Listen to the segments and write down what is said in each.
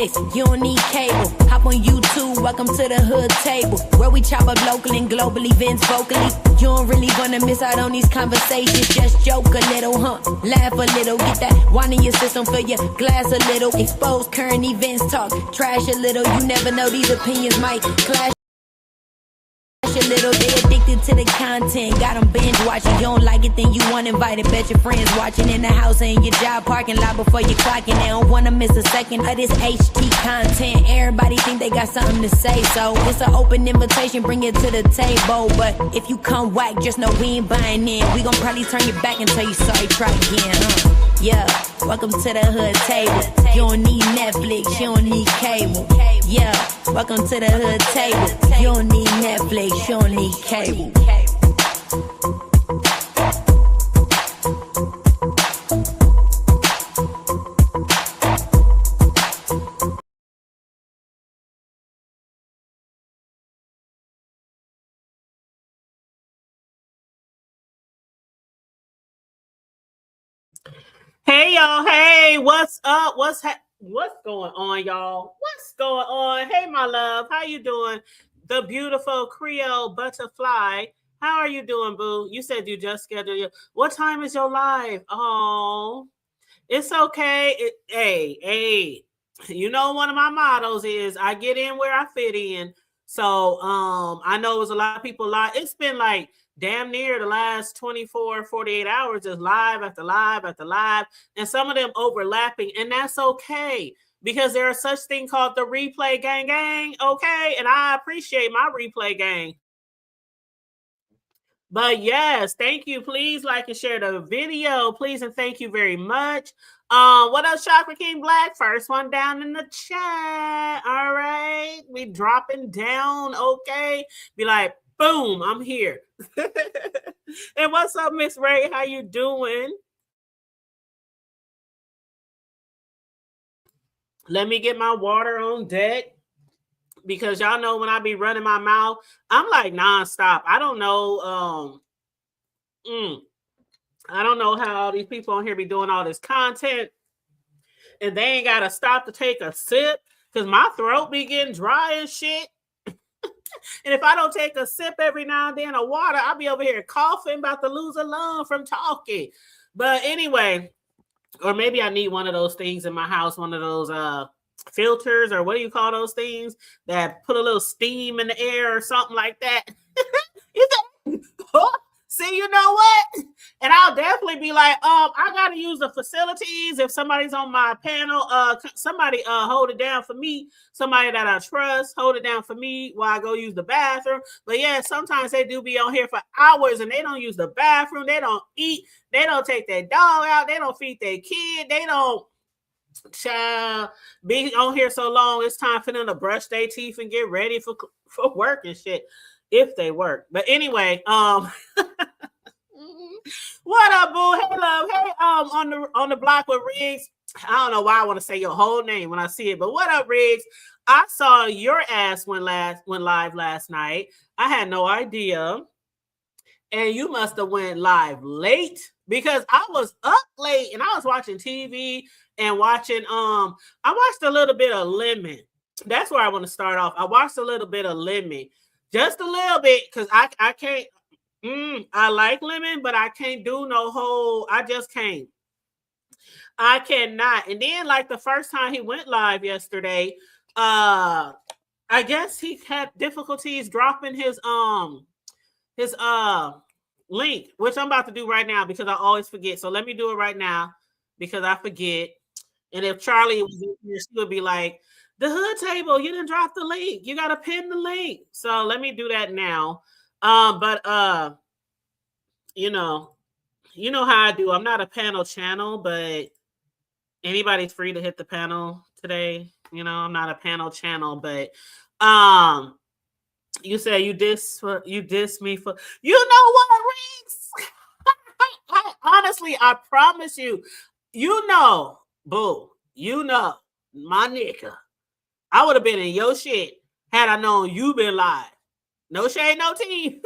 Netflix, you don't need cable. Hop on YouTube, welcome to the hood table, where we chop up local and global events vocally. You don't really wanna miss out on these conversations. Just joke a little, laugh a little, get that wine in your system, fill your glass a little. Expose current events, talk trash a little. You never know, these opinions might clash a little. They addicted to the content, got them binge watching. You don't like it, then you want invited. Bet your friends watching in the house or in your job parking lot before you clocking. They don't wanna miss a second of this HT content. Everybody think they got something to say, so it's an open invitation, bring it to the table. But if you come whack, just know we ain't buying in. We gon' probably turn your back and tell you sorry, try again. Yeah, welcome to the hood table. You don't need Netflix, you don't need cable. Yeah, welcome to the hood table. You don't need Netflix, you don't need cable. Hey y'all, hey, what's up? What's going on, y'all? What's going on? Hey, my love, how you doing? The beautiful Creole butterfly. How are you doing, boo? You said you just scheduled your. What time is your live? Oh, it's okay. Hey, you know one of my mottos is I get in where I fit in. So I know it was a lot of people live. It's been like damn near the last 24, 48 hours, just live after live after live, and some of them overlapping, and that's okay, because there is such thing called the replay gang, okay? And I appreciate my replay gang. But yes, thank you. Please like and share the video, please, and thank you very much. What else, Chakra King Black? First one down in the chat. All right, we dropping down, okay? Be like, boom, I'm here. And what's up, Miss Ray? How you doing? Let me get my water on deck, because y'all know when I be running my mouth, I'm like nonstop. I don't know. I don't know how all these people on here be doing all this content and they ain't gotta stop to take a sip, because my throat be getting dry and shit. And if I don't take a sip every now and then of water, I'll be over here coughing, about to lose a lung from talking. But anyway, or maybe I need one of those things in my house, one of those filters, or what do you call those things that put a little steam in the air or something like that. See, you know what? And I'll definitely be like, I gotta use the facilities. If somebody's on my panel, somebody hold it down for me. Somebody that I trust, hold it down for me while I go use the bathroom. But yeah, sometimes they do be on here for hours and they don't use the bathroom. They don't eat. They don't take their dog out. They don't feed their kid. They don't be on here so long. It's time for them to brush their teeth and get ready for work and shit, if they work. But anyway, what up, boo? Hey, love. Hey, on the block with Riggs. I don't know why I want to say your whole name when I see it, but what up, Riggs? I saw your ass went live last night. I had no idea, and you must have went live late, because I was up late and I was watching TV and watching. I watched a little bit of Lemon. That's where I want to start off. I watched a little bit of Lemon, just a little bit, because I can't. I like Lemon, but I can't do no whole. I just can't. I cannot. And then, like, the first time he went live yesterday, I guess he had difficulties dropping his link, which I'm about to do right now, because I always forget. So let me do it right now, because I forget. And if Charlie was in here, she would be like, the hood table, you didn't drop the link. You got to pin the link. So let me do that now. But you know how I do. I'm not a panel channel, but anybody's free to hit the panel today. I'm not a panel channel, but you say you diss me for, you know what, Reeks? Honestly, I promise you, boo, my nigga, I would have been in your shit had I known you been live. No shade, no tea.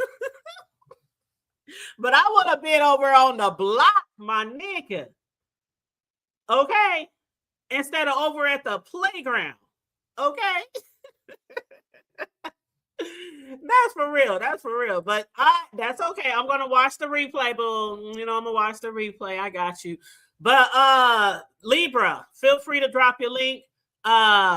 But I would have been over on the block, my nigga. Okay? Instead of over at the playground. Okay. That's for real. That's for real. But that's okay. I'm gonna watch the replay, boo. You know, I'm gonna watch the replay. I got you. But Libra, feel free to drop your link.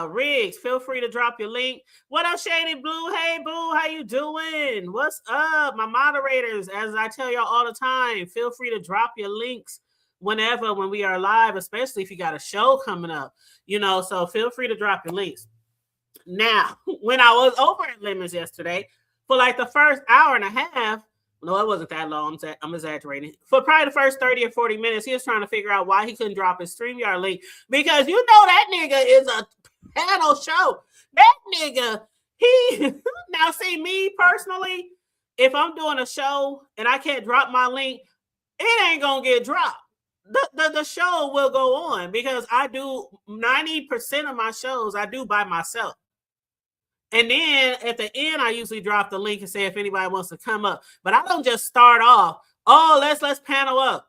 Riggs, feel free to drop your link. What up, Shady Blue? Hey boo, how you doing? What's up? My moderators, as I tell y'all all the time, feel free to drop your links whenever when we are live, especially if you got a show coming up. You know, so feel free to drop your links. Now, when I was over at Lemons yesterday, for like the first hour and a half, no, it wasn't that long. I'm exaggerating. For probably the first 30 or 40 minutes, he was trying to figure out why he couldn't drop his StreamYard link. Because you know that nigga is a panel show. That nigga, he... Now, see, me personally, if I'm doing a show and I can't drop my link, it ain't going to get dropped. The show will go on because I do 90% of my shows I do by myself. And then at the end, I usually drop the link and say if anybody wants to come up. But I don't just start off, let's panel up.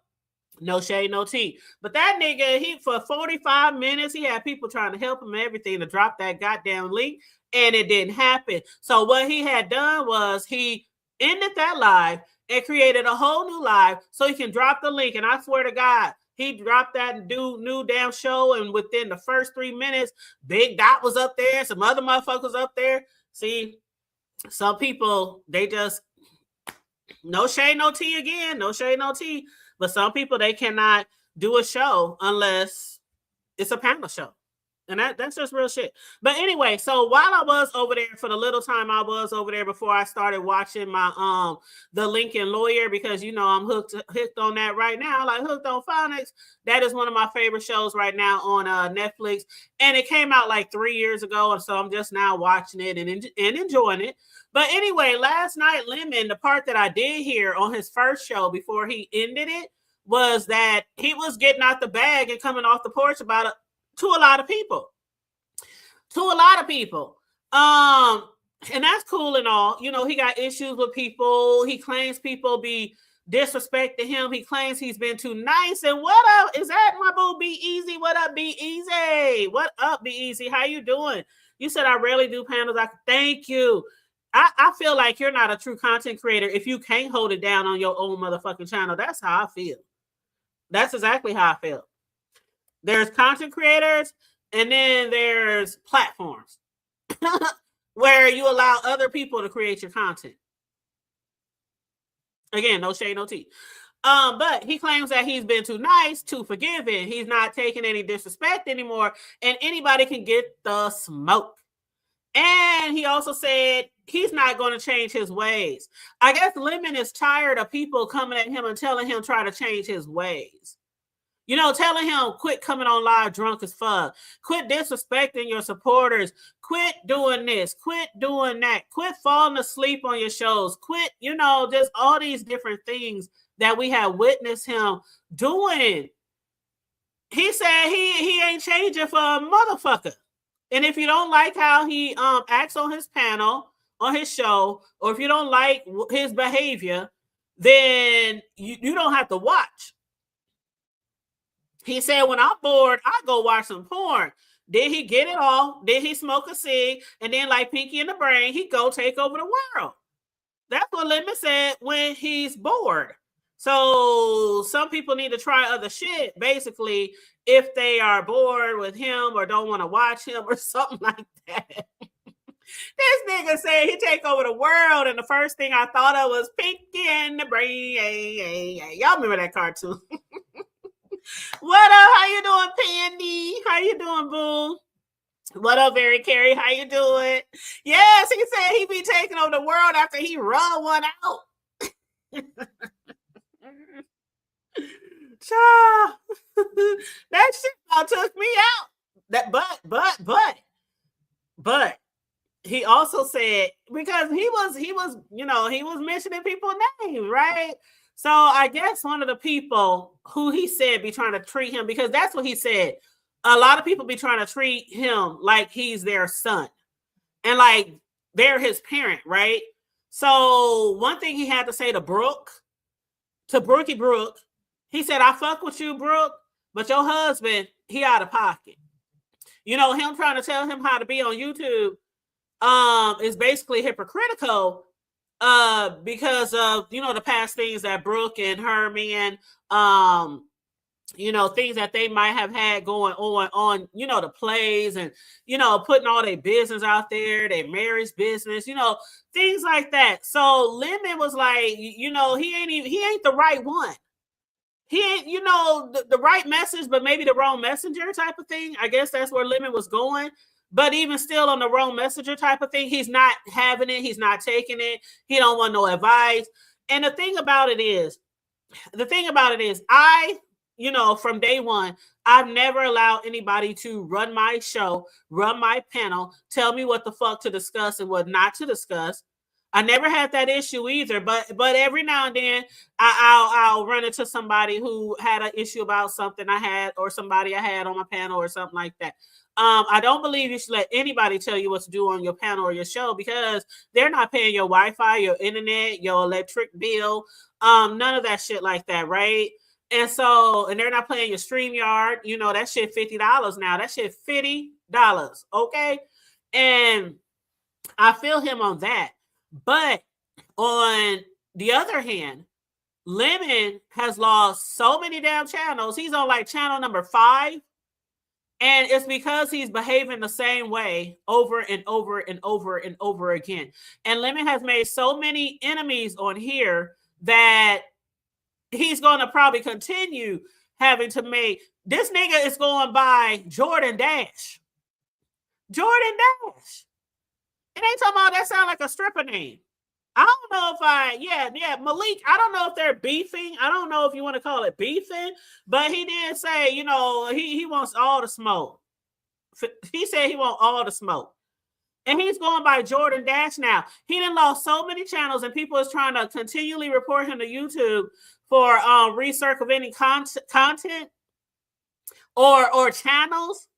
No shade, no tea. But that nigga, he for 45 minutes, he had people trying to help him and everything to drop that goddamn link, and it didn't happen. So what he had done was he ended that live and created a whole new live so he can drop the link. And I swear to God, he dropped that new damn show, and within the first 3 minutes, Big Dot was up there, some other motherfuckers up there. See, some people, they just, no shade, no tea again, no shade, no tea. But some people, they cannot do a show unless it's a panel show. And that's just real shit. But anyway, so while I was over there, for the little time I was over there before I started watching my the Lincoln Lawyer, because you know I'm hooked on that right now, like hooked on phonics. That is one of my favorite shows right now on Netflix, and it came out like 3 years ago, and so I'm just now watching it and enjoying it. But anyway, last night, Lemon, the part that I did hear on his first show before he ended it was that he was getting out the bag and coming off the porch about it to a lot of people. And that's cool and all. You know, he got issues with people. He claims people be disrespecting him. He claims he's been too nice. And what up? Is that my boo Be Easy? What up, Be Easy? What up, Be Easy? How you doing? You said I rarely do panels. Thank you. I feel like you're not a true content creator if you can't hold it down on your own motherfucking channel. That's how I feel. That's exactly how I feel. There's content creators, and then there's platforms where you allow other people to create your content. Again, no shade, no tea. But he claims that he's been too nice, too forgiving. He's not taking any disrespect anymore, and anybody can get the smoke. And he also said he's not going to change his ways. I guess Lemon is tired of people coming at him and telling him try to change his ways. You know, telling him, quit coming on live drunk as fuck. Quit disrespecting your supporters. Quit doing this. Quit doing that. Quit falling asleep on your shows. Quit, you know, just all these different things that we have witnessed him doing. He said he ain't changing for a motherfucker. And if you don't like how he acts on his panel, on his show, or if you don't like his behavior, then you don't have to watch. He said, when I'm bored, I go watch some porn. Did he get it all? Did he smoke a cig? And then, like Pinky in the Brain, he go take over the world. That's what Lemon said when he's bored. So some people need to try other shit, basically, if they are bored with him or don't want to watch him or something like that. This nigga said he take over the world, and the first thing I thought of was Pinky in the Brain. Y'all remember that cartoon? What up? How you doing, Pandy? How you doing, boo? What up, Very Carey? How you doing? Yes, he said he be taking over the world after he run one out. Child, that shit all took me out. That but he also said, because he was, you know, he was mentioning people's names, right? So I guess one of the people who he said be trying to treat him, because that's what he said. A lot of people be trying to treat him like he's their son and like they're his parent, right? So one thing he had to say to Brookie Brooke, he said, I fuck with you, Brooke, but your husband, he out of pocket. You know, him trying to tell him how to be on YouTube is basically hypocritical because of, you know, the past things that Brooke and her man, you know, things that they might have had going on, you know, the plays and, you know, putting all their business out there, their marriage business, you know, things like that. So Lemon was like, you know, he ain't the right one. He ain't, you know, the right message, but maybe the wrong messenger type of thing. I guess that's where Lemon was going. But even still on the wrong messenger type of thing, he's not having it. He's not taking it. He don't want no advice. And the thing about it is, you know, from day one, I've never allowed anybody to run my show, run my panel, tell me what the fuck to discuss and what not to discuss. I never had that issue either, but every now and then I'll run into somebody who had an issue about something I had or somebody I had on my panel or something like that. I don't believe you should let anybody tell you what to do on your panel or your show because they're not paying your Wi-Fi, your internet, your electric bill, none of that shit like that, right? And so, and they're not playing your StreamYard, you know, that shit $50 now. That shit $50, okay? And I feel him on that. But on the other hand, Lemon has lost so many damn channels. He's on like channel number 5. And it's because he's behaving the same way over and over and over and over again. And Lemon has made so many enemies on here that he's going to probably continue having to make. This nigga is going by Jordan Dash. Jordan Dash. And they talking about that sound like a stripper name. I don't know if Malik, I don't know if they're beefing. I don't know if you want to call it beefing, but he did say, you know, he wants all the smoke. He said he wants all the smoke. And he's going by Jordan Dash now. He done lost so many channels and people is trying to continually report him to YouTube for recirculating content or channels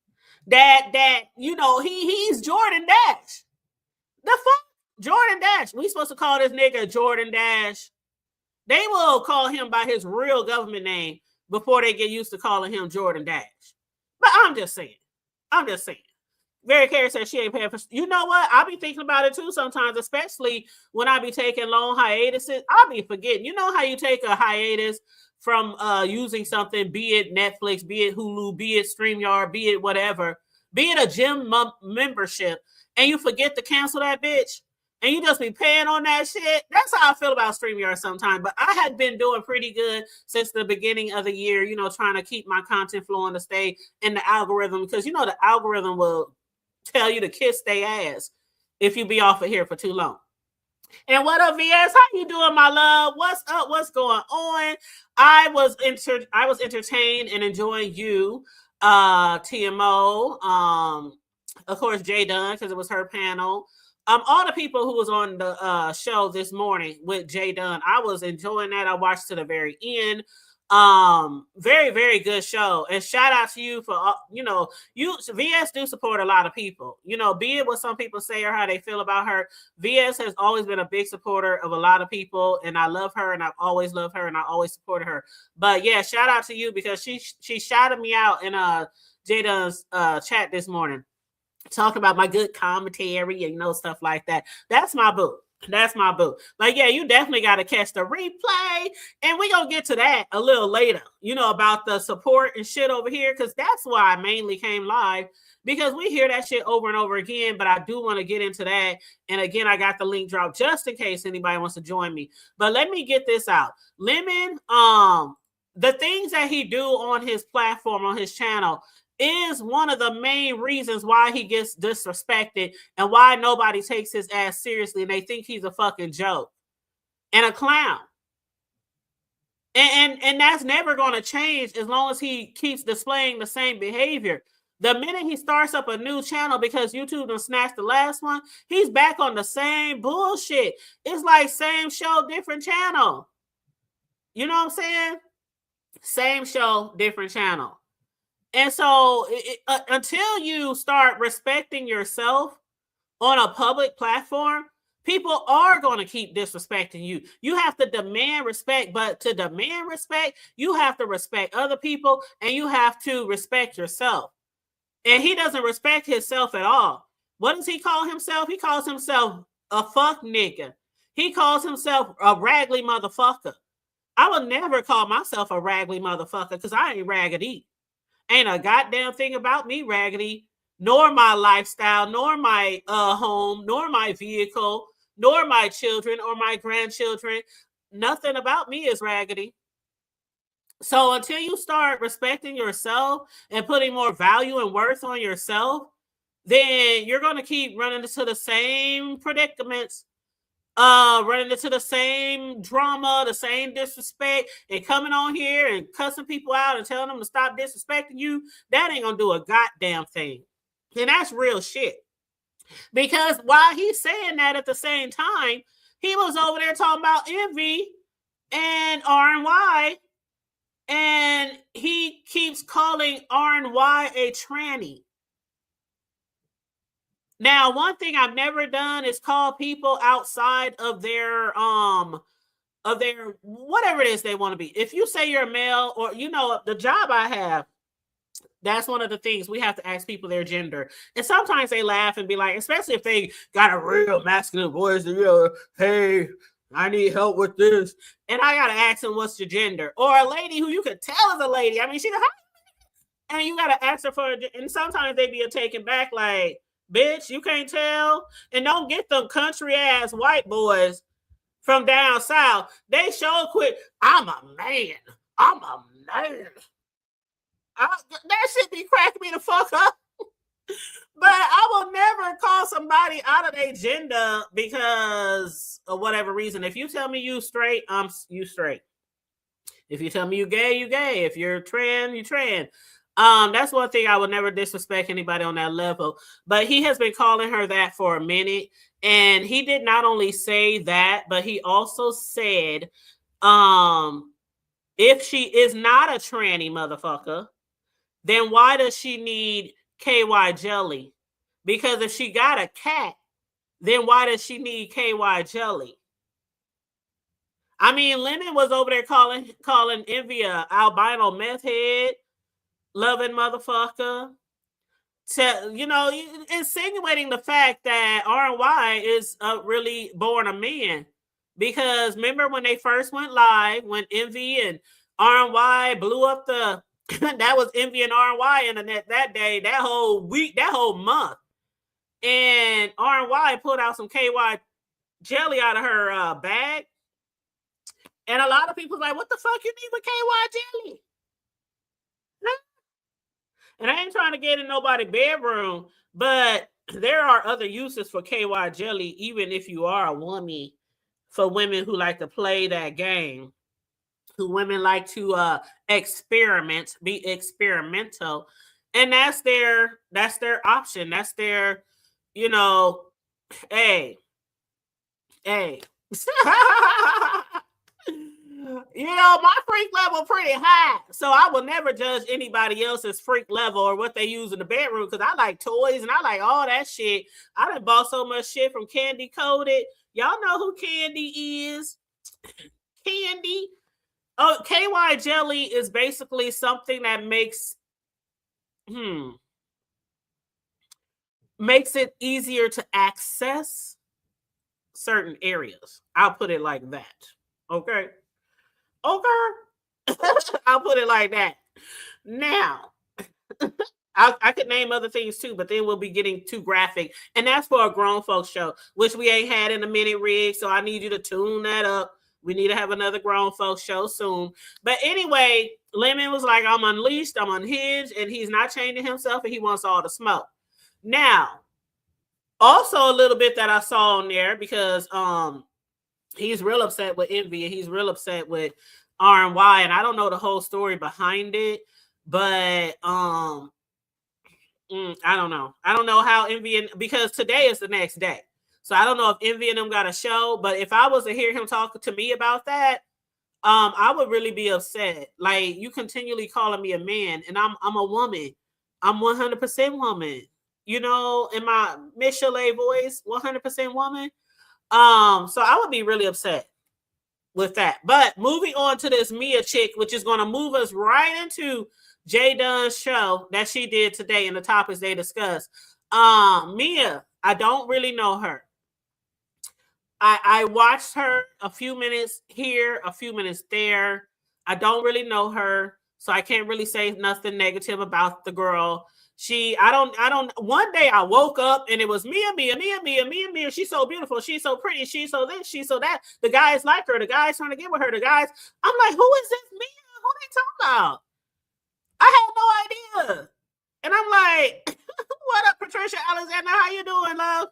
that you know, he's Jordan Dash. The fuck? Jordan Dash. We supposed to call this nigga Jordan Dash. They will call him by his real government name before they get used to calling him Jordan Dash. But I'm just saying. Very Carey says she ain't paying for. You know what? I'll be thinking about it too sometimes, especially when I be taking long hiatuses. I'll be forgetting. You know how you take a hiatus from using something, be it Netflix, be it Hulu, be it StreamYard, be it whatever, be it a gym membership, and you forget to cancel that bitch, and you just be paying on that shit. That's how I feel about StreamYard sometimes. But I had been doing pretty good since the beginning of the year, you know, trying to keep my content flowing to stay in the algorithm, because, you know, the algorithm will tell you to kiss their ass if you be off of here for too long. And what up, VS? How you doing, my love? What's up? What's going on? I was entertained and enjoying you, TMO. Of course, Jay Dunn, because it was her panel. All the people who was on the show this morning with Jay Dunn, I was enjoying that. I watched to the very end. Very, very good show. And shout out to you for, you know, VS do support a lot of people, you know, be it what some people say or how they feel about her. VS has always been a big supporter of a lot of people, and I love her, and I've always loved her, and I always supported her. But yeah, shout out to you, because she shouted me out in Jay Dunn's chat this morning, talking about my good commentary and, you know, stuff like that. That's my boo. That's my boo. Like, yeah, you definitely got to catch the replay. And we're going to get to that a little later, you know, about the support and shit over here, because that's why I mainly came live, because we hear that shit over and over again. But I do want to get into that. And again, I got the link dropped just in case anybody wants to join me. But let me get this out. Lemon, the things that he do on his platform, on his channel, is one of the main reasons why he gets disrespected and why nobody takes his ass seriously, and they think he's a fucking joke and a clown. And that's never going to change as long as he keeps displaying the same behavior. The minute he starts up a new channel because YouTube done snatched the last one, he's back on the same bullshit. It's like same show, different channel. You know what I'm saying? Same show, different channel. And so until you start respecting yourself on a public platform, people are going to keep disrespecting you. You have to demand respect, but to demand respect, you have to respect other people, and you have to respect yourself. And he doesn't respect himself at all. What does he call himself? He calls himself a fuck nigga. He calls himself a raggedy motherfucker. I will never call myself a raggedy motherfucker because I ain't raggedy. Ain't a goddamn thing about me raggedy, nor my lifestyle, nor my home, nor my vehicle, nor my children or my grandchildren. Nothing about me is raggedy. So until you start respecting yourself and putting more value and worth on yourself, then you're going to keep running into the same predicaments, running into the same drama, the same disrespect, and coming on here and cussing people out and telling them to stop disrespecting you. That ain't going to do a goddamn thing. And that's real shit. Because while he's saying that at the same time, he was over there talking about Envy and RNY. And he keeps calling RNY a tranny. Now, one thing I've never done is call people outside of their whatever it is they want to be. If you say you're a male, or the job I have, that's one of the things we have to ask people their gender. And sometimes they laugh and be like, especially if they got a real masculine voice, hey, I need help with this. And I got to ask them, what's your gender? Or a lady who you could tell is a lady. I mean, and you got to ask her for, and sometimes they be taken back like, bitch, you can't tell. And don't get them country ass white boys from down south. They show quick, I'm a man. I'm a man. That shit be cracking me the fuck up. But I will never call somebody out of their gender because of whatever reason. If you tell me you straight, you straight. If you tell me you gay, you gay. If you're trans, you trans. That's one thing I would never disrespect anybody on that level. But he has been calling her that for a minute. And he did not only say that, but he also said, if she is not a tranny motherfucker, then why does she need KY jelly? Because if she got a cat, then why does she need KY jelly? I mean, Lemon was over there calling Envy a albino meth head, loving motherfucker. Insinuating the fact that RNY is really born a man. Because remember when they first went live, when Envy and RNY blew up that was Envy and RNY internet that day, that whole week, that whole month. And RNY pulled out some KY jelly out of her bag. And a lot of people like, what the fuck you need with KY jelly? And I ain't trying to get in nobody's bedroom, but there are other uses for KY jelly, even if you are a woman, for women who like to play that game. Who women like to experiment, be experimental, and that's their option. That's their, hey. My freak level pretty high, so I will never judge anybody else's freak level or what they use in the bedroom because I like toys and I like all that shit. I done bought so much shit from Candy Coated. Y'all know who Candy is? Candy. Oh, KY jelly is basically something that makes it easier to access certain areas. I'll put it like that. Okay. I'll put it like that. Now, I could name other things too, but then we'll be getting too graphic. And that's for a grown folks show, which we ain't had in a minute, Rig. So I need you to tune that up. We need to have another grown folks show soon. But anyway, Lemon was like, I'm unleashed, I'm unhinged, and he's not changing himself, and he wants all the smoke. Now, also a little bit that I saw on there, because he's real upset with Envy, and he's real upset with RNY, and I don't know the whole story behind it, but I don't know. I don't know how Envy, because today is the next day. So I don't know if Envy and them got a show, but if I was to hear him talk to me about that, I would really be upset. Like, you continually calling me a man, and I'm a woman. I'm 100% woman. In my Miss Chalet voice, 100% woman. So I would be really upset with that. But moving on to this Mia chick, which is going to move us right into Jay Dunn's show that she did today and the topics they discussed. Mia, I don't really know her. I watched her a few minutes here, a few minutes there. I don't really know her, so I can't really say nothing negative about the girl. I don't. One day I woke up and it was Mia. She's so beautiful. She's so pretty. She's so this. She's so that. The guys like her. The guys trying to get with her. The guys. I'm like, who is this Mia? Who they talking about? I had no idea. And I'm like, what up, Patricia Alexander? How you doing, love?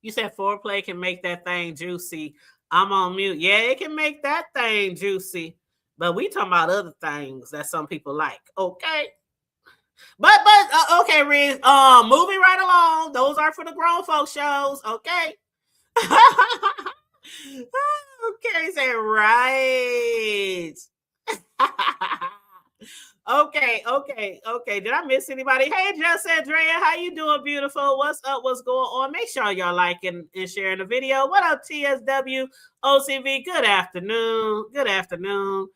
You said foreplay can make that thing juicy. I'm on mute. Yeah, it can make that thing juicy. But we talking about other things that some people like. Okay. But okay, Riz. Moving right along. Those are for the grown folks shows. Okay. Okay, say right. Okay. Did I miss anybody? Hey, Just Andrea, how you doing, beautiful? What's up? What's going on? Make sure y'all liking and sharing the video. What up, TSW, OCV? Good afternoon. Good afternoon.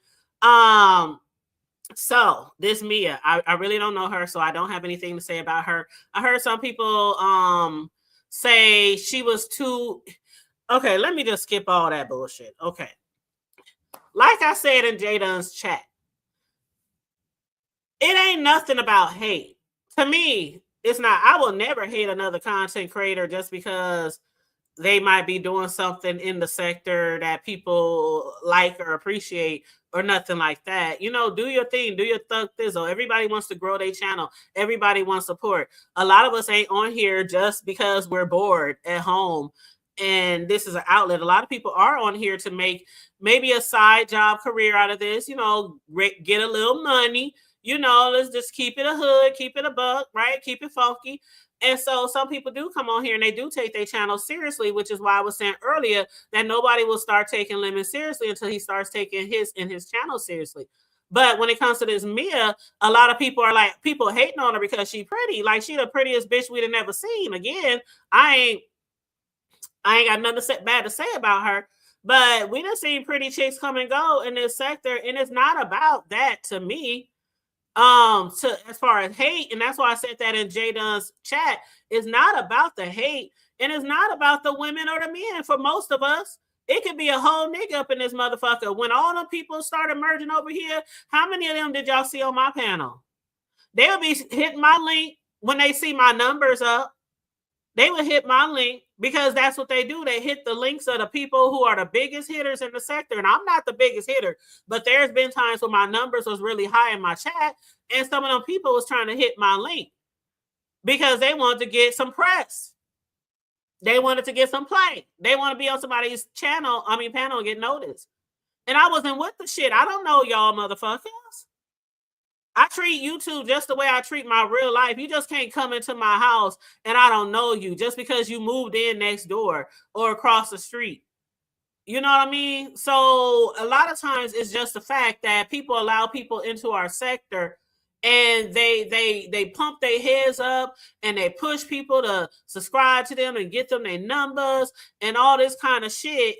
So this Mia, I really don't know her, so I don't have anything to say about her. I heard some people say she was too. Okay, let me just skip all that bullshit. Okay. Like I said in Jada's chat, it ain't nothing about hate. To me, it's not. I will never hate another content creator just because they might be doing something in the sector that people like or appreciate or nothing like that. You know, do your thing, do your thug thizzle. Everybody wants to grow their channel. Everybody wants support. A lot of us ain't on here just because we're bored at home and this is an outlet. A lot of people are on here to make maybe a side job career out of this, you know, get a little money. You know, let's just keep it a hood, keep it a buck, right? Keep it funky. And so some people do come on here and they do take their channel seriously, which is why I was saying earlier that nobody will start taking Lemon seriously until he starts taking his channel seriously. But when it comes to this Mia, a lot of people are like, people hating on her because she's pretty. Like, she the prettiest bitch we'd have never seen. Again, I ain't got nothing bad to say about her. But we done seen pretty chicks come and go in this sector, and it's not about that to me. To as far as hate, and that's why I said that in Jada's chat, it's not about the hate, and it's not about the women or the men. For most of us, it could be a whole nigga up in this motherfucker. When all the people started merging over here, how many of them did y'all see on my panel? They'll be hitting my link when they see my numbers up. They would hit my link because that's what they do. They hit the links of the people who are the biggest hitters in the sector. And I'm not the biggest hitter, but there's been times when my numbers was really high in my chat and some of them people was trying to hit my link because they wanted to get some press. They wanted to get some play. They want to be on somebody's panel and get noticed. And I wasn't with the shit. I don't know y'all motherfuckers. I treat YouTube just the way I treat my real life. You just can't come into my house and I don't know you just because you moved in next door or across the street. You know what I mean? So a lot of times it's just the fact that people allow people into our sector and they pump their heads up and they push people to subscribe to them and get them their numbers and all this kind of shit.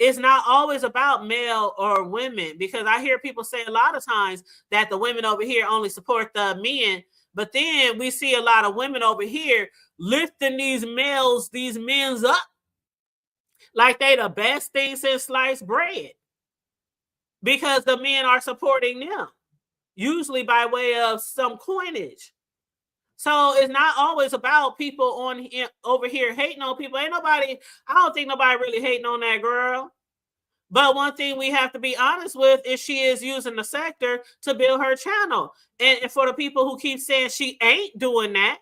It's not always about male or women, because I hear people say a lot of times that the women over here only support the men, but then we see a lot of women over here lifting these men's up like they the best thing since sliced bread because the men are supporting them, usually by way of some coinage. So it's not always about people over here hating on people. I don't think nobody really hating on that girl. But one thing we have to be honest with is she is using the sector to build her channel. And for the people who keep saying she ain't doing that,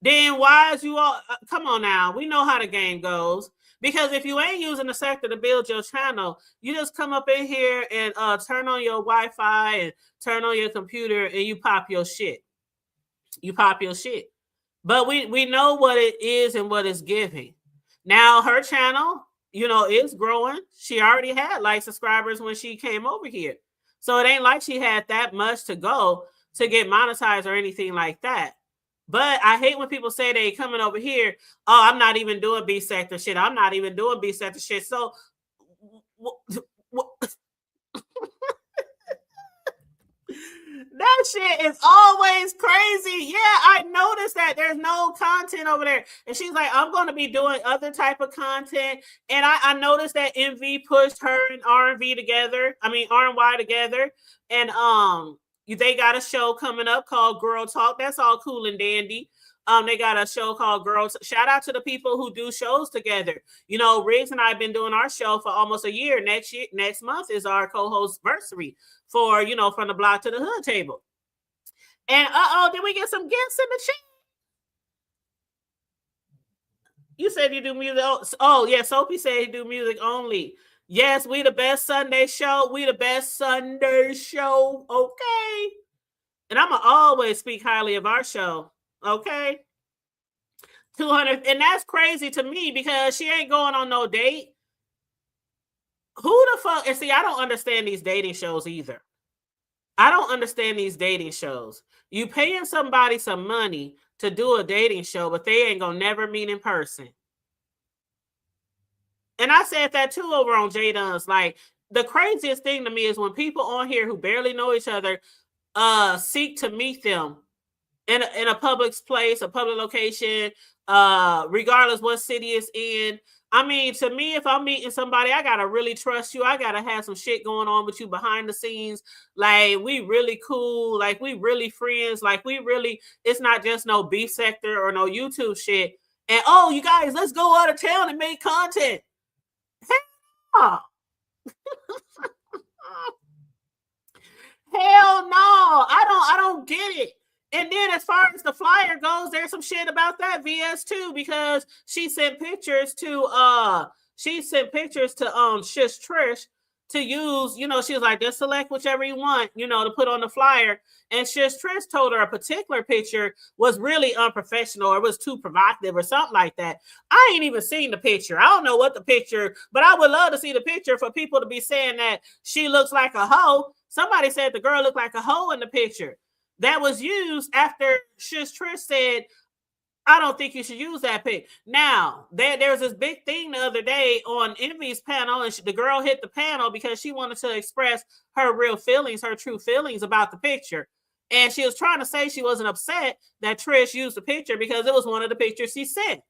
then why is you all, come on now, we know how the game goes. Because if you ain't using the sector to build your channel, you just come up in here and turn on your Wi-Fi and turn on your computer and you pop your shit. You pop your shit. But we know what it is and what it's giving. Now her channel, you know, is growing. She already had like subscribers when she came over here. So it ain't like she had that much to go to get monetized or anything like that. But I hate when people say they coming over here, oh, I'm not even doing B sector shit. I'm not even doing B sector shit. So That shit is always crazy. Yeah, I noticed that there's no content over there. And she's like, I'm going to be doing other type of content. And I noticed that MV pushed her and R&V together. I mean, R&Y together. And they got a show coming up called Girl Talk. That's all cool and dandy. They got a show called Girls. Shout out to the people who do shows together. You know, Riggs and I have been doing our show for almost a year. Next month is our co-host anniversary for, you know, From the Block to the Hood table. And did we get some guests in the chat? You said you do music. Oh yeah, Sophie said you do music only. Yes, we the best Sunday show. We the best Sunday show. Okay. And I'm gonna always speak highly of our show. Okay. 200, and that's crazy to me because she ain't going on no date. Who the fuck? And see, I don't understand these dating shows either. I don't understand these dating shows. You paying somebody some money to do a dating show, but they ain't gonna never meet in person. And I said that too over on J Duns. Like, the craziest thing to me is when people on here who barely know each other seek to meet them in a public place, a public location, regardless what city it's in. I mean, to me, if I'm meeting somebody, I gotta really trust you. I gotta have some shit going on with you behind the scenes. Like, we really cool. Like, we really friends. Like, we really, it's not just no beef sector or no YouTube shit. And, oh, you guys, let's go out of town and make content. Hell no. I don't get it. And then as far as the flyer goes, there's some shit about that VS too, because she sent pictures to Shish Trish to use, you know, she was like, just select whichever you want, you know, to put on the flyer. And Shish Trish told her a particular picture was really unprofessional or it was too provocative or something like that. I ain't even seen the picture. I don't know what the picture, but I would love to see the picture for people to be saying that she looks like a hoe. Somebody said the girl looked like a hoe in the picture. That was used after Shish Trish said, I don't think you should use that pic. Now, there was this big thing the other day on Envy's panel, and the girl hit the panel because she wanted to express her real feelings, her true feelings about the picture. And she was trying to say she wasn't upset that Trish used the picture because it was one of the pictures she sent.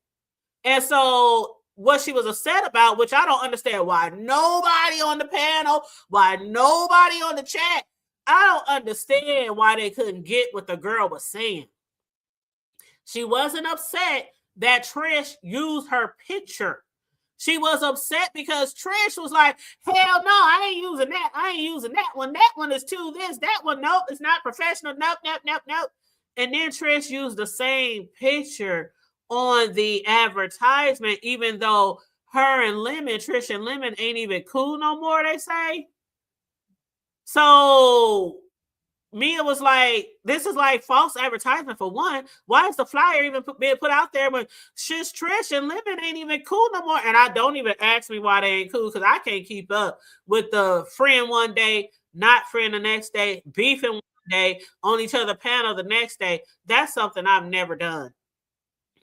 And so what she was upset about, which I don't understand why nobody on the panel, why nobody on the chat, I don't understand why they couldn't get what the girl was saying. She wasn't upset that Trish used her picture. She was upset because Trish was like, hell no, I ain't using that. I ain't using that one. That one is too this. That one, nope, it's not professional. Nope. And then Trish used the same picture on the advertisement, even though her and Lemon, Trish and Lemon, ain't even cool no more, they say. So Mia was like, this is like false advertisement for one. Why is the flyer even being put out there when Shish Trish and Lemon ain't even cool no more? And I don't even ask me why they ain't cool, because I can't keep up with the friend one day, not friend the next day, beefing one day, on each other panel the next day. That's something I've never done.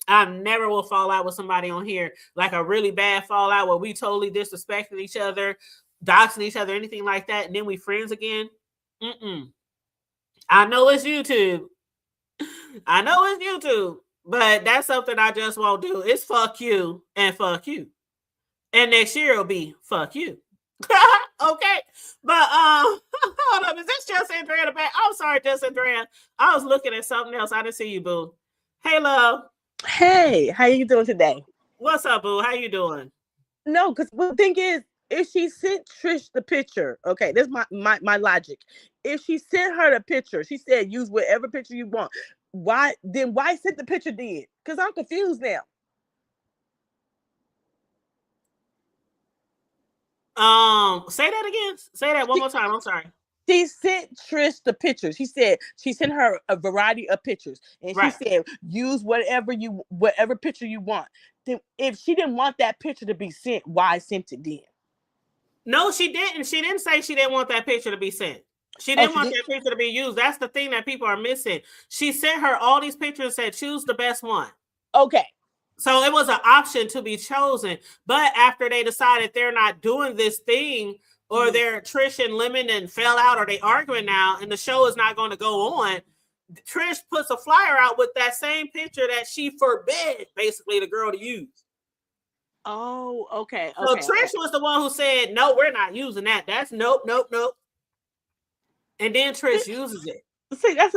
I never will fall out with somebody on here, like a really bad fallout where we totally disrespecting each other, doxing each other, anything like that, and then we friends again. I know it's YouTube. But that's something I just won't do. It's fuck you and fuck you. And next year it'll be fuck you. Okay. But hold up, is this Just Andrea back? I'm sorry, Just Andrea. I was looking at something else. I didn't see you, boo. Hey, love. Hey, how you doing today? What's up, boo? How you doing? No, because the thing is, if she sent Trish the picture, okay, that's my logic. If she sent her the picture, she said use whatever picture you want. Why send the picture then? Because I'm confused now. Say that again. Say that one more time. I'm sorry. She sent Trish the pictures. She said she sent her a variety of pictures, and right. She said use whatever picture you want. Then, if she didn't want that picture to be sent, why sent it then? No, she didn't. She didn't say she didn't want that picture to be sent. She didn't want that picture to be used. That's the thing that people are missing. She sent her all these pictures and said choose the best one. Okay. So it was an option to be chosen, but after they decided they're not doing this thing or they're Trish and Lemon and fell out, or they arguing now, and the show is not going to go on. Trish puts a flyer out with that same picture that she forbid basically the girl to use. Oh, okay. So Trish was the one who said, no, we're not using that. That's nope. And then Trish uses it. See, that's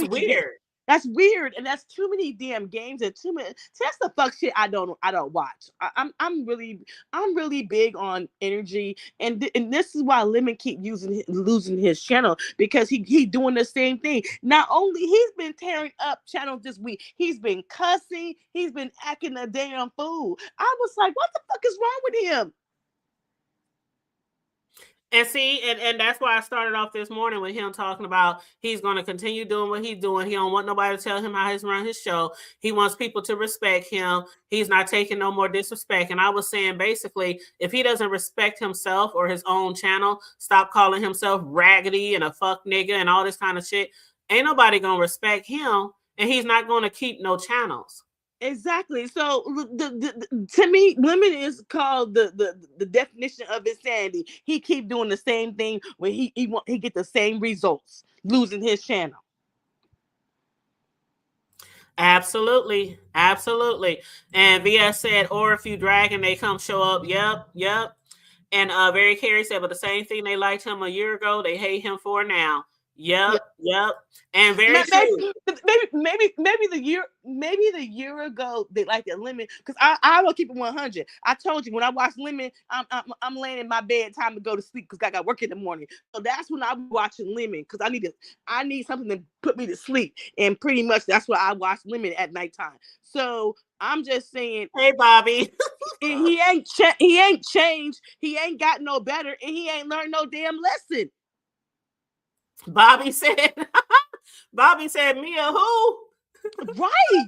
weird. That's weird, and that's too many damn games and too many. See, that's the fuck shit I don't watch. I'm really big on energy, and this is why Lemon keep losing his channel, because he doing the same thing. Not only he's been tearing up channels this week, he's been cussing, he's been acting a damn fool. I was like, what the fuck is wrong with him? And see, and that's why I started off this morning with him talking about he's going to continue doing what he's doing. He don't want nobody to tell him how he's run his show. He wants people to respect him. He's not taking no more disrespect. And I was saying, basically, if he doesn't respect himself or his own channel, stop calling himself raggedy and a fuck nigga and all this kind of shit, ain't nobody going to respect him, and he's not going to keep no channels. Exactly. So to me, Lemon is called the definition of insanity. He keep doing the same thing when he get the same results, losing his channel. Absolutely. And VS said, or if you drag and they come show up. Yep. And Very Carey said, but the same thing they liked him a year ago, they hate him for now. Yep. And very maybe the year ago they liked the Lemon, because I will keep it 100. I told you, when I watch Lemon, I'm laying in my bed, time to go to sleep because I got work in the morning. So that's when I'm watching Lemon, because I need something to put me to sleep, and pretty much that's why I watch Lemon at nighttime. So I'm just saying, hey Bobby, he ain't changed, he ain't got no better, and he ain't learned no damn lesson. Bobby said, Mia who? Right.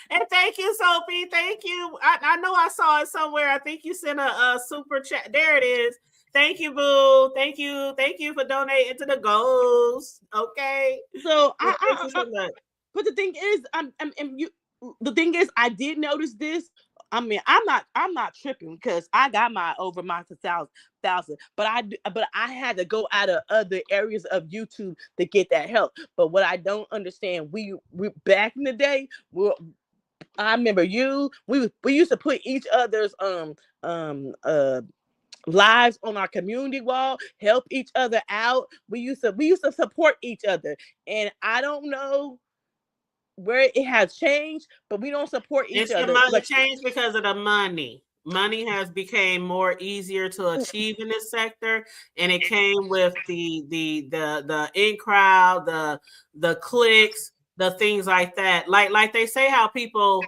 And thank you, Sophie. Thank you. I know I saw it somewhere. I think you sent a super chat. There it is. Thank you, boo. Thank you for donating to the goals. Okay. So but the thing is, I did notice this. I mean, I'm not tripping, because I got my over my 1,000, but I had to go out of other areas of YouTube to get that help. But what I don't understand, we back in the day, I remember we used to put each other's lives on our community wall, help each other out. We used to support each other, and I don't know where it has changed, but we don't support each other. It's changed because of the money. Money has become more easier to achieve in this sector, and it came with the in crowd, the clicks, the things like that. Like they say, how people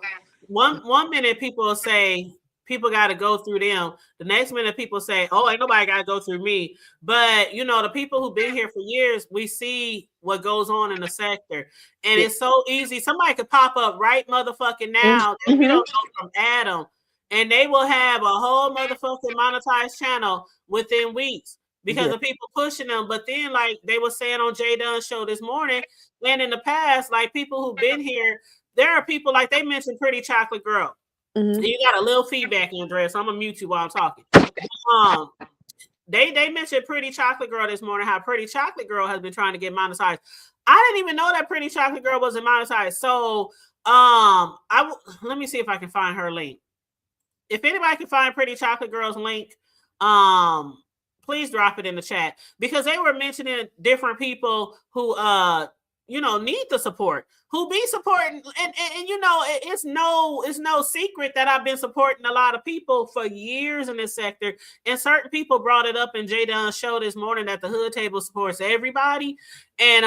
one minute people will say people got to go through them. The next minute people say, oh, ain't nobody got to go through me. But, the people who've been here for years, we see what goes on in the sector. And it's so easy. Somebody could pop up right motherfucking now that we don't know from Adam, and they will have a whole motherfucking monetized channel within weeks because of people pushing them. But then, like they were saying on Jay Dunn's show this morning, and in the past, like people who've been here, there are people, like they mentioned Pretty Chocolate Girl. You got a little feedback, Andrea, so I'm gonna mute you while I'm talking. They mentioned Pretty Chocolate Girl this morning, how Pretty Chocolate Girl has been trying to get monetized. I didn't even know that Pretty Chocolate Girl wasn't monetized. So let me see if I can find her link. If anybody can find Pretty Chocolate Girl's link, please drop it in the chat, because they were mentioning different people who need the support, who be supporting, and it's no secret that I've been supporting a lot of people for years in this sector, and certain people brought it up in Jay Dunn's show this morning that the Hood Table supports everybody, and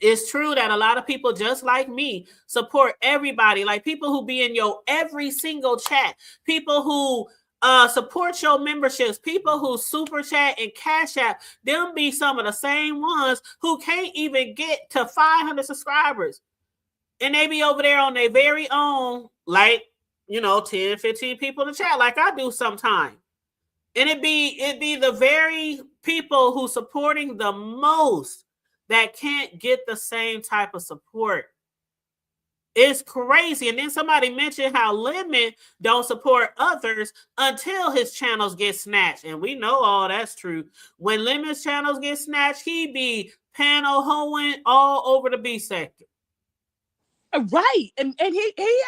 it's true that a lot of people just like me support everybody, like people who be in your every single chat, people who support your memberships, people who super chat and cash app, them be some of the same ones who can't even get to 500 subscribers, and they be over there on their very own, like 10, 15 people in the chat, like I do sometimes. And it be the very people who supporting the most that can't get the same type of support. It's crazy. And then somebody mentioned how Lemon don't support others until his channels get snatched. And we know all that's true. When Lemon's channels get snatched, he be panel hoeing all over the B sector. Right, and he ain't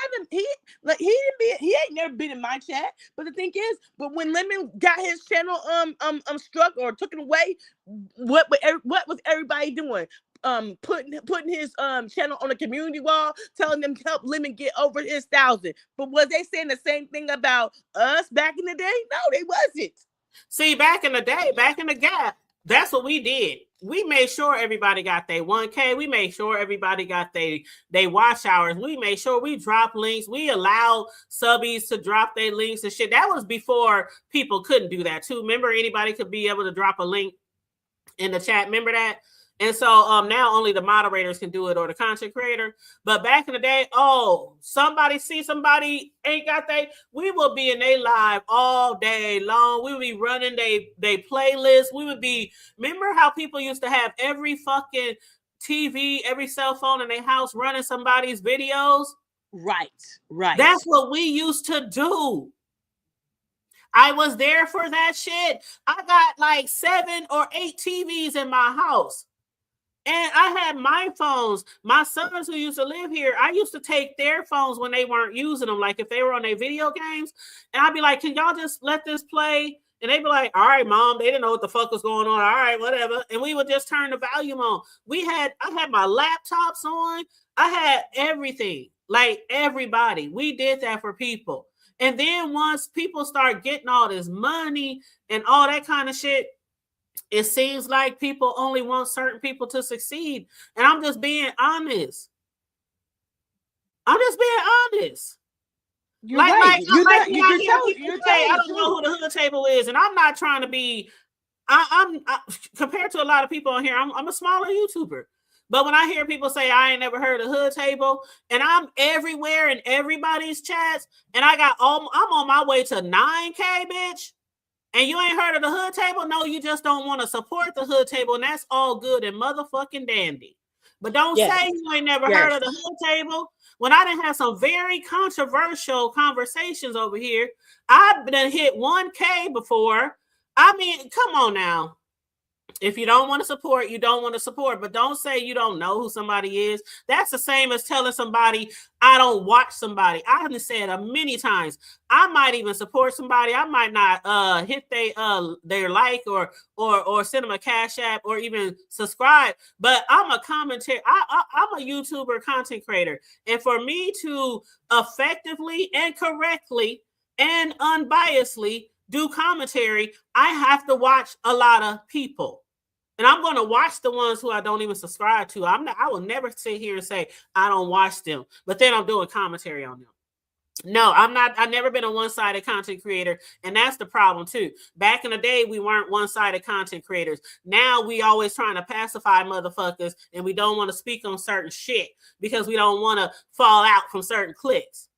never been in my chat. But the thing is, but when Lemon got his channel struck or took it away, what was everybody doing? Putting his channel on the community wall, telling them to help Lemon get over his 1,000. But was they saying the same thing about us back in the day? No, they wasn't. See, back in the day, back in the gap, that's what we did. We made sure everybody got their 1K. We made sure everybody got they watch hours. We made sure we dropped links. We allowed subbies to drop their links and shit. That was before people couldn't do that too. Remember, anybody could be able to drop a link in the chat. Remember that? And so now only the moderators can do it or the content creator. But back in the day, somebody ain't got we will be in their live all day long. We would be running they playlist. We would be, remember how people used to have every fucking TV, every cell phone in their house running somebody's videos? Right. That's what we used to do. I was there for that shit. I got like 7 or 8 TVs in my house. And I had my phones. My sons who used to live here, I used to take their phones when they weren't using them, like if they were on their video games. And I'd be like, can y'all just let this play? And they'd be like, all right, Mom. They didn't know what the fuck was going on. All right, whatever. And we would just turn the volume on. I had my laptops on. I had everything, like everybody. We did that for people. And then once people start getting all this money and all that kind of shit, it seems like people only want certain people to succeed. And I'm just being honest. You're right. I don't know who the hood table is. And I'm not trying to be, I'm compared to a lot of people on here, I'm a smaller YouTuber. But when I hear people say I ain't never heard of hood table, and I'm everywhere in everybody's chats, and I'm on my way to 9K, bitch. And you ain't heard of the hood table? No, you just don't want to support the hood table, and that's all good and motherfucking dandy. But don't say you ain't never heard of the hood table. When I done had some very controversial conversations over here, I've been hit 1K before. I mean, come on now. If you don't want to support, you don't want to support. But don't say you don't know who somebody is. That's the same as telling somebody I don't watch somebody. I have said many times. I might even support somebody. I might not hit their like or send them a Cash App or even subscribe. But I'm a commentator. I'm a YouTuber content creator. And for me to effectively and correctly and unbiasedly do commentary, I have to watch a lot of people. And I'm going to watch the ones who I don't even subscribe to. I will never sit here and say I don't watch them, but then I'm doing commentary on them. No, I'm not. I've never been a one-sided content creator, and that's the problem too. Back in the day, we weren't one-sided content creators. Now we always trying to pacify motherfuckers, and we don't want to speak on certain shit because we don't want to fall out from certain clicks.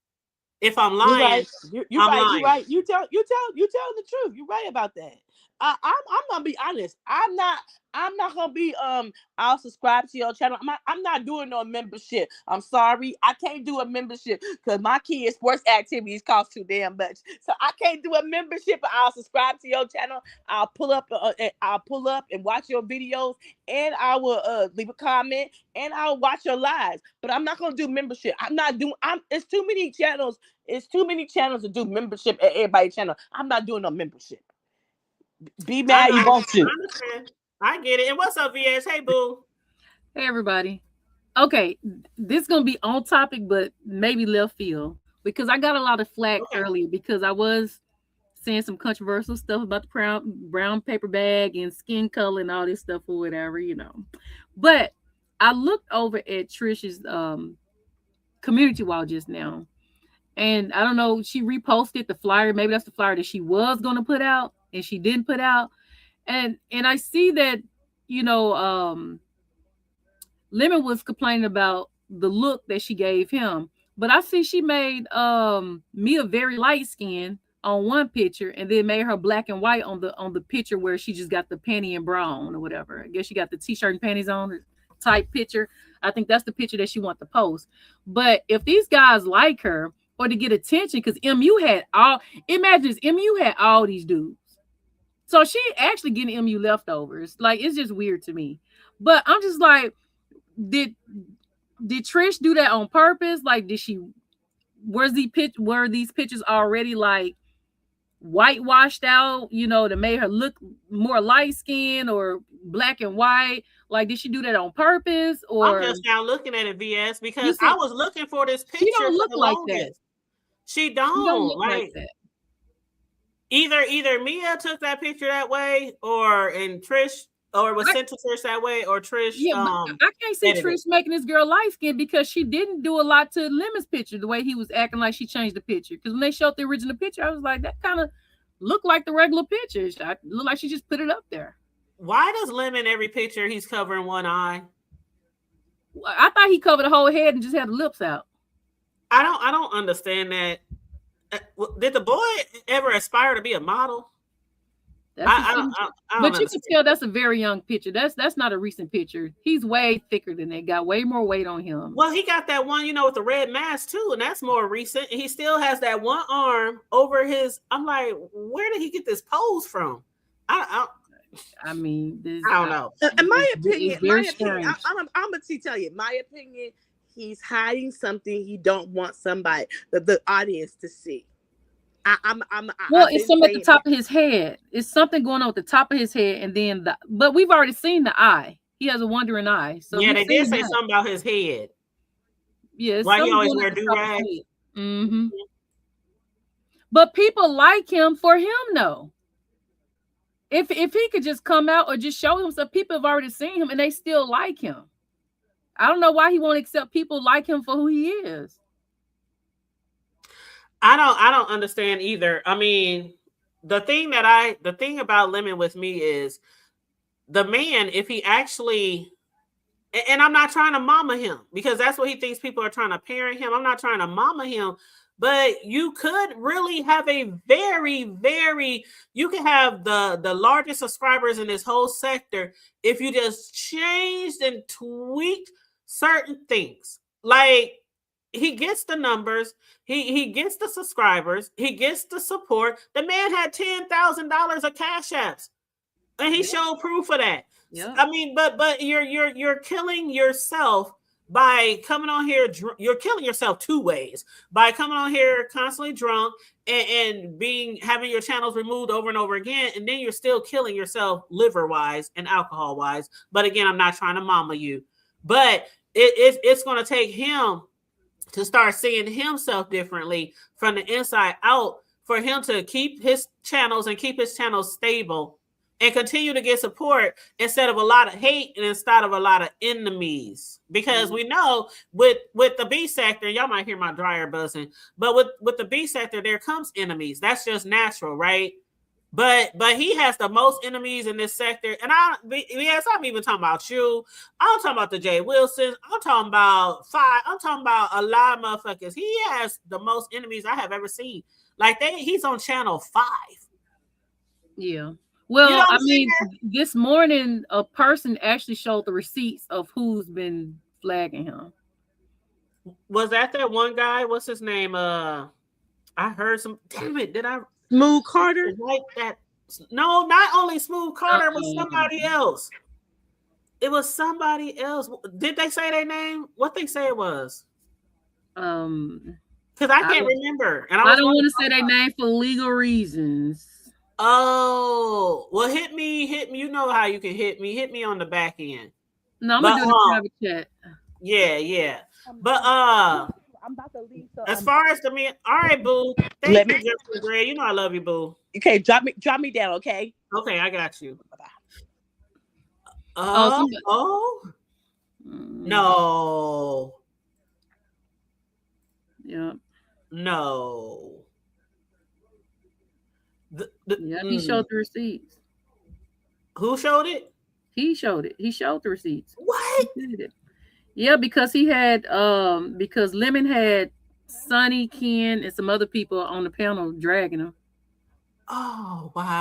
If I'm lying, you're right. You tell the truth. You're right about that. I'm gonna be honest. I'm not gonna be I'll subscribe to your channel. I'm not doing no membership. I'm sorry, I can't do a membership because my kids' sports activities cost too damn much. So I can't do a membership. But I'll subscribe to your channel. I'll pull up and watch your videos, and I will leave a comment, and I'll watch your lives. But I'm not gonna do membership. It's too many channels. It's too many channels to do membership at everybody's channel. I'm not doing no membership. Be mad you want to. I get it. And what's up, VS? Hey, boo. Hey, everybody. Okay, this is going to be on topic, but maybe left field. Because I got a lot of flack earlier because I was saying some controversial stuff about the brown paper bag and skin color and all this stuff or whatever, you know. But I looked over at Trish's community wall just now. And I don't know, she reposted the flyer. Maybe that's the flyer that she was going to put out and she didn't put out. And I see that, you know, Lemon was complaining about the look that she gave him. But I see she made Mia very light skinned on one picture and then made her black and white on the picture where she just got the panty and bra on or whatever. I guess she got the t-shirt and panties on, or type picture, I think that's the picture that she wants to post. But if these guys like her or to get attention, because MU had all these dudes. So she actually getting MU leftovers. Like, it's just weird to me. But I'm just like, did Trish do that on purpose? Like, were these pictures already like whitewashed out, to make her look more light skinned or black and white? Like, did she do that on purpose? Or I'm just now looking at it, VS, because I was looking for this picture. She don't look like that. She don't look like that. Either Mia took that picture that way, and Trish, or was sent to Trish that way, or Trish. Yeah, I can't see Trish making this girl light skinned, because she didn't do a lot to Lemon's picture, the way he was acting like she changed the picture. Because when they showed the original picture, I was like, that kind of looked like the regular picture. It looked like she just put it up there. Why does Lemon, every picture he's covering one eye? I thought he covered the whole head and just had the lips out. I don't understand that. Did the boy ever aspire to be a model? But you can tell that's a very young picture. That's not a recent picture. He's way thicker than that. Got way more weight on him. Well, he got that one, with the red mask too, and that's more recent. He still has that one arm over his. I'm like, where did he get this pose from? I don't know. In my opinion, I'm gonna tell you, my opinion, he's hiding something he don't want the audience to see. It's something at the top of his head. It's something going on at the top of his head, and then but we've already seen the eye. He has a wandering eye. So yeah, they did say something about his head. Yeah, why he always wear do-rag. Mm-hmm. But people like him for him, though. If he could just come out or just show himself, people have already seen him and they still like him. I don't know why he won't accept people like him for who he is. I don't understand either. I mean, the thing about Lemon with me is the man, if he actually, and I'm not trying to mama him, because that's what he thinks people are trying to parent him. I'm not trying to mama him, but you could really have a you could have the largest subscribers in this whole sector if you just changed and tweaked certain things. Like, he gets the numbers, he gets the subscribers, he gets the support. The man had $10,000 of cash apps, and he showed proof of that. Yeah. I mean, but you're killing yourself by coming on here. You're killing yourself two ways: by coming on here constantly drunk and having your channels removed over and over again, and then you're still killing yourself liver wise and alcohol wise. But again, I'm not trying to mama you, but it's going to take him to start seeing himself differently from the inside out for him to keep his channels and keep his channels stable and continue to get support instead of a lot of hate and instead of a lot of enemies. Because we know with the B sector, y'all might hear my dryer buzzing, but with the B sector, there comes enemies. That's just natural, right? But he has the most enemies in this sector. And I'm even talking about you. I'm talking about the Jay Wilsons. I'm talking about I'm talking about a lot of motherfuckers. He has the most enemies I have ever seen. Like, he's on channel 5. Yeah. Well, I mean, this morning a person actually showed the receipts of who's been flagging him. Was that one guy? What's his name? I heard some. Damn it! Did I? Smooth Carter? Like that? No, not only Smooth Carter, it was somebody else. It was somebody else. Did they say their name? What they say it was? Because I can't remember, and I don't want to say their name for legal reasons. Oh, well, hit me. You know how you can hit me. Hit me on the back end. No, I'm gonna do the private chat. Yeah. But I'm about to leave. So as far as all right, boo. Thank you, Jessica Gray. You know I love you, boo. Okay, drop me down, okay? Okay, I got you. No. Yeah. No. He showed the receipts. Who showed it? He showed it. He showed the receipts. What? Yeah, because he had because Lemon had Sonny, Ken, and some other people on the panel dragging him. Oh wow!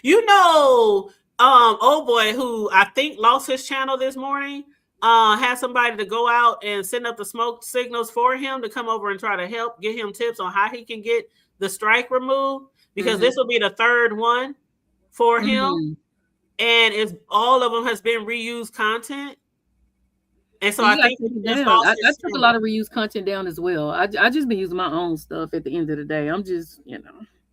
You know, old boy who I think lost his channel this morning, had somebody to go out and send up the smoke signals for him to come over and try to help get him tips on how he can get the strike removed, because this will be the third one for him, and it's all of them has been reused content. And so I think I took a lot of reused content down as well. I just been using my own stuff at the end of the day. I'm just,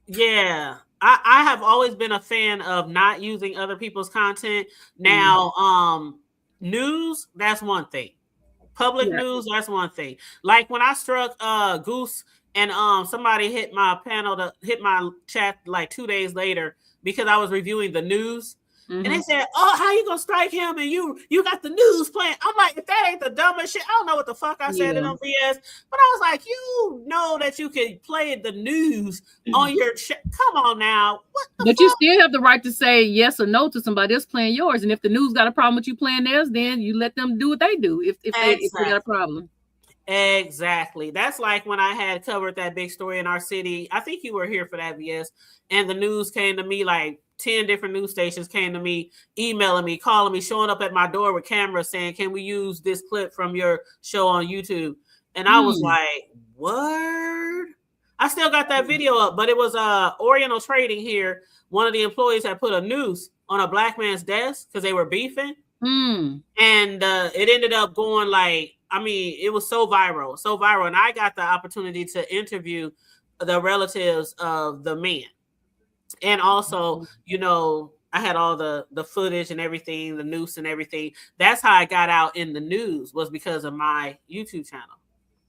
Yeah. I have always been a fan of not using other people's content. Now, news, that's one thing. Public news, that's one thing. Like when I struck Goose and somebody hit my hit my chat like 2 days later because I was reviewing the news. And they said, "Oh, how you gonna strike him? And you got the news playing." I'm like, if that ain't the dumbest shit, I don't know what the fuck I said in on VS. But I was like, you know that you can play the news on your chat. Come on now. What the fuck? You still have the right to say yes or no to somebody else playing yours. And if the news got a problem with you playing theirs, then you let them do what they do. If they got a problem. Exactly. That's like when I had covered that big story in our city. I think you were here for that, VS. And the news came to me, like 10 different news stations came to me, emailing me, calling me, showing up at my door with cameras saying, "Can we use this clip from your show on YouTube?" And I was like, word? I still got that video up, but it was Oriental Trading here. One of the employees had put a noose on a black man's desk because they were beefing. And it ended up going it was so viral. And I got the opportunity to interview the relatives of the man. And also, I had all the footage and everything, the noose and everything. That's how I got out in the news, was because of my YouTube channel.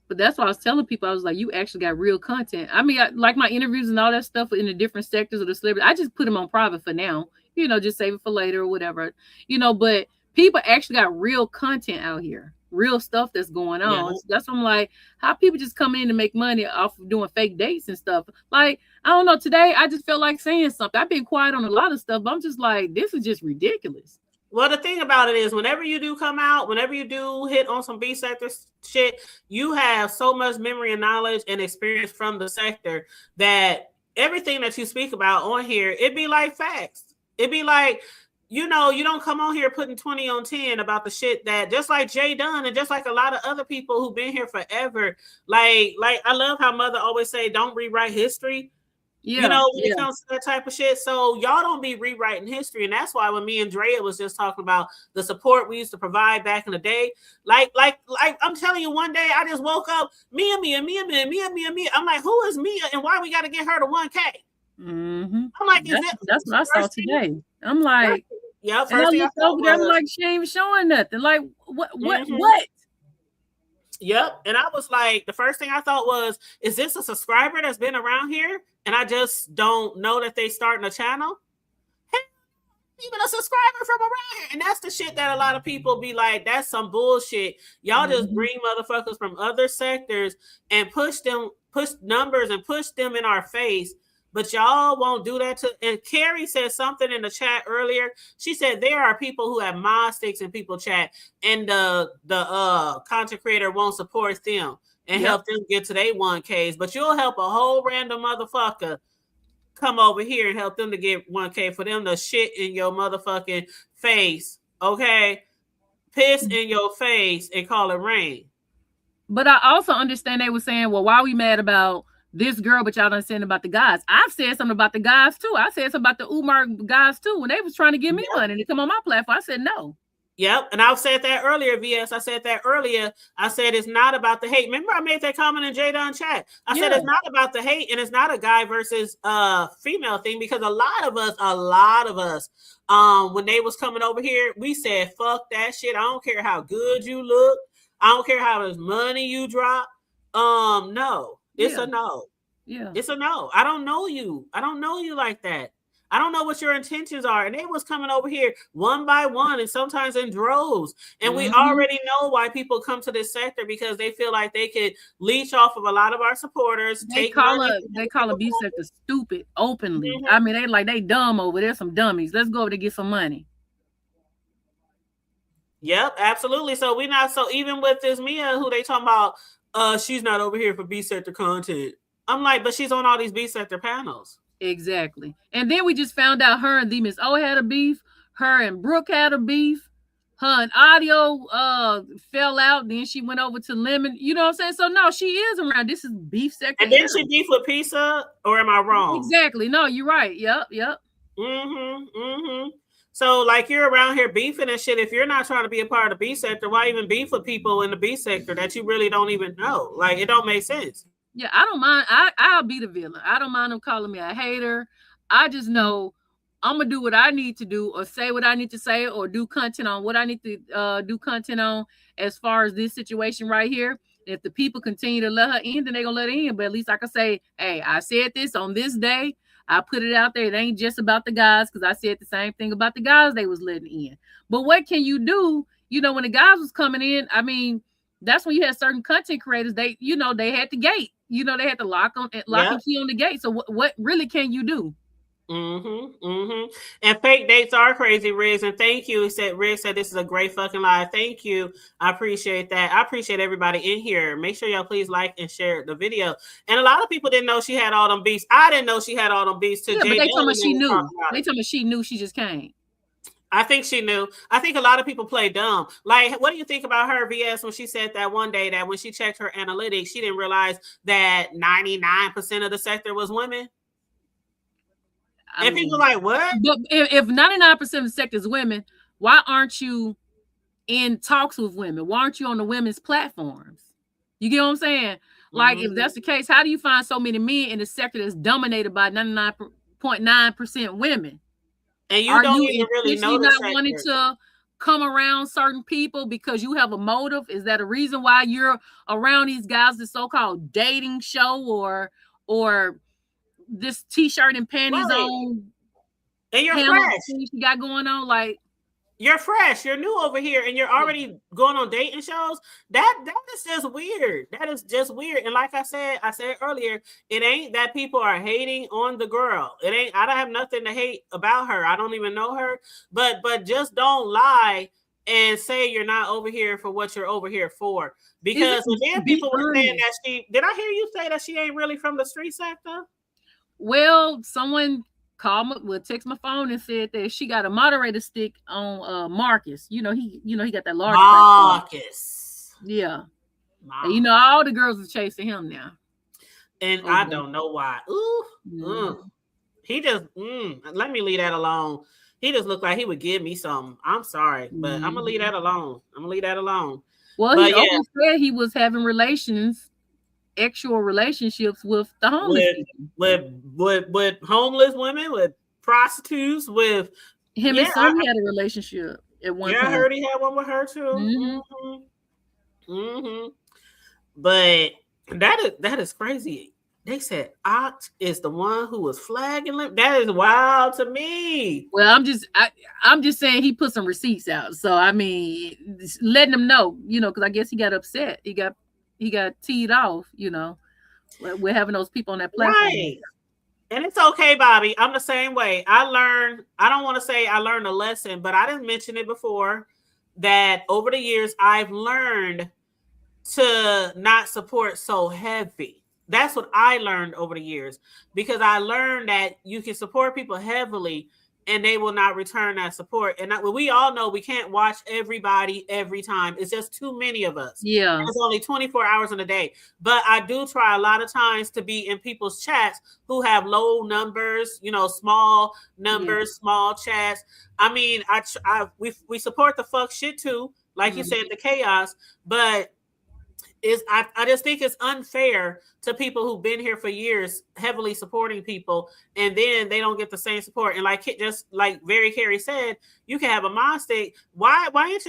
But that's why I was telling people, I was like, you actually got real content. I mean, like my interviews and all that stuff in the different sectors of the celebrity, I just put them on private for now, just save it for later or whatever, but people actually got real content out here. Real stuff that's going on. Yeah. That's what I'm like, how people just come in to make money off of doing fake dates and stuff. Like, I don't know, today I just felt like saying something. I've been quiet on a lot of stuff, but I'm just like, this is just ridiculous. Well, the thing about it is, whenever you do come out, whenever you do hit on some B sector shit, you have so much memory and knowledge and experience from the sector that everything that you speak about on here, it'd be like facts. It'd be like, you don't come on here putting 20 on 10 about the shit that, just like Jay Dunn and just like a lot of other people who've been here forever. Like I love how Mother always say, don't rewrite history. When it comes to that type of shit. So y'all don't be rewriting history. And that's why when me and Drea was just talking about the support we used to provide back in the day, like I'm telling you, one day I just woke up, Mia. I'm like, who is Mia and why we got to get her to 1K? I'm like, that's what I saw today. I'm like, yeah. And I looked over there, I'm like, she ain't even showing nothing. Like, what? Yep. And I was like, the first thing I thought was, is this a subscriber that's been around here and I just don't know that they starting a channel? Hey, even a subscriber from around here. And that's the shit that a lot of people be like, that's some bullshit. Y'all just bring motherfuckers from other sectors and push numbers and push them in our face. But y'all won't do that and Carrie said something in the chat earlier. She said there are people who have mod sticks in people chat, and the content creator won't support them and help them get to their 1Ks. But you'll help a whole random motherfucker come over here and help them to get 1K for them to shit in your motherfucking face. Okay? Piss in your face and call it rain. But I also understand they were saying, well, why are we mad about this girl, but y'all don't say about the guys? I've said something about the guys too. I said something about the Umar guys too. When they was trying to give me money to come on my platform, I said no. Yep. And I've said that earlier, VS. I said that earlier. I said it's not about the hate. Remember, I made that comment in J Dunn chat. I said it's not about the hate, and it's not a guy versus female thing, because a lot of us, when they was coming over here, we said, fuck that shit. I don't care how good you look. I don't care how much money you drop. No. It's a no. Yeah. It's a no. I don't know you. I don't know you like that. I don't know what your intentions are. And they was coming over here one by one and sometimes in droves. And we already know why people come to this sector, because they feel like they could leech off of a lot of our supporters. They call a B sector stupid openly. I mean, they dumb over there, some dummies. Let's go over to get some money. Yep, absolutely. So even with this Mia, who they talking about, she's not over here for B sector content. I'm like, but she's on all these B sector panels. Exactly. And then we just found out her and the Miss O had a beef. her and Brooke had a beef. Her and Audio fell out. Then she went over to Lemon. You know what I'm saying? So no, she is around. This is beef sector. And then she beef with Pizza, or am I wrong? Exactly. No, you're right. Yep. So like you're around here beefing and shit. If you're not trying to be a part of the B sector, why even beef with people in the B sector that you really don't even know? Like it don't make sense. Yeah, I don't mind. I'll be the villain. I don't mind them calling me a hater. I just know I'm gonna do what I need to do, or say what I need to say, or do content on what I need to do content on as far as this situation right here. If the people continue to let her in, then they're gonna let her in. But at least I can say, hey, I said this on this day. I put it out there. It ain't just about the guys, because I said the same thing about the guys they was letting in. But what can you do? You know, when the guys was coming in, I mean, that's when you had certain content creators. They, you know, they had the gate. You know, they had to lock and key on the gate. So what really can you do? And fake dates are crazy, Riggs. And thank you. Riggs said this is a great fucking live. Thank you. I appreciate that. I appreciate everybody in here. Make sure y'all please like and share the video. And a lot of people didn't know she had all them beats. I didn't know she had all them beats too. Yeah, but they told me she knew. They told me she knew. She just came. I think she knew. I think a lot of people play dumb. Like, what do you think about her, VS, when she said that one day that when she checked her analytics, she didn't realize that 99% of the sector was women? And people like, what? But if 99% of the sector is women, why aren't you in talks with women? Why aren't you on the women's platforms? You get what I'm saying? Like, if that's the case, how do you find so many men in the sector that's dominated by 99.9% women? And you don't even really know not wanting to come around certain people because you have a motive? Is that a reason why you're around these guys, the so-called dating show, or this t-shirt and panties on? And you're fresh. You got going on, like, you're fresh, you're new over here, and you're already going on dating shows. That is just weird. That is just weird. And like I said earlier, it ain't that people are hating on the girl. It ain't. I don't have nothing to hate about her. I don't even know her. But just don't lie and say you're not over here for what you're over here for. Because then people were saying that she. Did I hear you say that she ain't really from the street sector? Well, someone text my phone and said that she got a moderator stick on Marcus. He got that large Marcus. Yeah. And, all the girls are chasing him now. And I don't know why. He just let me leave that alone. He just looked like he would give me something. I'm sorry, but I'm gonna leave that alone. Well, he always said he was having actual relationships with the homeless, with homeless women, with prostitutes, with him and son had a relationship at one time. I heard he had one with her too. But that is crazy. They said Oct is the one who was flagging them. That is wild to me. Well, I'm just saying he put some receipts out. So I mean, letting them know, because I guess he got upset. He got teed off, We're having those people on that platform. Right. And it's okay, Bobby. I'm the same way. I don't want to say I learned a lesson, but I didn't mention it before, that over the years, I've learned to not support so heavy. That's what I learned over the years, because I learned that you can support people heavily and they will not return that support. And we all know we can't watch everybody every time. It's just too many of us. Yeah. There's only 24 hours in a day. But I do try a lot of times to be in people's chats who have low numbers, small numbers, small chats. I mean, we support the fuck shit too, like you said, the chaos, but I just think it's unfair to people who've been here for years, heavily supporting people, and then they don't get the same support. And just like Very Carey said, you can have a mod stick. Why ain't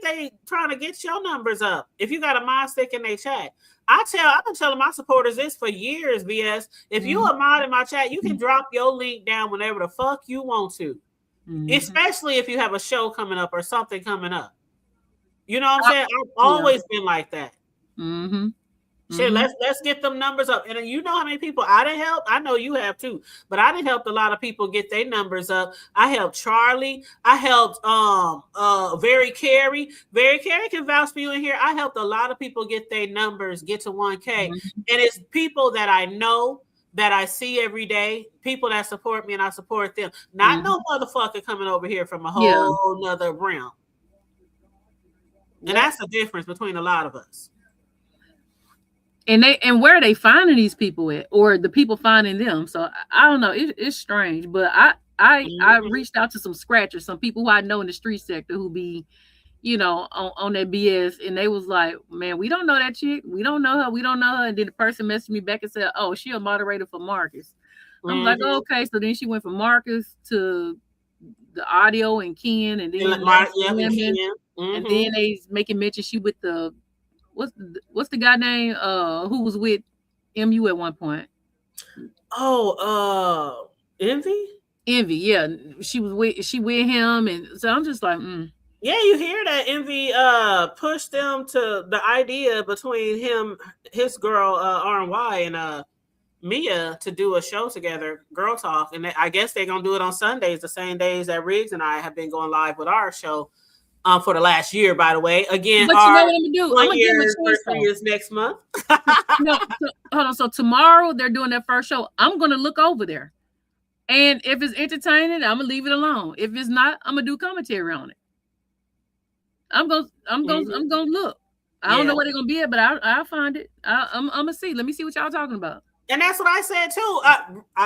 they trying to get your numbers up if you got a mod stick in their chat? I've been telling my supporters this for years, BS. If you a mod in my chat, you can drop your link down whenever the fuck you want to, especially if you have a show coming up or something coming up. You know what I'm saying? I've always been like that. Shit, let's get them numbers up. And you know how many people I didn't help? I know you have too, but I didn't help a lot of people get their numbers up. I helped Charlie. I helped Very Carey. Very Carey can vouch for you in here. I helped a lot of people get their numbers get to 1K. And it's people that I know, that I see every day, people that support me and I support them. Not no motherfucker coming over here from a whole nother realm. And that's the difference between a lot of us. And where are they finding these people at, or the people finding them? So I don't know. It's strange, but I reached out to some scratchers, some people who I know in the street sector who be, on that BS, and they was like, man, we don't know that chick. We don't know her. And then the person messaged me back and said, oh, she a moderator for Marcus. I'm like, oh, okay. So then she went from Marcus to the audio and Ken, and then and then they making mention she with the what's the guy name who was with MU at one point. Envy, yeah, she with him, and so I'm just like, yeah, you hear that Envy pushed them to the idea between his girl RNY and Mia to do a show together, Girl Talk, and I guess they're gonna do it on Sundays, the same days that Riggs and I have been going live with our show for the last year, by the way. Again, but you know what I'm gonna do? I'm gonna give them a choice. Is next month. No, hold on. So tomorrow they're doing their first show. I'm gonna look over there, and if it's entertaining, I'm gonna leave it alone. If it's not, I'm gonna do commentary on it. I'm gonna look. I don't know what they're gonna be at, but I'll find it. I'm gonna see. Let me see what y'all talking about. And that's what I said too.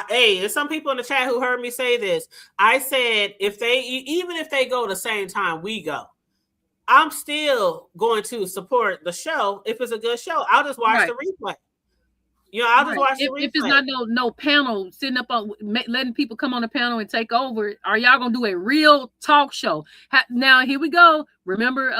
Hey, there's some people in the chat who heard me say this. I said even if they go the same time we go, I'm still going to support the show if it's a good show. I'll just watch the replay. I'll just watch the replay. If it's not no panel sitting up on letting people come on the panel and take over, are y'all gonna do a real talk show? Now here we go. Remember,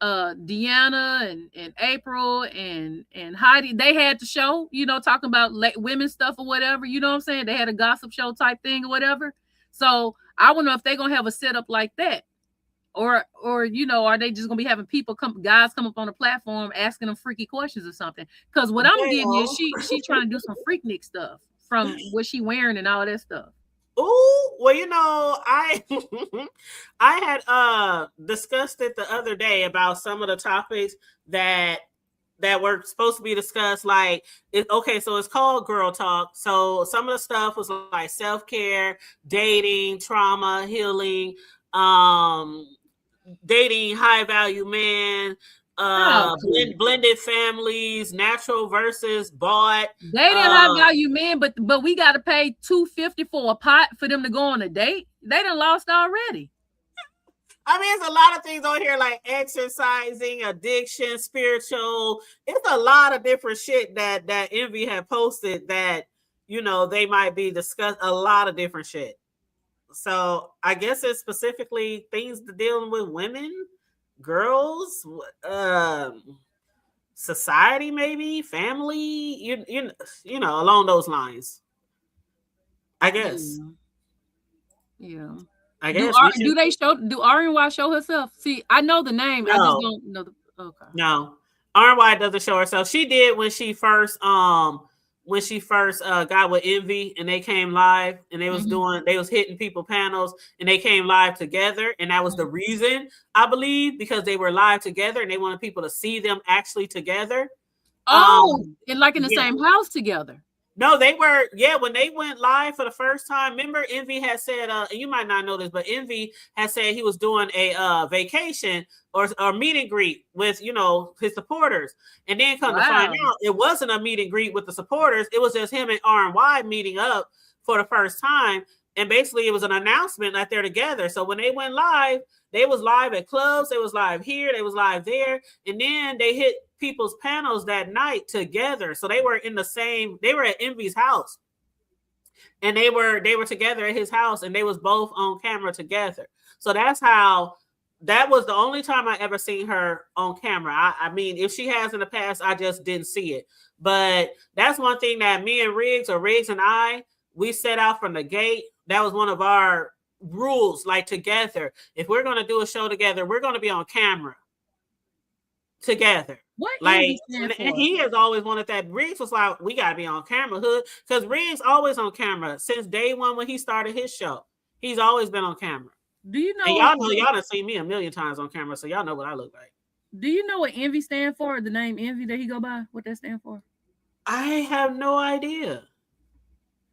Deanna and April and Heidi, they had the show, talking about women's stuff or whatever, you know what I'm saying? They had a gossip show type thing or whatever. So I wonder if they're gonna have a setup like that, or are they just gonna be having guys come up on the platform asking them freaky questions or something? Because what I'm getting is she trying to do some Freaknik stuff from what she wearing and all that stuff. Oh, well, I had discussed it the other day about some of the topics that were supposed to be discussed. Like, so it's called Girl Talk. So some of the stuff was like self-care, dating, trauma, healing, dating high value men, blended families, natural versus bought. They didn't high value men, but we got to pay $250 for a pot for them to go on a date. They done lost already. I mean, it's a lot of things on here like exercising, addiction, spiritual. It's a lot of different shit that Envy had posted that they might be discussed. A lot of different shit. So I guess it's specifically things dealing with women, girls, society, maybe family, along those lines. I guess. Yeah. I guess. Do RNY show herself? See, I know the name. No. I just don't know okay. No, RNY doesn't show herself. She did when she first got with Envy, and they came live, and they was hitting people panels, and they came live together, and that was the reason, I believe, because they were live together and they wanted people to see them actually together. And like in the same house together. No, they were, when they went live for the first time. Remember, Envy had said, you might not know this, but Envy had said he was doing a vacation or meet and greet with, his supporters. And then come to find out, it wasn't a meet and greet with the supporters. It was just him and RNY meeting up for the first time. And basically it was an announcement that they're together. So when they went live, they was live at clubs, they was live here, they was live there. And then they hit people's panels that night together. So they were they were at Envy's house. And they were together at his house, and they was both on camera together. So that was the only time I ever seen her on camera. I mean, if she has in the past, I just didn't see it. But that's one thing that me and Riggs and I, we set out from the gate. That was one of our rules, like together. If we're going to do a show together, we're going to be on camera together. What? Like, and he has always wanted that. Riggs was like, we got to be on camera, hood. Because Riggs always on camera since day one when he started his show. He's always been on camera. Do you know? And y'all done seen me a million times on camera, so y'all know what I look like. Do you know what Envy stand for? The name Envy that he go by? What that stand for? I have no idea.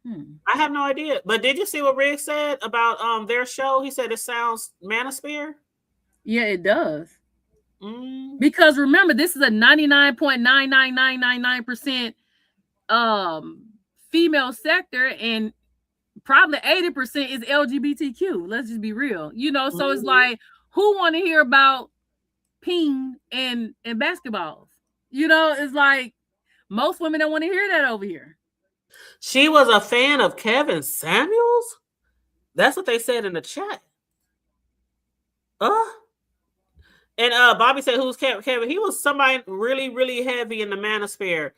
I have no idea. But did you see what Rick said about their show? He said it sounds Manosphere. Yeah, it does. Because remember, this is a 99.99999% female sector, and probably 80% is LGBTQ. Let's just be real. You know, so it's like, who want to hear about ping and basketballs? You know, it's like most women don't want to hear that over here. She was a fan of Kevin Samuels? That's what they said in the chat. And Bobby said, who's Kevin? He was somebody really, really heavy in the Manosphere.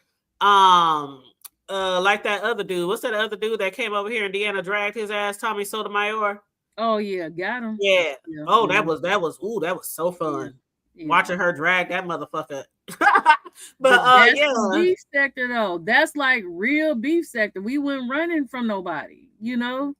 Like that other dude. What's that other dude that came over here and Deanna dragged his ass, Tommy Sotomayor? Oh yeah, got him. Yeah. Oh, that was so fun. Yeah. Watching her drag that motherfucker. but that's yeah. Beef sector though. That's like real beef sector. We weren't running from nobody, you know.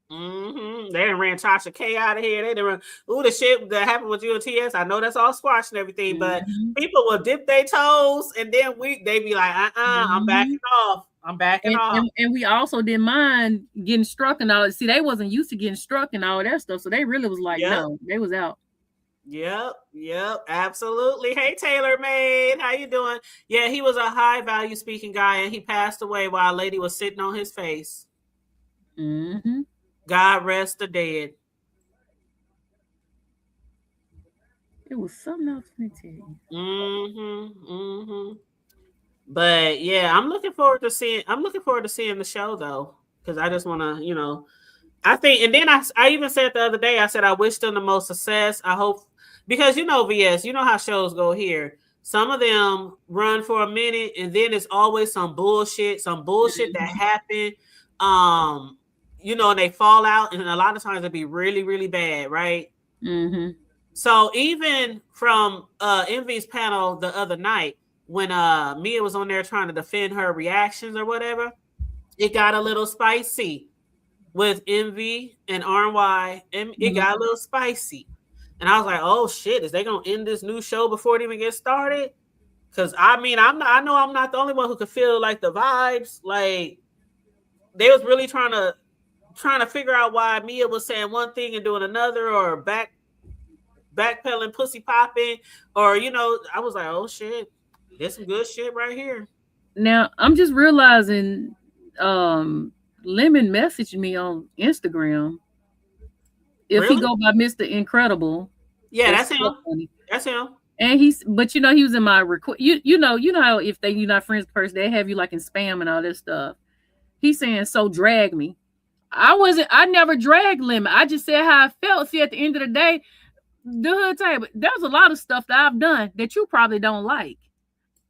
They didn't ran Tasha K out of here. They didn't run. The shit that happened with you and TS. I know that's all squash and everything, but people will dip their toes and then they be like, I'm backing off. I'm backing off. And we also didn't mind getting struck and all. See, they wasn't used to getting struck and all that stuff, so they really was like, no, they was out. Yep, absolutely. Hey, Taylor Made, how you doing? Yeah, he was a high value speaking guy, and he passed away while a lady was sitting on his face. God rest the dead. It was something else to tell you. But yeah, I'm looking forward to seeing the show though, because I just want to, you know, I think, and then I even said the other day, I said I wish them the most success. I hope, because you know, VS, you know how shows go here. Some of them run for a minute, and then it's always some bullshit that happened. You know, and they fall out, and a lot of times it'd be really, really bad, right? So even from Envy's panel the other night, when Mia was on there trying to defend her reactions or whatever, it got a little spicy with Envy and RY, and it got a little spicy. And I was like, oh shit, is they gonna end this new show before it even gets started? Because I mean, I know I'm not the only one who could feel like the vibes. Like they was really trying to figure out why Mia was saying one thing and doing another, or backpedaling, pussy popping, or you know, I was like, oh shit, there's some good shit right here. Now I'm just realizing Lemon messaged me on Instagram. If he go by Mr. Incredible. Yeah, that's him. Funny. That's him. And but you know, he was in my request. You know how if you're not friends with the person, they have you like in spam and all this stuff. He's saying, so drag me. I never dragged Lemon. I just said how I felt. See, at the end of the day, the hood table, there's a lot of stuff that I've done that you probably don't like.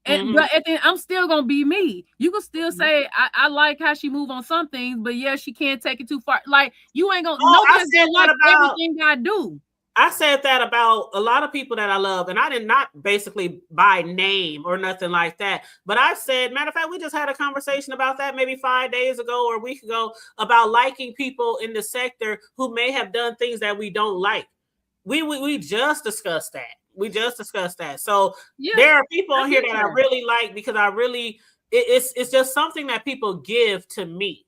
And but at the end, I'm still gonna be me. You can still say I like how she move on some things, but yeah, she can't take it too far. Like you ain't gonna nobody's gonna like everything I do. I said that about a lot of people that I love, and I did not basically by name or nothing like that. But I said, matter of fact, we just had a conversation about that maybe 5 days ago or a week ago about liking people in the sector who may have done things that we don't like. We just discussed that. So there are people on here that I really like because it's just something that people give to me.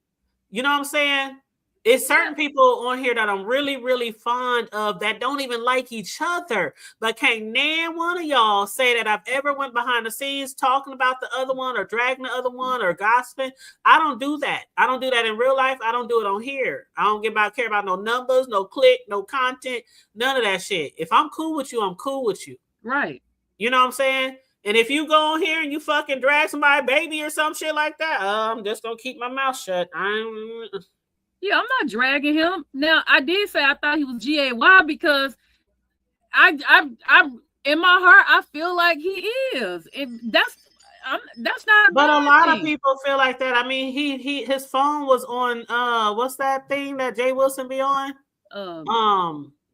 You know what I'm saying? It's certain people on here that I'm really, really fond of that don't even like each other. But can't nan one of y'all say that I've ever went behind the scenes talking about the other one or dragging the other one or gossiping. I don't do that. I don't do that in real life. I don't do it on here. I don't care about no numbers, no click, no content, none of that shit. If I'm cool with you, I'm cool with you. Right. You know what I'm saying? And if you go on here and you fucking drag somebody's baby or some shit like that, I'm just going to keep my mouth shut. Yeah, I'm not dragging him. Now, I did say I thought he was GAY because I in my heart I feel like he is. And that's not. But a lot of people feel like that. I mean, his phone was on what's that thing that Jay Wilson be on?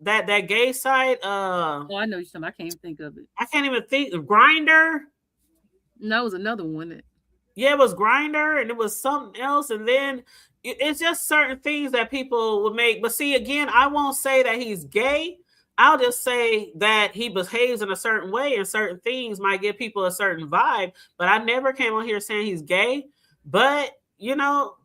That gay site. Oh, I know something. I can't even think of it. I can't even think. Grindr. No, it was another one. Yeah, it was Grindr, and it was something else, and then. It's just certain things that people would make. But see, again, I won't say that he's gay. I'll just say that he behaves in a certain way and certain things might give people a certain vibe. But I never came on here saying he's gay. But, you know,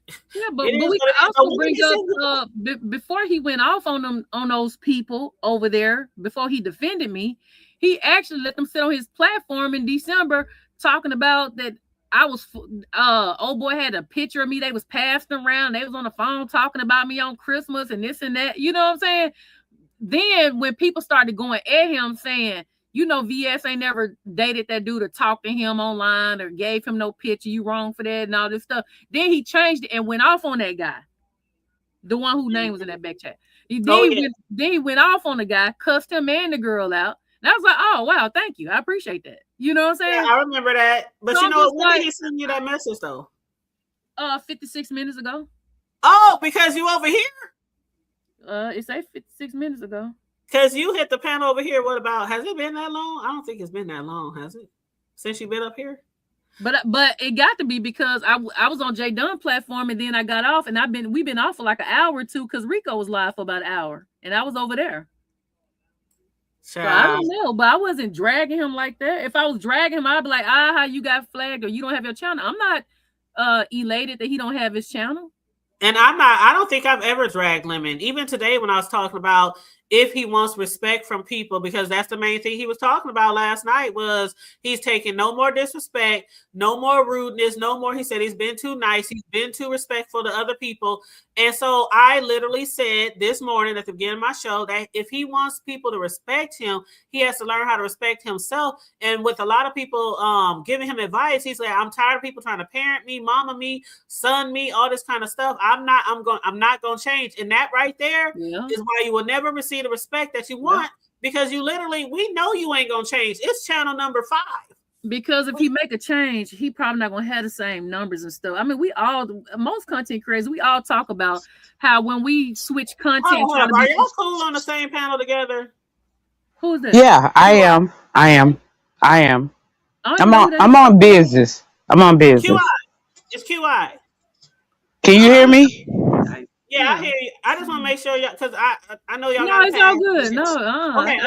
Yeah, It but is we what it could is. So also when did bring he up send you? before he went off on them on those people over there, before he defended me, he actually let them sit on his platform in December talking about that I was old boy had a picture of me, they was passing around, they was on the phone talking about me on Christmas and this and that. You know what I'm saying? Then when people started going at him saying, you know, VS ain't never dated that dude or talked to him online or gave him no picture, you wrong for that and all this stuff. Then he changed it and went off on that guy, the one whose name was in that back chat. Oh yeah. Then he went off on the guy, cussed him and the girl out. And I was like, oh wow, thank you. I appreciate that. You know what I'm Yeah, saying? I remember that. But So you I'm know, just when did like, he send you that message though? 56 minutes ago. Oh, because you over here? It's 56 minutes ago. Because you hit the panel over here. What about, has it been that long? I don't think it's been that long, has it? Since you've been up here? But it got to be because I was on Jay Dunn platform and then I got off and we've been off for like an hour or two because Rico was live for about an hour and I was over there. So I don't know, but I wasn't dragging him like that. If I was dragging him, I'd be like, how you got flagged or you don't have your channel. I'm not elated that he don't have his channel. And I don't think I've ever dragged Lemon. Even today when I was talking about if he wants respect from people, because that's the main thing he was talking about last night, was he's taking no more disrespect, no more rudeness, no more. He said he's been too nice. He's been too respectful to other people. And so I literally said this morning at the beginning of my show that if he wants people to respect him, he has to learn how to respect himself. And with a lot of people giving him advice, he's like, I'm tired of people trying to parent me, mama me, son me, all this kind of stuff. I'm not going to change. And that right there is why you will never receive the respect that you want, because you literally, we know you ain't going to change. It's channel number 5. Because if he make a change, he probably not going to have the same numbers and stuff. I mean, most content creators, we all talk about how when we switch content. Are y'all cool on the same panel together? Who's that? Yeah, I am. I'm on business. I'm on business. QI. It's QI. Can you hear me? Yeah, I hear you. I just want to make sure y'all, because I know y'all. No, it's all good. No, okay.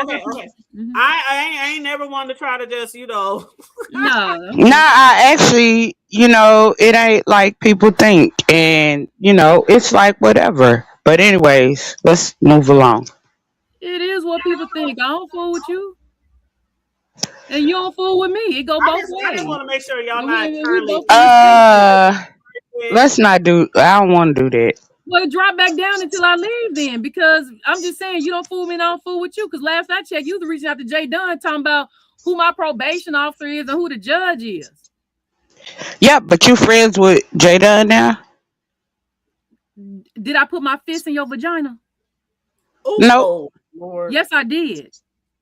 Mm-hmm. I ain't never wanted to try to just, No, I actually, it ain't like people think, and it's like whatever. But anyways, let's move along. It is what people think. I don't fool with you, and you don't fool with me. It go both ways. I just want to make sure y'all not currently. Let's not do. I don't want to do that. Well, drop back down until I leave then, because I'm just saying you don't fool me and I don't fool with you. Because last I checked, you was reaching out to Jay Dunn talking about who my probation officer is and who the judge is. Yeah, but you friends with Jay Dunn now? Did I put my fist in your vagina? No. Lord. Yes, I did.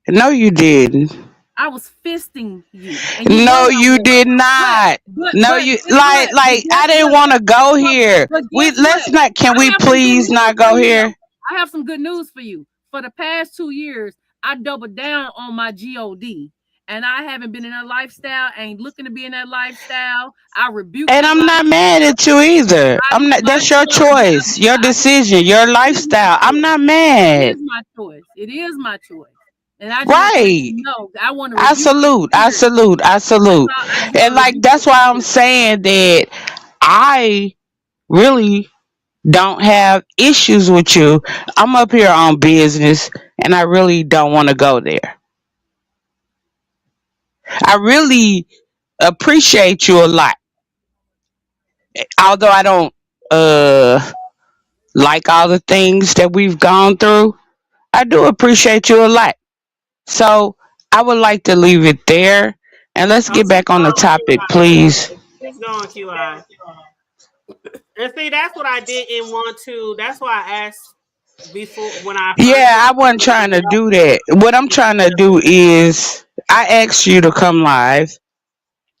No, you didn't. I was fisting you. No, you did not. No, you like I didn't want to go here. Let's not. Can we please not go here? I have some good news for you. For the past 2 years, I doubled down on my God, and I haven't been in that lifestyle. Ain't looking to be in that lifestyle. I rebuke. And I'm not mad at you either. I'm not. That's your choice, your decision, your lifestyle. I'm not mad. It is my choice. It is my choice. And I I want to. I salute. And like that's why I'm saying that I really don't have issues with you. I'm up here on business, and I really don't want to go there. I really appreciate you a lot, although I don't like all the things that we've gone through. I do appreciate you a lot. So I would like to leave it there, and let's get back on the topic, please. Keep going, QI. And see, that's what I didn't want to. That's why I asked before when I. Yeah, I wasn't trying to do that. What I'm trying to do is I asked you to come live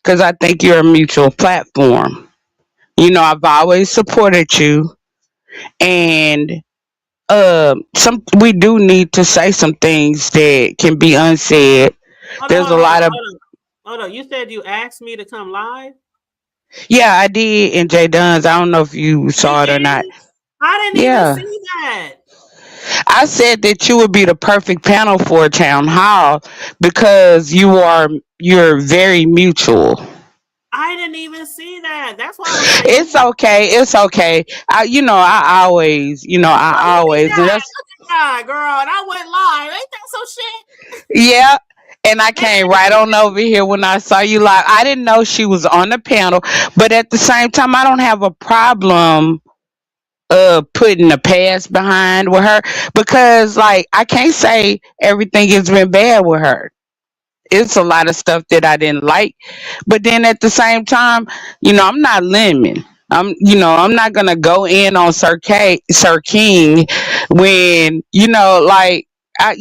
because I think you're a mutual platform. I've always supported you, and we do need to say some things that can be unsaid. There's a lot of. Hold on. You said you asked me to come live? Yeah, I did in Jay Dunn's. I don't know if you saw it or not. I didn't even see that. I said that you would be the perfect panel for a town hall because you're very mutual. I didn't even see that. That's why I was like, It's okay. It's okay. oh, I look at always, and that. that's, Look at that, girl. And I went live. Ain't that some shit? yeah. And I Man, came right on over here when I saw you live. I didn't know she was on the panel, but at the same time, I don't have a problem putting the past behind with her because like I can't say everything has been bad with her. It's a lot of stuff that I didn't like. But then at the same time, I'm not lemon. I'm not gonna go in on Sir King when like I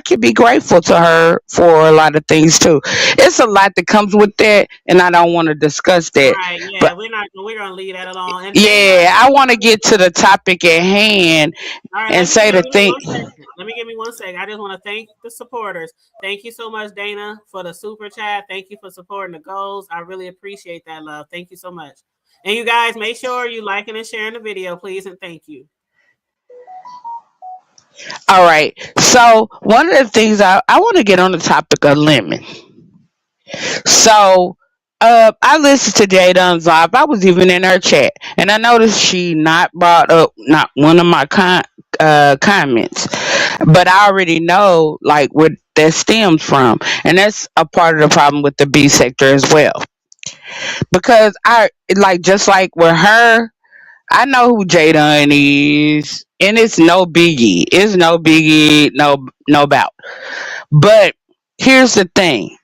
could be grateful to her for a lot of things too. It's a lot that comes with that, and I don't want to discuss that. right. Yeah, But we're gonna leave that alone. And Dana, yeah, I want to get to the topic at hand all right, and say the give me thing. 1 second. Let me give me 1 second. I just want to thank the supporters. Thank you so much, Dana, for the super chat. Thank you for supporting the goals. I really appreciate that, love. Thank you so much. And you guys, make sure you liking and sharing the video, please, and thank you. All right. So one of the things I want to get on the topic of lemon. So I listened to Jada's live. I was even in her chat, and I noticed she not brought up not one of my comments, but I already know like what that stems from, and that's a part of the problem with the B sector as well. Because I like just like with her, I know who Jada is, and it's no biggie. It's no biggie, no bout. But here's the thing: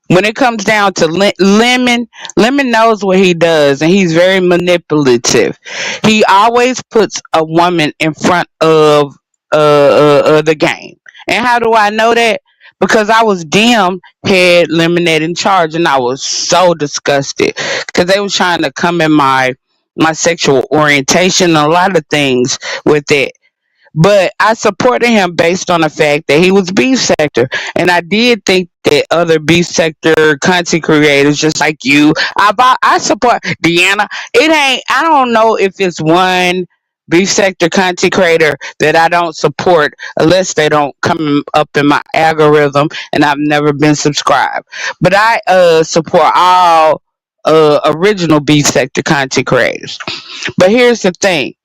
when it comes down to Lemon knows what he does, and he's very manipulative. He always puts a woman in front of the game. And how do I know that? Because I was had Lemonade in charge, and I was so disgusted because they was trying to come in my sexual orientation and a lot of things with it. But I supported him based on the fact that he was beef sector, and I did think that other beef sector content creators, just like you, I support Deanna. It ain't. I don't know if it's one beef sector content creator that I don't support unless they don't come up in my algorithm, and I've never been subscribed. But I support all original beef sector content creators. But here's the thing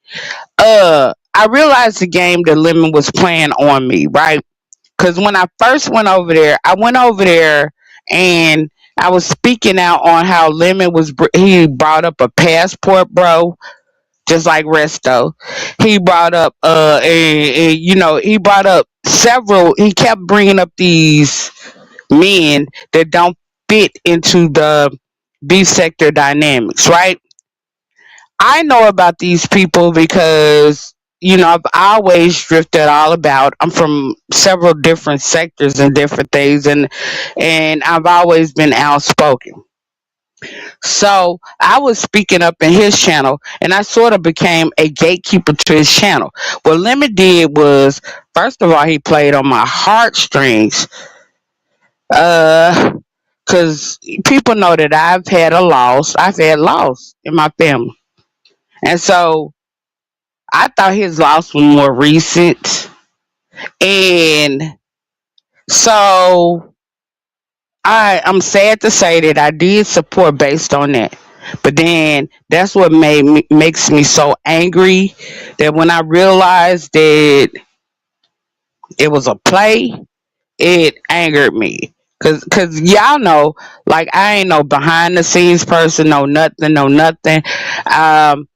I realized the game that Lemon was playing on me, right? Because when I first went over there, I went over there and I was speaking out on how Lemon he brought up a passport, bro, just like Resto. He brought up, he brought up several, he kept bringing up these men that don't fit into the B sector dynamics, right? I know about these people because I've always drifted all about. I'm from several different sectors and different things, and I've always been outspoken. So I was speaking up in his channel, and I sort of became a gatekeeper to his channel. What Lemon did was, first of all, he played on my heartstrings, because people know that I've had a loss. I've had loss in my family, and so I thought his loss was more recent. And so I'm sad to say that I did support based on that. But then that's what makes me so angry that when I realized that it was a play, it angered me. Cause y'all know, like I ain't no behind the scenes person, no nothing, no nothing. Um,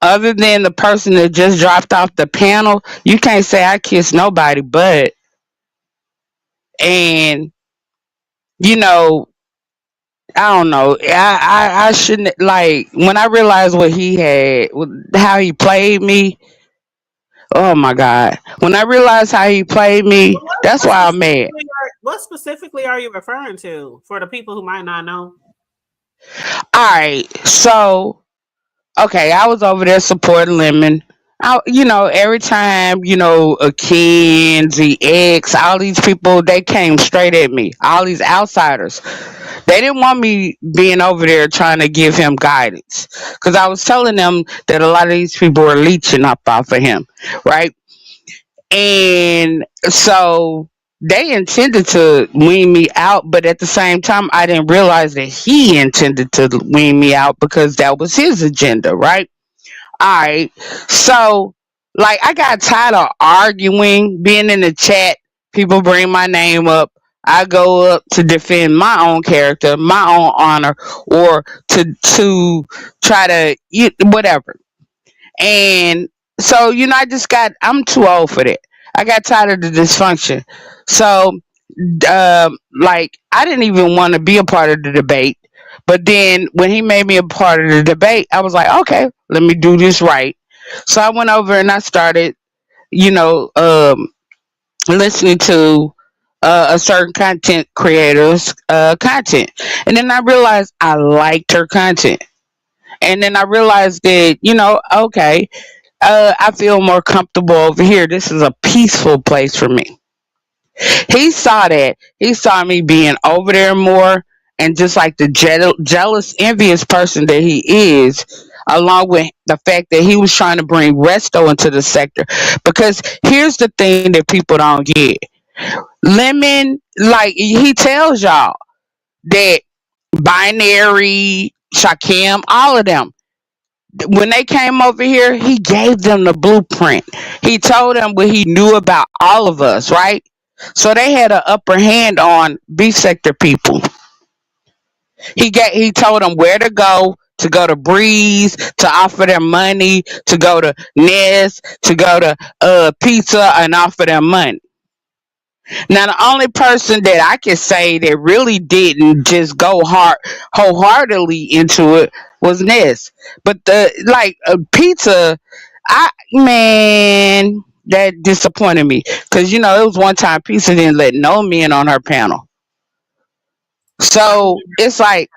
Other than the person that just dropped off the panel, you can't say I kissed nobody but. And you know, I don't know. I shouldn't like when I realized what he had, how he played me. Oh my god! When I realized how he played me, But that's why I'm mad. what specifically are you referring to for the people who might not know? All right, so okay, I was over there supporting Lemon. Every time, a Kenzie X, all these people, they came straight at me. All these outsiders. They didn't want me being over there trying to give him guidance. Because I was telling them that a lot of these people were leeching up off of him. Right? And so they intended to wean me out, but at the same time, I didn't realize that he intended to wean me out because that was his agenda, right? All right. So, like, I got tired of arguing, being in the chat. People bring my name up. I go up to defend my own character, my own honor, or to try to whatever. And so, I'm too old for that. I got tired of the dysfunction. So, like, I didn't even want to be a part of the debate. But then when he made me a part of the debate, I was like, okay, let me do this right. So I went over and I started, you know, listening to a certain content creator's content. And then I realized I liked her content. And then I realized that, okay, I feel more comfortable over here. This is a peaceful place for me. He saw that. He saw me being over there more, and just like the jealous, envious person that he is, along with the fact that he was trying to bring Resto into the sector. Because here's the thing that people don't get. Lemon, like he tells y'all that Binary, Shakim, all of them, when they came over here, he gave them the blueprint. He told them what he knew about all of us, right? So they had an upper hand on B sector people. He told them where to go to Breeze, to offer them money, to go to Nest, to go to Pizza and offer them money. Now, the only person that I can say that really didn't just go wholeheartedly into it was Ness. But the pizza, that disappointed me because it was one time pizza didn't let no men on her panel. I So remember. I it's remember.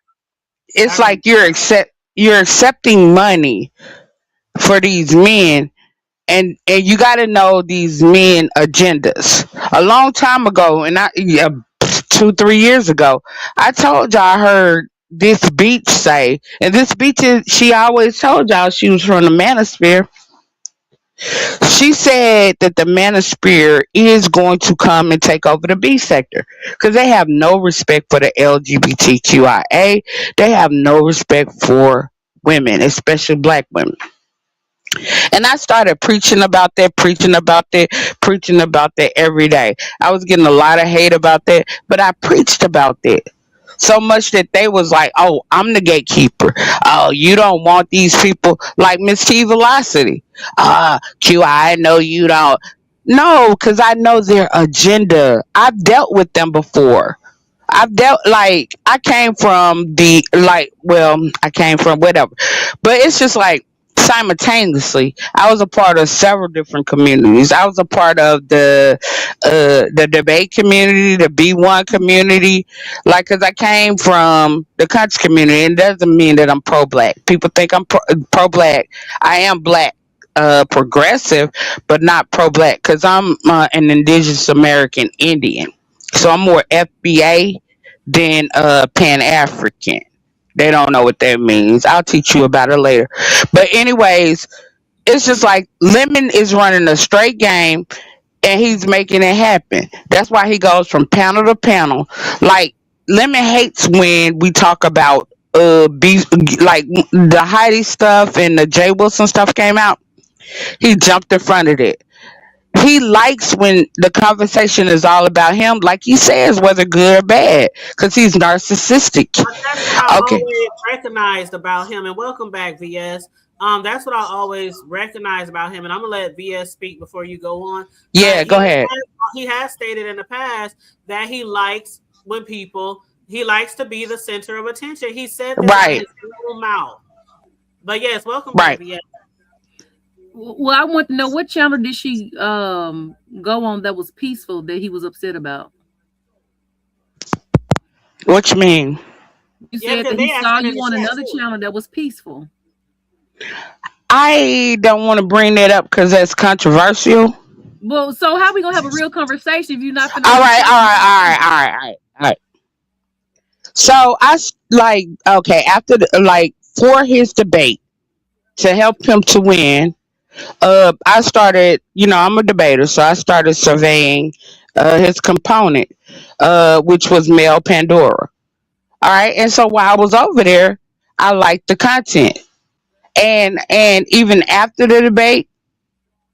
like you're accepting money for these men, and you got to know these men agendas. A long time ago, and 2 3 years ago, I told y'all I heard this beach say, and this beach is, she always told y'all she was from the manosphere. She said that the manosphere is going to come and take over the B sector because they have no respect for the LGBTQIA. They have no respect for women, especially black women. And I started preaching about that, preaching about that, preaching about that every day. I was getting a lot of hate about that, but I preached about that. So much that they was like, "Oh, I'm the gatekeeper. Oh, you don't want these people like Miss T Velocity. QI, know you don't." No, because I know their agenda. I've dealt with them before. I've dealt like I came from the like well, I came from whatever. But it's just like simultaneously I was a part of several different communities. I was a part of the debate community, the B1 community, like cuz I came from the country community, and it doesn't mean that I'm pro black. People think I'm pro black. I am black, progressive, but not pro black cuz I'm an indigenous American Indian. So I'm more FBA than Pan African. They don't know what that means. I'll teach you about it later. But anyways, it's just like Lemon is running a straight game and he's making it happen. That's why he goes from panel to panel. Like Lemon hates when we talk about like the Heidi stuff and the Jay Wilson stuff came out. He jumped in front of it. He likes when the conversation is all about him, like he says, whether good or bad, because he's narcissistic. But that's what I Okay, always recognized about him. And welcome back, VS. That's what I always recognize about him. And I'm gonna let VS speak before you go on. yeah, go ahead. He has stated in the past that he likes when he likes to be the center of attention. He said this out of Right, his own mouth. But yes, welcome back, right. VS. Well, I want to know what channel did she go on that was peaceful that he was upset about? What you mean? You Yeah, said because that he they saw asking in you the on chat another too. channel that was peaceful. I don't want to bring that up because that's controversial. Well, so how we gonna have a real conversation if you're not gonna All let me right, tell all you right, what all you right, think? all right, all right, all right. So like okay after like for his debate to help him to win, I started, I'm a debater, so I started surveying his component, which was Mel Pandora. All right, and so while I was over there, I liked the content, and even after the debate,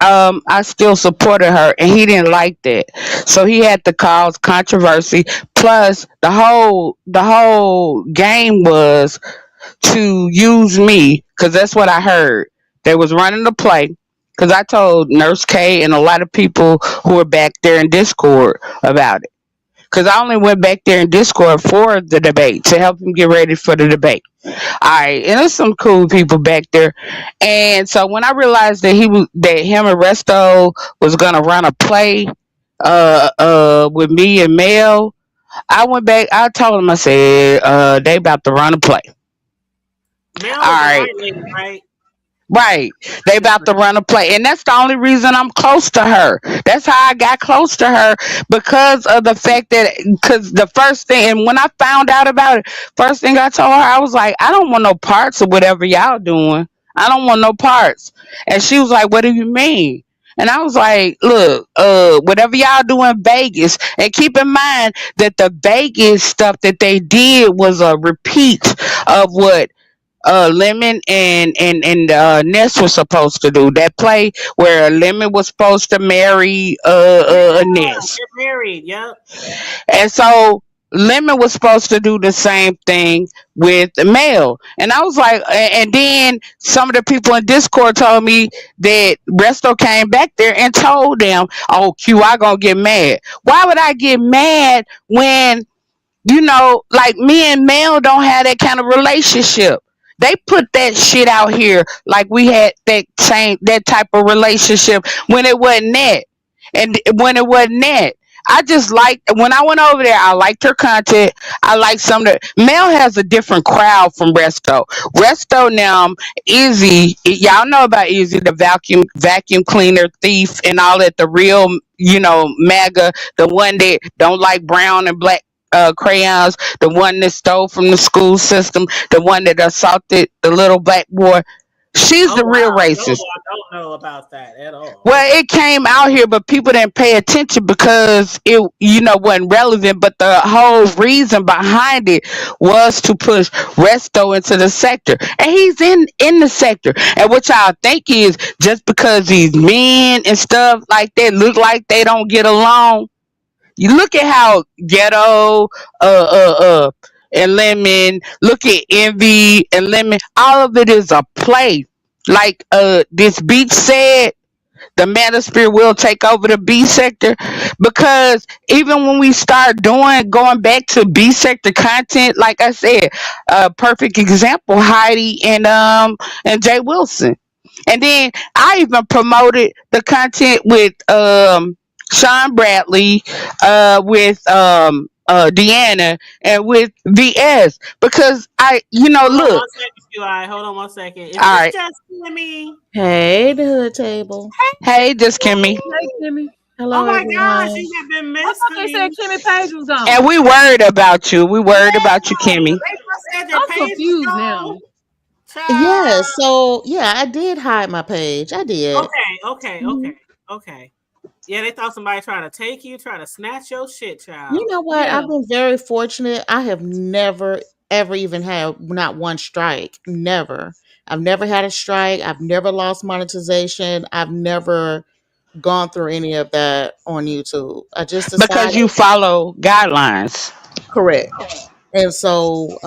I still supported her, and he didn't like that, so he had to cause controversy. Plus, the whole game was to use me because that's what I heard. They was running the play because I told Nurse K and a lot of people who were back there in Discord about it. Because I only went back there in Discord for the debate to help him get ready for the debate. All right, and there's some cool people back there. And so when I realized that him and Resto was gonna run a play with me and Mel, I went back. I told him, I said, they about to run a play. Mel All was the right. white lady, right? Right. They about to run a play. And that's the only reason I'm close to her. That's how I got close to her because of the fact that, because the first thing, and when I found out about it, first thing I told her, I was like, I don't want no parts of whatever y'all doing. I don't want no parts. And she was like, what do you mean? And I was like, look, whatever y'all do in Vegas, and keep in mind that the Vegas stuff that they did was a repeat of what Lemon and Ness was supposed to do that play where Lemon was supposed to marry Yeah, Ness, get married. Yep. and so Lemon was supposed to do the same thing with the male. And I was like, and then some of the people in Discord told me that Resto came back there and told them, "Oh, QI gonna get mad." Why would I get mad when like me and Mel don't have that kind of relationship. They put that shit out here like we had that type of relationship when it wasn't that. And when it wasn't that. I just liked when I went over there, I liked her content. I liked some of the Mel has a different crowd from Resto. Resto now, Izzy, y'all know about Izzy, the vacuum cleaner thief and all that, the real, MAGA, the one that don't like brown and black crayons, the one that stole from the school system, the one that assaulted the little black boy. She's Oh the real wow. No, racist. I don't know about that at all. Well, it came out here, but people didn't pay attention because it, wasn't relevant. But the whole reason behind it was to push Resto into the sector, and he's in the sector. And what y'all think is just because these men and stuff like that look like they don't get along. You look at how Ghetto, and Lemon. Look at Envy and Lemon. All of it is a play. Like this beach said, the manosphere will take over the B sector because even when we start going back to B sector content, like I said, a perfect example, Heidi and Jay Wilson. And then I even promoted the content with Sean Bradley, with Deanna, and with VS because Hold on look, one second, QI. Hold on one second. Is all this right, just me? Hey, the hood table. hey, just Kimmy. Hey, Kimmy. Oh Hello, my gosh, everyone. you have been I thought they said missing. Kimmy Page was And gone. we worried about you. We worried about you, Yeah, Kimmy. they just said their I'm page was confused gone. now. Yeah, Child. so yeah, I did hide my page. I did. Okay. Mhm. Okay. Yeah, they thought somebody tried to take you, try to snatch your shit, You child. know what? Yeah. I've been very fortunate. I have never ever even had not one strike. Never. I've never had a strike. I've never lost monetization. I've never gone through any of that on YouTube. I just Because decided you follow guidelines. correct. And so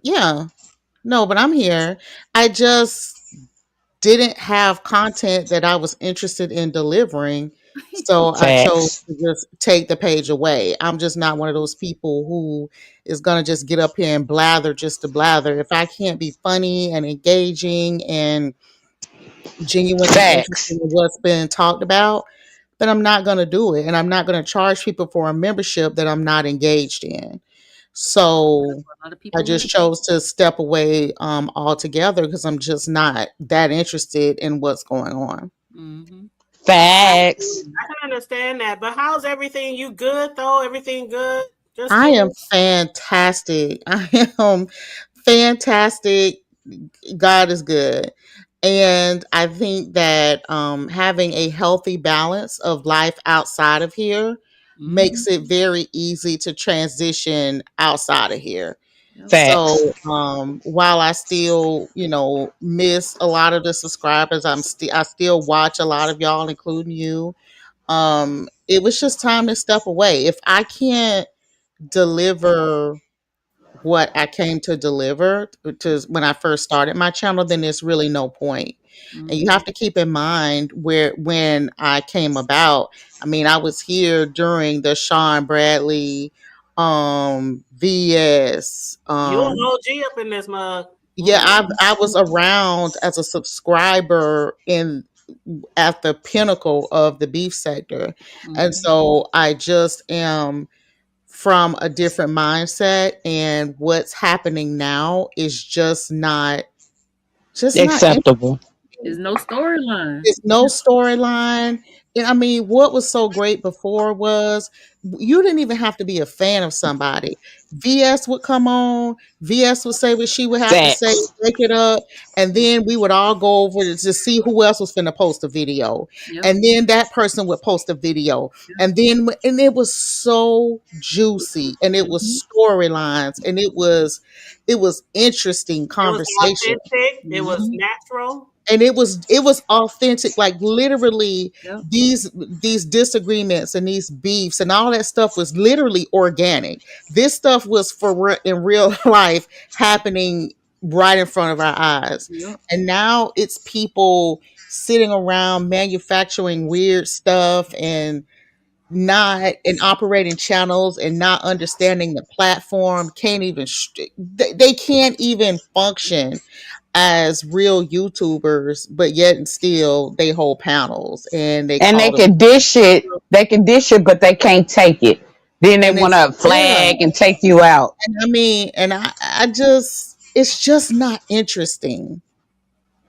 yeah. No, but I'm here. I just didn't have content that I was interested in delivering. So I chose Facts. to just take the page away. I'm just not one of those people who is going to just get up here and blather just to blather. If I can't be funny and engaging and genuinely interested Facts. in what's been talked about, then I'm not going to do it. And I'm not going to charge people for a membership that I'm not engaged in. That's So what a lot of I people just need. chose to step away altogether because I'm just not that interested in what's going on. Hmm. Facts. I can understand that, but how's everything? You good though? Everything good? Just I am cool. fantastic. I am fantastic. God is good. And I think that having a healthy balance of life outside of here makes it very easy to transition outside of here. Facts. So while I still, miss a lot of the subscribers, I still watch a lot of y'all, including you. It was just time to step away. If I can't deliver what I came to deliver to when I first started my channel, then there's really no point. And you have to keep in mind when I came about. I mean, I was here during the Sean Bradley, VS. You an OG up in this mug. Yeah, I was around as a subscriber at the pinnacle of the beef sector, and so I just am from a different mindset, and what's happening now is just not Acceptable. There's no storyline. There's no storyline. And I mean, what was so great before was you didn't even have to be a fan of somebody. VS would come on, VS would say what she would have to say, Facts. break it up, and then we would all go over to see who else was finna post a video. Yep. And then that person would post a video. And it was so juicy, and it was storylines, and it was interesting conversation. It was natural. And it was authentic, like literally Yep. these disagreements and these beefs and all that stuff was literally organic. This stuff was in real life happening right in front of our eyes. Yep. And now it's people sitting around manufacturing weird stuff and operating channels and not understanding the platform. They can't even function as real YouTubers, but yet and still they hold panels and they can dish it. They can dish it, but they can't take it. Then they want to flag and take you out. And I mean, and I just, it's just not interesting.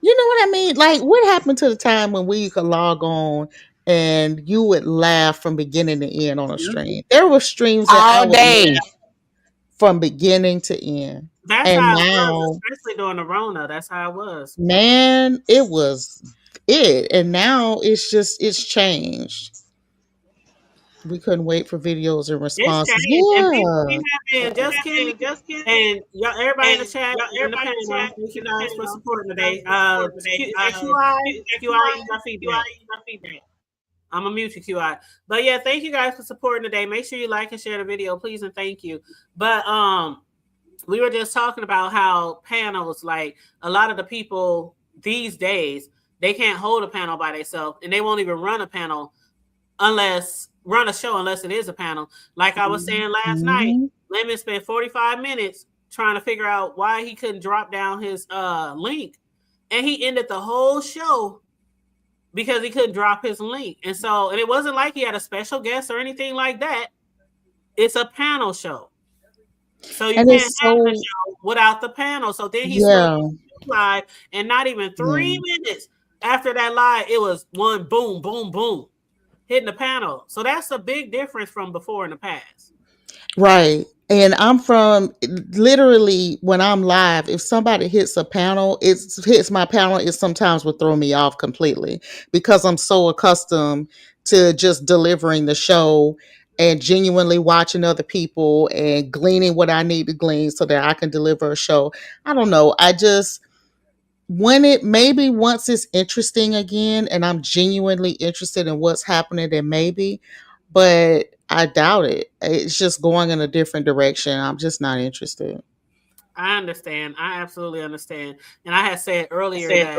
You know what I mean? Like, what happened to the time when we could log on and you would laugh from beginning to end on a stream? There were streams that All day. from beginning to end. That's And how it now, was, especially during the Rona. That's how it was. man, it was it. And now it's changed. We couldn't wait for videos and responses. And just kidding. And y'all, everybody in the chat, in the panel, thank you guys for supporting today. QI, you got feedback. I'm gonna mute you, QI. But yeah, thank you guys for supporting today. Make sure you like and share the video, please, and thank you. But we were just talking about how panels, like a lot of the people these days, they can't hold a panel by themselves, and they won't even run a show unless it is a panel. Like I was saying last night, Lemon spent 45 minutes trying to figure out why he couldn't drop down his link, and he ended the whole show because he couldn't drop his link. And it wasn't like he had a special guest or anything like that. It's a panel show. So you can't have the show without the panel. So then he live, and not even 3 minutes after that live, it was one boom, boom, boom, hitting the panel. So that's a big difference from before in the past. Right. And I'm from literally when I'm live, if somebody hits my panel, it sometimes will throw me off completely because I'm so accustomed to just delivering the show and genuinely watching other people and gleaning what I need to glean so that I can deliver a show. I don't know. Once it's interesting again and I'm genuinely interested in what's happening, then maybe, but I doubt it. It's just going in a different direction. I'm just not interested. I understand. I absolutely understand. And I had said earlier that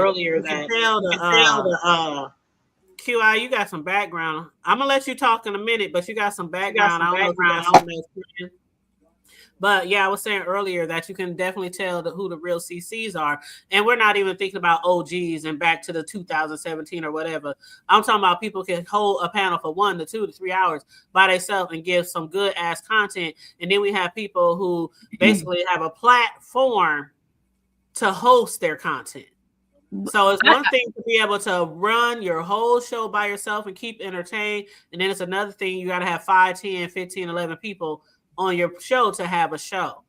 QI, you got some background. I'm gonna let you talk in a minute, but you got some background. But yeah, I was saying earlier that you can definitely tell who the real CCs are. And we're not even thinking about OGs and back to the 2017 or whatever. I'm talking about people can hold a panel for 1 to 2 to 3 hours by themselves and give some good ass content. And then we have people who basically have a platform to host their content. So it's one thing to be able to run your whole show by yourself and keep entertained. And then it's another thing, you got to have 5, 10, 15, 11 people on your show to have a show.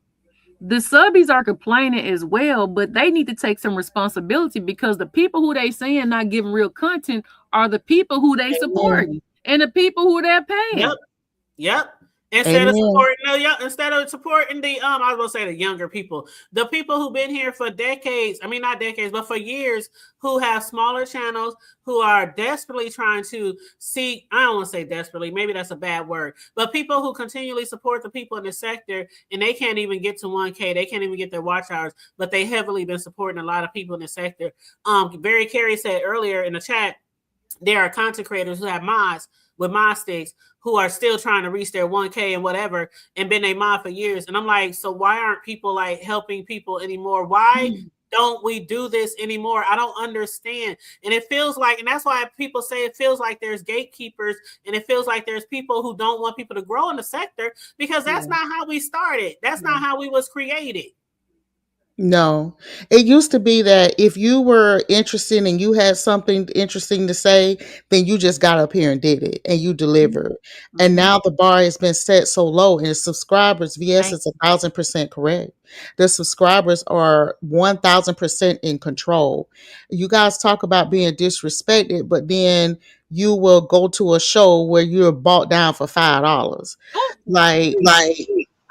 The subbies are complaining as well, but they need to take some responsibility because the people who they saying not giving real content are the people who they supporting and the people who they're paying. Yep. Yep. Instead of Amen. supporting the I was gonna say the younger people, the people who've been here for decades. I mean, not decades, but for years, who have smaller channels, who are desperately trying to seek. I don't want to say desperately, maybe that's a bad word, but people who continually support the people in the sector, and they can't even get to 1K. They can't even get their watch hours, but they heavily been supporting a lot of people in the sector. Barry Carey said earlier in the chat, there are content creators who have mods with mod sticks who are still trying to reach their 1K and whatever and been a mod for years. And I'm like, so why aren't people like helping people anymore? Why don't we do this anymore? I don't understand. And it feels like, and that's why people say it feels like there's gatekeepers, and it feels like there's people who don't want people to grow in the sector, because that's not how we started. That's not how we was created. No, it used to be that if you were interested and you had something interesting to say, then you just got up here and did it and you delivered. And now the bar has been set so low, and the subscribers, VS is 1,000% correct. The subscribers are 1,000% in control. You guys talk about being disrespected, but then you will go to a show where you're bought down for $5. Like,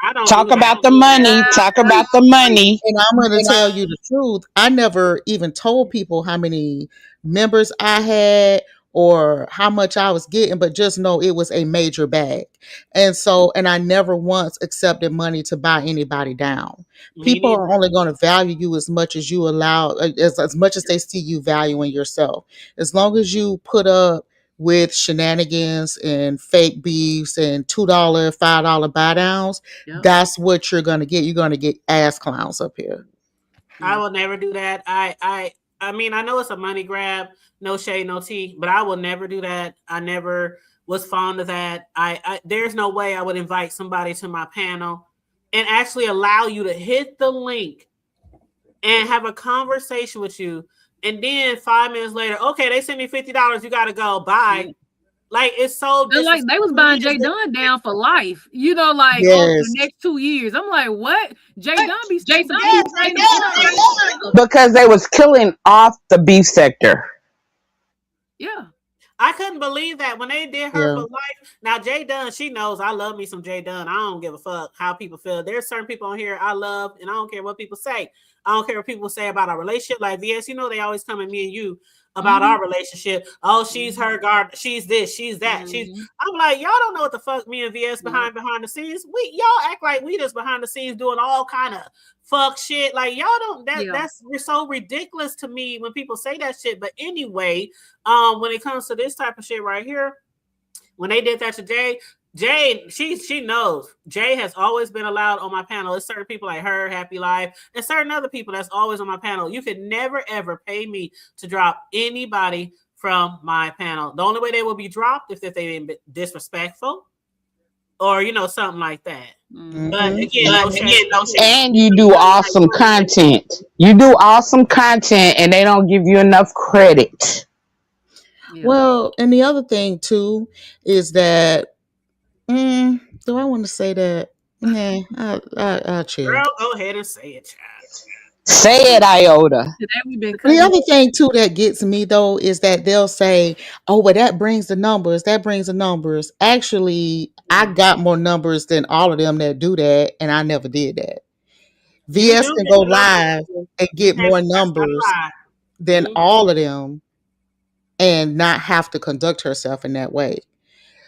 I don't Talk do that. about the money. Talk about the money. and I'm going to tell you the truth. I never even told people how many members I had or how much I was getting, but just know it was a major bag. And I never once accepted money to buy anybody down. People are only going to value you as much as you allow, as much as they see you valuing yourself. As long as you put up with shenanigans and fake beefs and $2, $5 buy downs, that's what you're gonna get. You're gonna get ass clowns up here. I will never do that. I mean, I know it's a money grab, no shade, no tea, but I will never do that. I never was fond of that. There's no way I would invite somebody to my panel and actually allow you to hit the link and have a conversation with you. And then 5 minutes later, okay, they sent me $50. You got to go. Bye. Like, it's so like they was buying Jay Dunn down for life, you know, like over the next 2 years. I'm like, what? Jay Dunn be because they was killing off the beef sector. Yeah. I couldn't believe that when they did her for life. Now, Jay Dunn, she knows I love me some Jay Dunn. I don't give a fuck how people feel. There's certain people on here I love, and I don't care what people say. I don't care what people say about our relationship. Like, VS, you know, they always come at me and you about our relationship. Oh, she's her guard. She's this. She's that. I'm like, y'all don't know what the fuck me and VS behind the scenes. Y'all act like we just behind the scenes doing all kind of fuck shit. Like, y'all don't. That's so ridiculous to me when people say that shit. But anyway, when it comes to this type of shit right here, when they did that to Jay, she knows. Jay has always been allowed on my panel. There's certain people like her, Happy Life, and certain other people that's always on my panel. You could never, ever pay me to drop anybody from my panel. The only way they will be dropped is if they've been disrespectful or, you know, something like that. But again, and you do awesome content. You do awesome content, and they don't give you enough credit. Well, and the other thing, too, is that do I want to say that? Nah, I'll chill. Girl, go ahead and say it, child. Say it, Iota. The other thing, too, that gets me, though, is that they'll say, oh, well, that brings the numbers. That brings the numbers. Actually, I got more numbers than all of them that do that, and I never did that. VS can go live and get more numbers than all of them and not have to conduct herself in that way.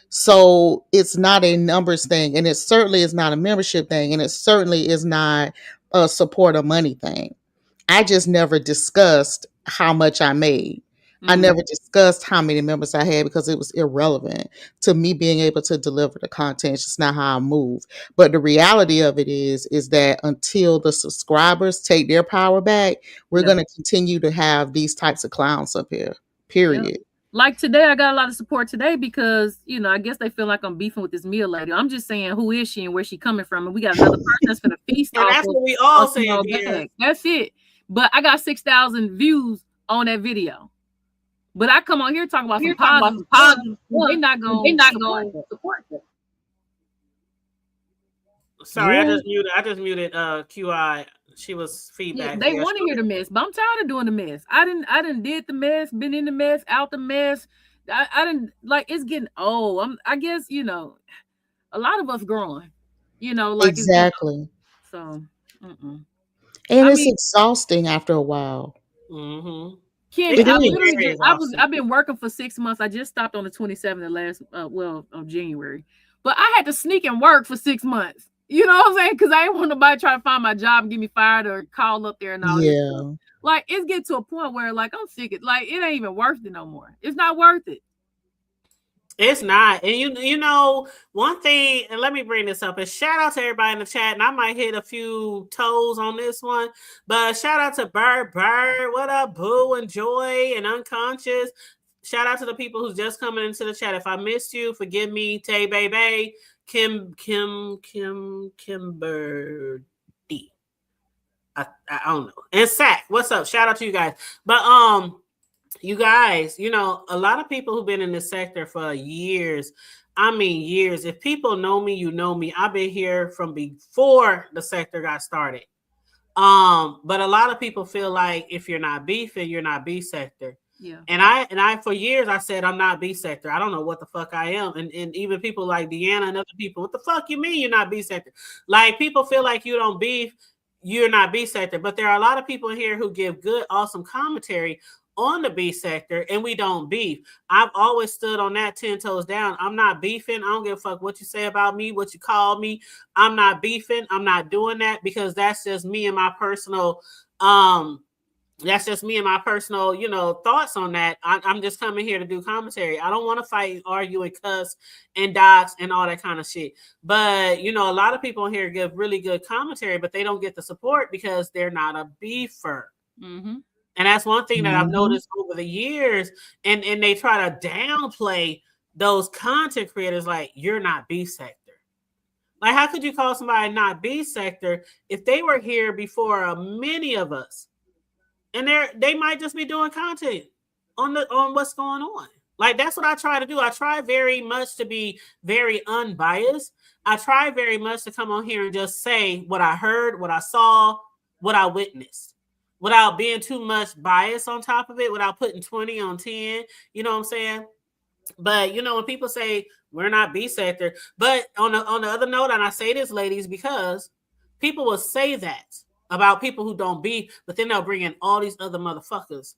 So it's not a numbers thing, and it certainly is not a membership thing, and it certainly is not a support or money thing. I just never discussed how much I made. I never discussed how many members I had because it was irrelevant to me being able to deliver the content. It's just not how I move. But the reality of it is that until the subscribers take their power back, we're going to continue to have these types of clowns up here, period. Yep. Like today, I got a lot of support today because, you know, I guess they feel like I'm beefing with this Mia lady. I'm just saying, who is she and where she coming from? And we got another person that's for the feast. And that's what we all say. That's it. But I got 6,000 views on that video. But I come on here talking about some positive. They're not going to support them. Sorry, I just muted QI. She was feedback. Yeah, they want to hear the mess, but I'm tired of doing the mess. I didn't did the mess, been in the mess, out the mess. I didn't, like, it's getting old. I guess, you know, a lot of us growing, like it's been Exactly. so. Mm-mm. And I it's mean, exhausting after a while. Mm-hmm. Kimmy, It It can I be is. literally very just exhausting. I've been working for 6 months. I just stopped on the 27th of last of January. But I had to sneak and work for 6 months. You know what I'm saying? Because I didn't want nobody trying to find my job and get me fired or call up there and all this stuff. Yeah. Like it's getting to a point where like I'm sick of like it ain't even worth it no more. It's not worth it. It's not. And you know, one thing, and let me bring this up, and shout out to everybody in the chat, and I might hit a few toes on this one, but shout out to Bird, what up, Boo and Joy and Unconscious. Shout out to the people who's just coming into the chat. If I missed you, forgive me. Tay Baby, Kimberly. I don't know. And Sack, what's up? Shout out to you guys. But you guys, you know, a lot of people who've been in this sector for years. I mean, years. If people know me, you know me. I've been here from before the sector got started. But a lot of people feel like if you're not beefing, you're not B sector. Yeah. And I for years I said I'm not B sector. I don't know what the fuck I am. And even people like Deanna and other people, what the fuck you mean you're not B sector? Like people feel like you don't beef, you're not B sector. But there are a lot of people here who give good, awesome commentary on the B sector, and we don't beef. I've always stood on that 10 toes down. I'm not beefing. I don't give a fuck what you say about me, what you call me. I'm not beefing. I'm not doing that because that's just me and my personal you know, thoughts on that. I'm just coming here to do commentary. I don't want to fight, argue, and cuss and dox and all that kind of shit. But you know, a lot of people here give really good commentary, but they don't get the support because they're not a beefer. Mm-hmm. And that's one thing that I've Mhm. noticed over the years. And they try to downplay those content creators like you're not B sector. Like, how could you call somebody not B sector if they were here before many of us? And they might just be doing content on what's going on. Like that's what I try to do. I try very much to be very unbiased. I try very much to come on here and just say what I heard, what I saw, what I witnessed, without being too much bias on top of it, without putting 20 on 10. You know what I'm saying? But you know, when people say we're not B sector, but on the other note, and I say this, ladies, because people will say that about people who don't beef, but then they'll bring in all these other motherfuckers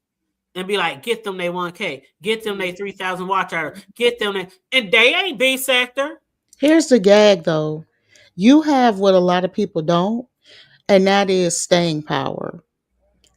and be like, get them they 1K, get them they 3,000 watch hour, get them they, and they ain't B sector. Here's the gag though. You have what a lot of people don't, and that is staying power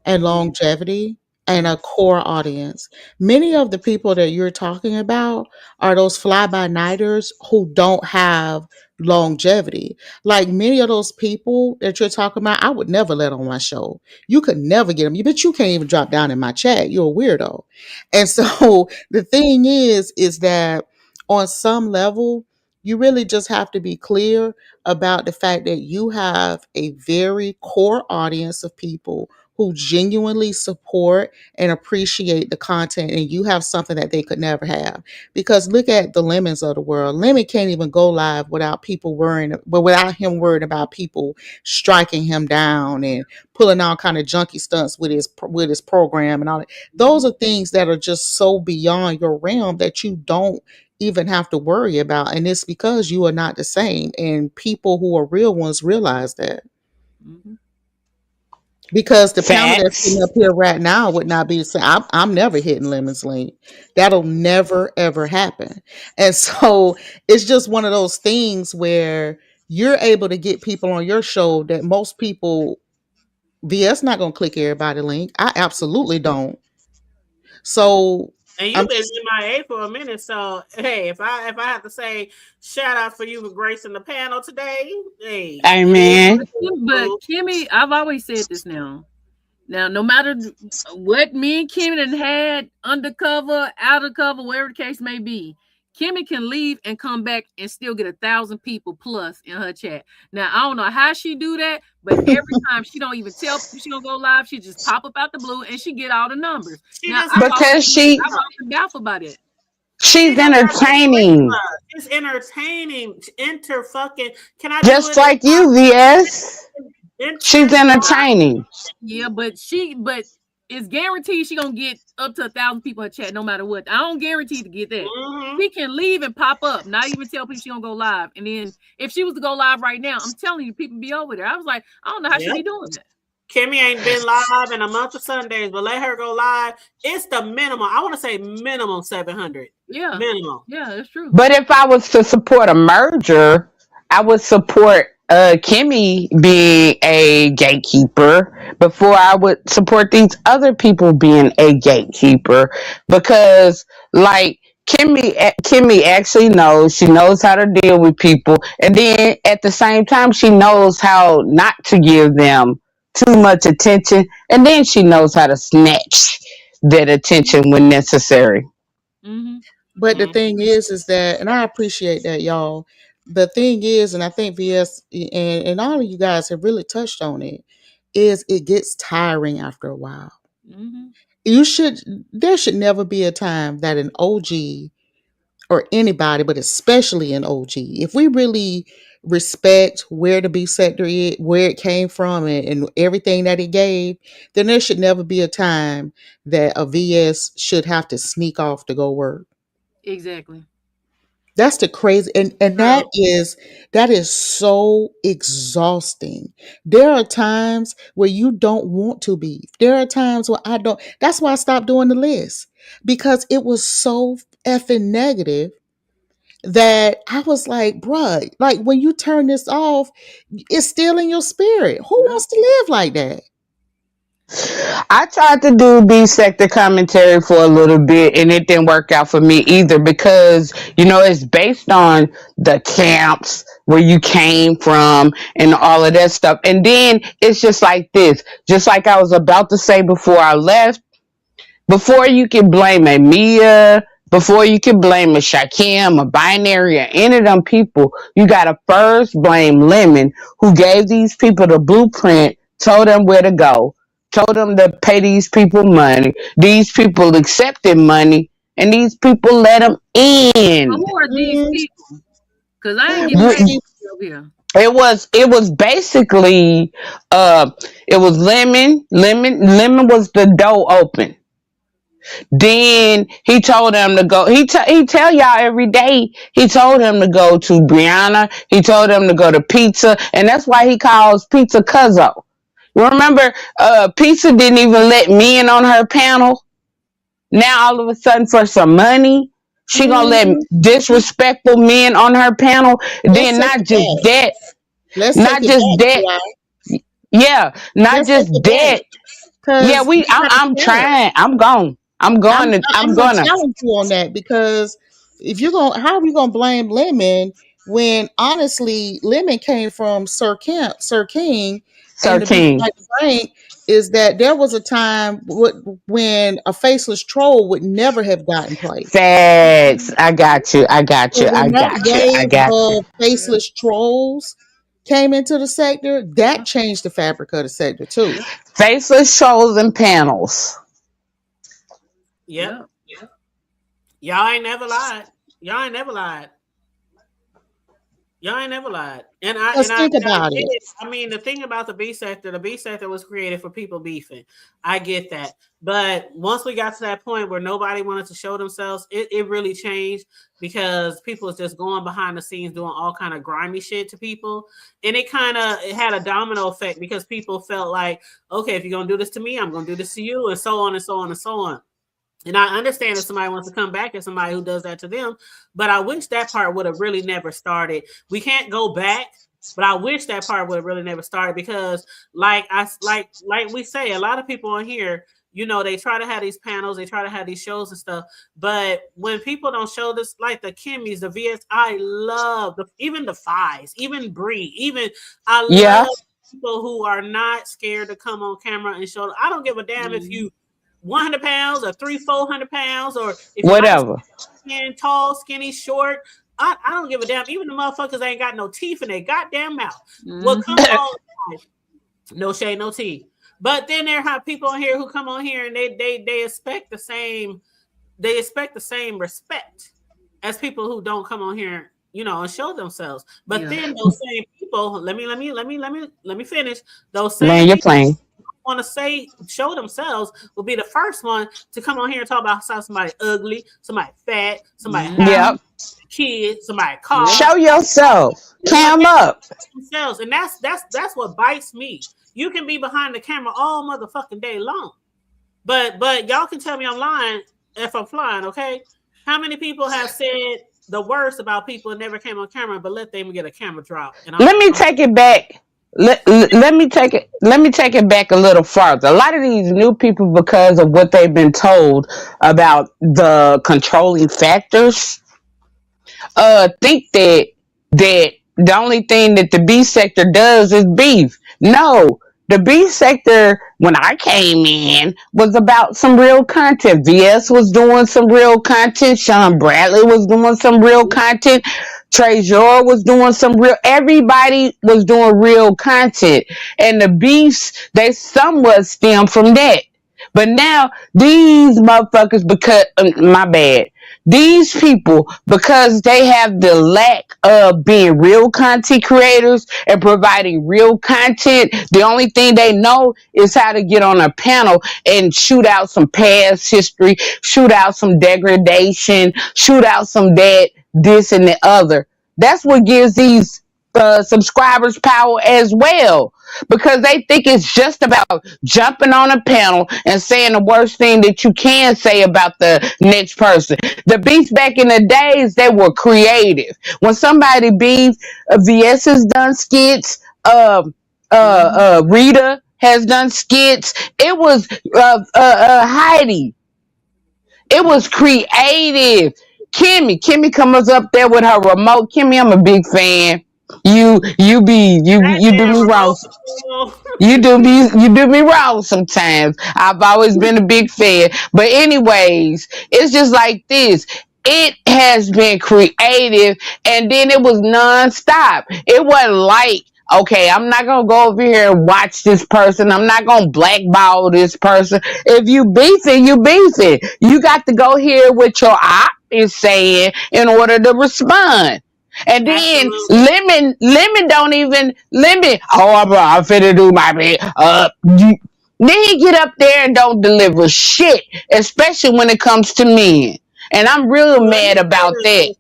and longevity and a core audience. Many of the people that you're talking about are those fly by nighters who don't have longevity. Like many of those people that you're talking about, I would never let on my show. You could never get them. But you can't even drop down in my chat. You're a weirdo. And so the thing is that on some level, you really just have to be clear about the fact that you have a very core audience of people who genuinely support and appreciate the content, and you have something that they could never have. Because look at the Lemons of the world. Lemon can't even go live without people worrying, but without him worried about people striking him down and pulling all kind of junky stunts with his program and all that. Those are things that are just so beyond your realm that you don't even have to worry about, and it's because you are not the same, and people who are real ones realize that. Mm-hmm. Because the panel that's sitting Facts. up here right now would not be the same. I'm never hitting Lemon's link. That'll never ever happen. And so it's just one of those things where you're able to get people on your show that most people, VS not gonna click everybody link. I absolutely don't. So And I'm you've been just MIA for a minute, so hey, if I have to say shout out for you for gracing the panel today, hey, it is Amen. But Kimmy, I've always said this now. Now, no matter what me and Kimmy done had, undercover, outer cover, whatever the case may be, Kimmy can leave and come back and still get 1,000 people plus in her chat. Now, I don't know how she do that, but every time she don't even tell people she gonna go live, she just pop up out the blue and she get all the numbers. She Now, just I've has always Because she been baffled by that. she's don't have entertaining. It's entertaining. Enter fucking. Can I do Just it? like you, VS. Enter She's entertaining. Yeah, but it's guaranteed she gonna get up to 1,000 people in chat no matter what. I don't guarantee to get that. Mm-hmm. She can leave and pop up, not even tell people she gonna go live. And then if she was to go live right now, I'm telling you, people be over there. I was like, I don't know how she be doing that. Kimmy ain't been live in a month of Sundays, but let her go live. It's the minimum. I want to say minimum 700. Yeah. Minimum. Yeah, that's true. But if I was to support a merger, I would support Kimmy being a gatekeeper before I would support these other people being a gatekeeper, because like Kimmy actually knows, she knows how to deal with people, and then at the same time she knows how not to give them too much attention, and then she knows how to snatch that attention when necessary. Mm-hmm. But the thing is that, and I appreciate that, y'all. The thing is, and I think VS and all of you guys have really touched on it, is it gets tiring after a while. Mm-hmm. There should never be a time that an OG or anybody, but especially an OG, if we really respect where the B sector is, where it came from, and everything that it gave, then there should never be a time that a VS should have to sneak off to go work. Exactly. That's the crazy, and that is so exhausting. There are times where you don't want to be. There are times where I don't. That's why I stopped doing the list, because it was so effing negative that I was like, bruh, like when you turn this off, it's still in your spirit. Who wants to live like that? I tried to do B sector commentary for a little bit and it didn't work out for me either, because it's based on the camps where you came from and all of that stuff. And then it's just like this, just like I was about to say before I left, before you can blame a Mia, before you can blame a Shakim, a Binary, or any of them people, you gotta first blame Lemon, who gave these people the blueprint, told them where to go, told them to pay these people money. These people accepted money, and these people let them in. Who are these people? Because I ain't getting over here. It was basically it was Lemon. Lemon was the door open. Then he told them to go. He tell y'all every day. He told them to go to Brianna. He told them to go to Pizza, and that's why he calls Pizza Cuzzo. Remember, Pizza didn't even let me in on her panel. Now all of a sudden, for some money, she gonna let disrespectful men on her panel. Then not just that, not just that. Yeah, not just that. Yeah, I'm trying. I'm going. I'm gonna challenge you on that, because how are we gonna blame Lemon when honestly Lemon came from Sir King? Sir King. Frank, is that there was a time when a faceless troll would never have gotten played. Facts. I got you. Faceless trolls came into the sector, that changed the fabric of the sector too. Faceless trolls and panels. Yep. Y'all ain't never lied. And think about it. I mean, the thing about the B sector was created for people beefing. I get that. But once we got to that point where nobody wanted to show themselves, it really changed, because people was just going behind the scenes doing all kind of grimy shit to people. And it had a domino effect, because people felt like, okay, if you're going to do this to me, I'm going to do this to you, and so on and so on and so on. And I understand if somebody wants to come back and somebody who does that to them, but I wish that part would have really never started. We can't go back, but I wish that part would have really never started, because like we say, a lot of people on here, they try to have these panels, they try to have these shows and stuff, but when people don't show this, like the Kimmys, the VS, I love even the Fies, even Bree, I love people who are not scared to come on camera and show. I don't give a damn if you 100 pounds or 400 pounds, or if whatever, you're tall, skinny, short. I don't give a damn. Even the motherfuckers ain't got no teeth in their goddamn mouth. Well, come on, no shade, no teeth. But then there are people on here who come on here and they expect the same. They expect the same respect as people who don't come on here, and show themselves. But then those same people, let me finish. Those same man, you're playing. want to show themselves will be the first one to come on here and talk about how somebody ugly, somebody fat, somebody Yep. kid, somebody car. Show yourself. Cam up. Themselves. And that's what bites me. You can be behind the camera all motherfucking day long. But y'all can tell me I'm lying if I'm flying, okay? How many people have said the worst about people and never came on camera, but let them get a camera drop? And Let me take it back. Let me take it back a little farther. A lot of these new people, because of what they've been told about the controlling factors, think that the only thing that the B sector does is beef. No, the B sector, when I came in, was about some real content. VS was doing some real content. Sean Bradley was doing some real content. Trezor was doing some real. Everybody was doing real content, and the beefs, they somewhat stem from that. But now these motherfuckers, because my bad, these people, because they have the lack of being real content creators and providing real content, the only thing they know is how to get on a panel and shoot out some past history, shoot out some degradation, shoot out some that, this, and the other. That's what gives these subscribers power as well, because they think it's just about jumping on a panel and saying the worst thing that you can say about the next person. The beefs back in the days, they were creative. When somebody beef, VS has done skits, Rita has done skits. It was Heidi. It was creative. Kimmy comes up there with her remote. Kimmy, I'm a big fan. You do me wrong. You do me wrong sometimes. I've always been a big fan. But anyways, it's just like this. It has been creative, and then it was nonstop. It wasn't like, okay, I'm not gonna go over here and watch this person. I'm not gonna blackball this person. If you beefing, you beefing. You got to go hear what your op is saying in order to respond. And then Lemon don't even Lemon. Oh, I'm finna do my bit. Then he get up there and don't deliver shit, especially when it comes to men. And I'm real mad about that.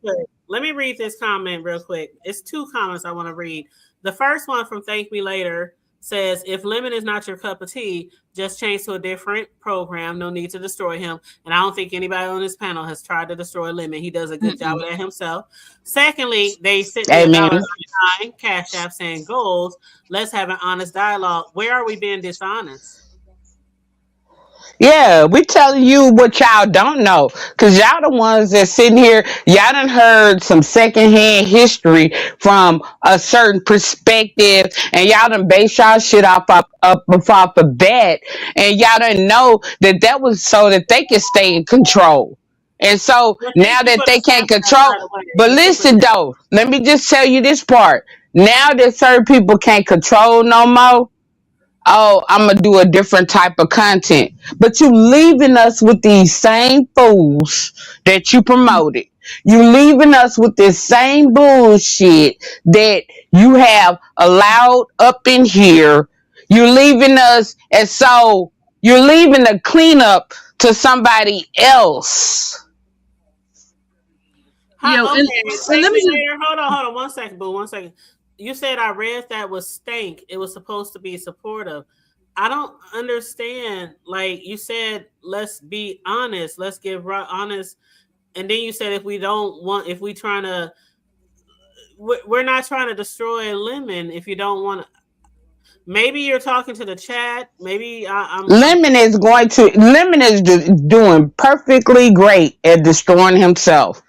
Let me read this comment real quick. It's 2 comments I want to read. The first one from Thank Me Later says, if Lemon is not your cup of tea, just change to a different program. No need to destroy him. And I don't think anybody on this panel has tried to destroy Lemon. He does a good job of that himself. Secondly, they sent me Cash App saying, goals, let's have an honest dialogue. Where are we being dishonest? Yeah, we telling you what y'all don't know, because y'all the ones that sitting here, y'all done heard some secondhand history from a certain perspective, and y'all done base y'all shit off of that, and y'all done know that was so that they can stay in control. And so now that they can't control, but listen though, let me just tell you this part. Now that certain people can't control no more, oh, I'm going to do a different type of content. But you leaving us with these same fools that you promoted. You leaving us with this same bullshit that you have allowed up in here. You're leaving us, and so you're leaving the cleanup to somebody else. Hold on 1 second, boo. 1 second. You said I read that was stank. It was supposed to be supportive. I don't understand. Like you said, let's be honest. Let's get honest. And then you said we're not trying to destroy Lemon. If you don't want to, maybe you're talking to the chat. Maybe Lemon is doing perfectly great at destroying himself.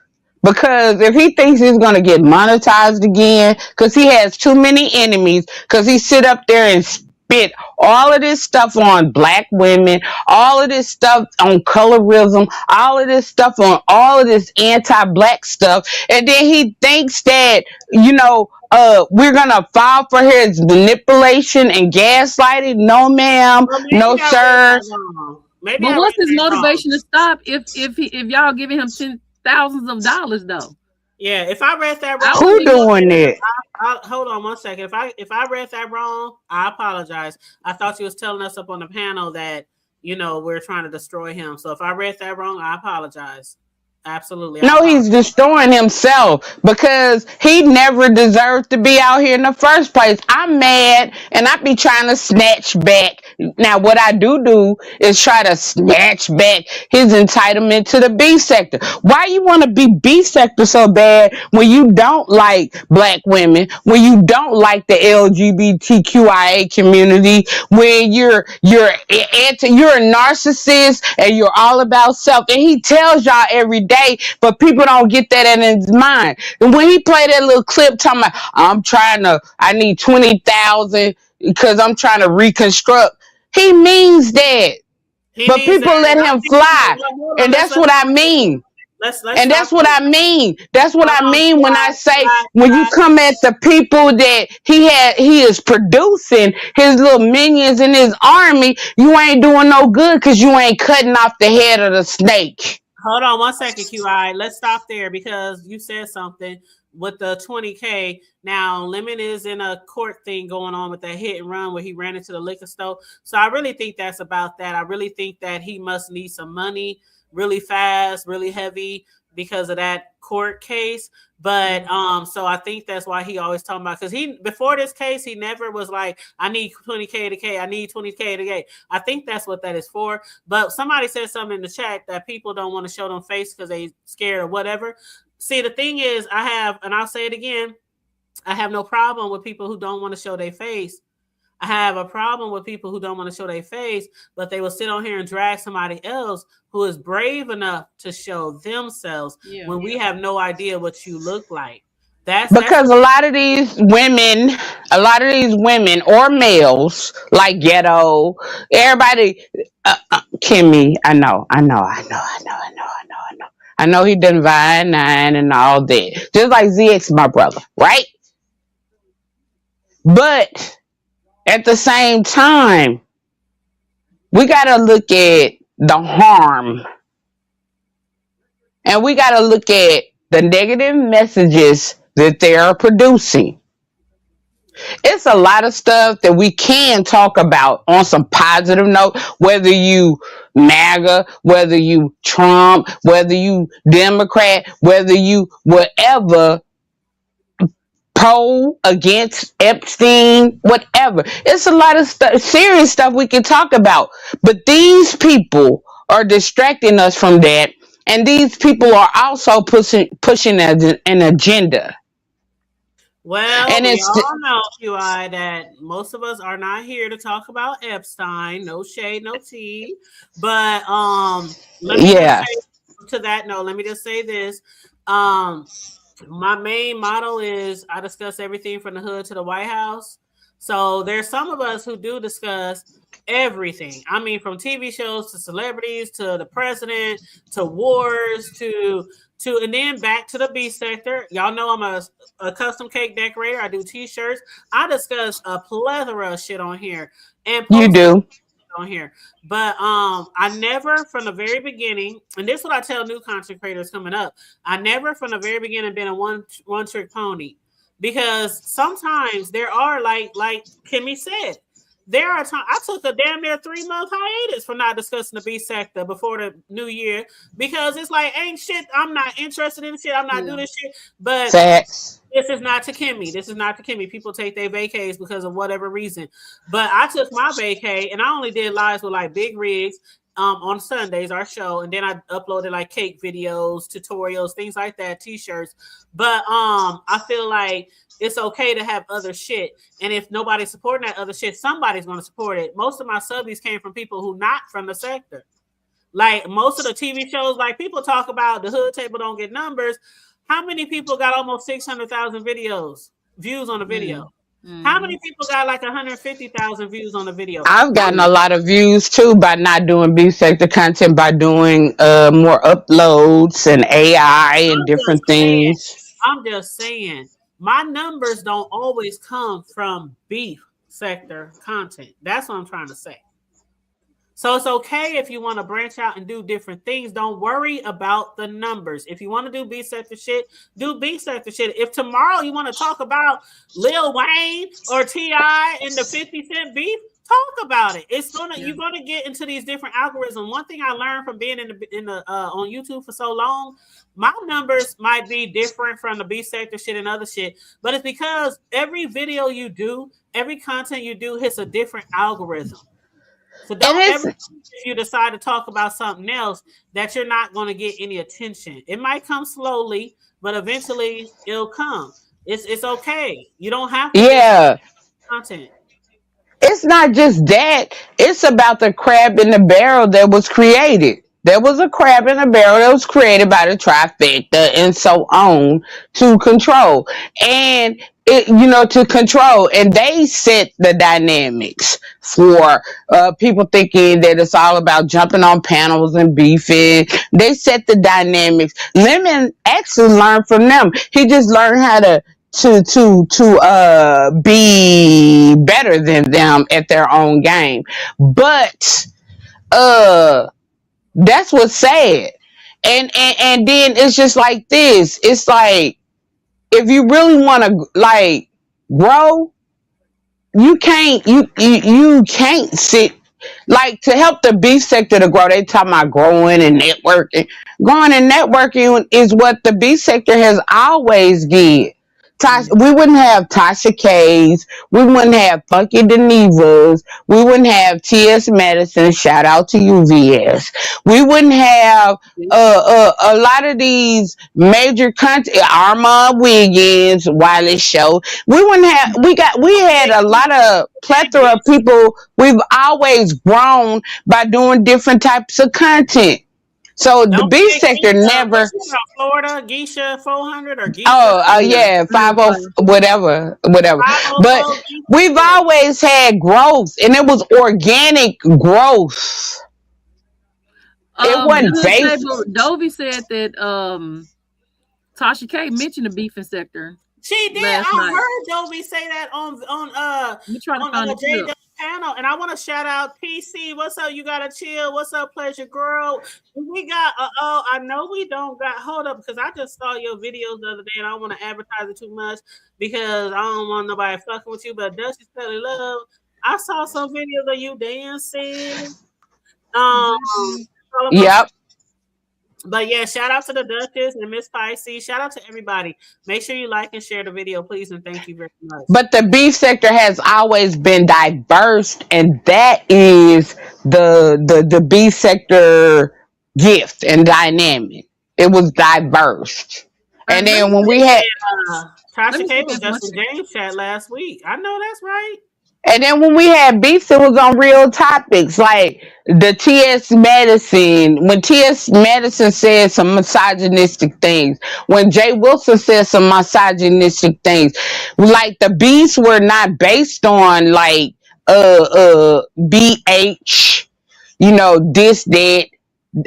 Because if he thinks he's going to get monetized again, because he has too many enemies, because he sit up there and spit all of this stuff on black women, all of this stuff on colorism, all of this stuff on all of this anti-black stuff, and then he thinks that, we're going to fall for his manipulation and gaslighting. No, ma'am. No, sir. But what's his motivation to stop if y'all giving him thousands of dollars though? Yeah, if I read that wrong, who doing it? hold on one second. If I read that wrong, I apologize. I thought you was telling us up on the panel that we're trying to destroy him. So if I read that wrong, I apologize. Absolutely. No, he's destroying himself because he never deserved to be out here in the first place. I'm mad and I be trying to snatch back. Now, what I do is try to snatch back his entitlement to the B sector. Why you want to be B sector so bad when you don't like black women, when you don't like the LGBTQIA community, when you're a narcissist and you're all about self, and he tells y'all every day, but people don't get that in his mind. And when he played that little clip talking about, I need 20,000 because I'm trying to reconstruct, he means that. But people let him fly. And that's what I mean. And that's what I mean. That's what I mean when I say, when you come at the people that he is producing, his little minions in his army, you ain't doing no good because you ain't cutting off the head of the snake. Hold on one second, QI. Let's stop there because you said something with the 20K. Now, Lemon is in a court thing going on with that hit and run where he ran into the liquor store. So I really think that's about that. I really think that he must need some money really fast, really heavy because of that court case. But so I think that's why he always talking about, because before this case, he never was like, I need 20K to K, I need 20K to K. I think that's what that is for. But somebody said something in the chat that people don't want to show them face because they scared or whatever. See, the thing is, and I'll say it again, I have no problem with people who don't want to show their face. I have a problem with people who don't want to show their face, but they will sit on here and drag somebody else who is brave enough to show themselves when we have no idea what you look like. That's a lot of these women or males, like Ghetto, everybody, Kimmy, I know he done Vine 9 and all that. Just like ZX, my brother, right? But at the same time, we got to look at the harm. And we got to look at the negative messages that they are producing. It's a lot of stuff that we can talk about on some positive note, whether you MAGA, whether you Trump, whether you Democrat, whether you whatever, pro, against Epstein, whatever. It's a lot of serious stuff we can talk about. But these people are distracting us from that. And these people are also pushing an agenda. Well, and we all know, QI, that most of us are not here to talk about Epstein. No shade, no tea. But let me just say this. My main motto is I discuss everything from the hood to the White House. So there's some of us who do discuss everything. I mean, from TV shows to celebrities to the president to wars to and then back to the B sector. Y'all know I'm a custom cake decorator. I do T-shirts. I discuss a plethora of shit on here. And you do on here. But I never from the very beginning, and this is what I tell new content creators coming up, I never from the very beginning been a one trick pony. Because sometimes there are like Kimmy said, there are times I took a damn near 3-month hiatus from not discussing the B sector before the new year because it's like ain't shit. I'm not interested in shit. I'm not doing this shit. But this is not to Kimmy. This is not to Kimmy. People take their vacays because of whatever reason. But I took my vacay and I only did lives with like Big Rigs on Sundays, our show, and then I uploaded like cake videos, tutorials, things like that, T-shirts. But I feel like it's okay to have other shit. And if nobody's supporting that other shit, somebody's going to support it. Most of my subbies came from people who not from the sector. Like most of the TV shows, like people talk about the hood table don't get numbers. How many people got almost 600,000 views on the video? Mm-hmm. How many people got like 150,000 views on the video? I've gotten a lot of views too by not doing B sector content, by doing more uploads and AI and different things. I'm just saying. My numbers don't always come from beef sector content. That's what I'm trying to say. So it's okay if you want to branch out and do different things. Don't worry about the numbers. If you want to do B sector shit, do B sector shit. If tomorrow you want to talk about Lil Wayne or T.I. and the 50 Cent beef, talk about it. It's gonna You're gonna get into these different algorithms. One thing I learned from being in the on YouTube for so long, my numbers might be different from the B sector shit and other shit, but it's because every video you do, every content you do hits a different algorithm. So don't ever, if you decide to talk about something else, that you're not going to get any attention. It might come slowly, but eventually it'll come. It's okay. You don't have to Yeah. content. It's not just that. It's about the crab in the barrel that was created. There was a crab in a barrel that was created by the trifecta and so on to control. And to control. And they set the dynamics for people thinking that it's all about jumping on panels and beefing. They set the dynamics. Lemon actually learned from them. He just learned how to be better than them at their own game. But that's what's sad. And then it's just like this. It's like, if you really want to like grow, you can't sit like, to help the B sector to grow. They talking about growing and networking. Growing and networking is what the B sector has always did. We wouldn't have Tasha K's. We wouldn't have Funky Denevas. We wouldn't have T.S. Madison. Shout out to you, VS. We wouldn't have a lot of these major country, Armand Wiggins, Wiley Show. We wouldn't have. We had a lot of plethora of people. We've always grown by doing different types of content. So the B sector never. Florida, Geisha 400 or Geisha. Yeah, 50 whatever. But we've always had growth, and it was organic growth. It wasn't based. Dovey said that Tasha K mentioned the beefing sector. She did. I heard Dovey say that on the J panel, and I want to shout out PC. What's up? You gotta chill. What's up, Pleasure Girl? We got I know we don't got. Hold up, because I just saw your videos the other day, and I don't want to advertise it too much because I don't want nobody fucking with you. But Dusty Pelly Love, I saw some videos of you dancing. Yep. But yeah, shout out to the Duchess and Miss Pisces. Shout out to everybody. Make sure you like and share the video, please, and thank you very much. But the beef sector has always been diverse, and that is the beef sector gift and dynamic. It was diverse. And then when we had Tasha K was just in James chat last week. I know that's right. And then when we had beefs, it was on real topics, like the T.S. Madison. When T.S. Madison said some misogynistic things, when Jay Wilson said some misogynistic things, like the beefs were not based on like BH, this, that.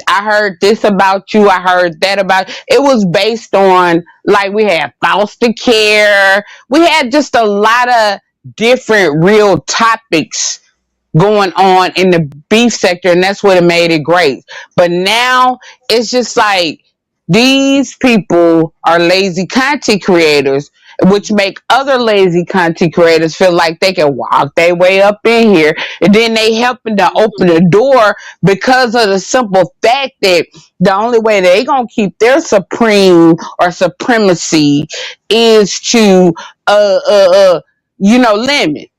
I heard this about you. I heard that about. It was based on, like, we had foster care. We had just a lot of different real topics going on in the beef sector, and that's what it made it great. But now it's just like these people are lazy content creators, which make other lazy content creators feel like they can walk their way up in here, and then they helping to open the door because of the simple fact that the only way they gonna keep their supreme or supremacy is to limit.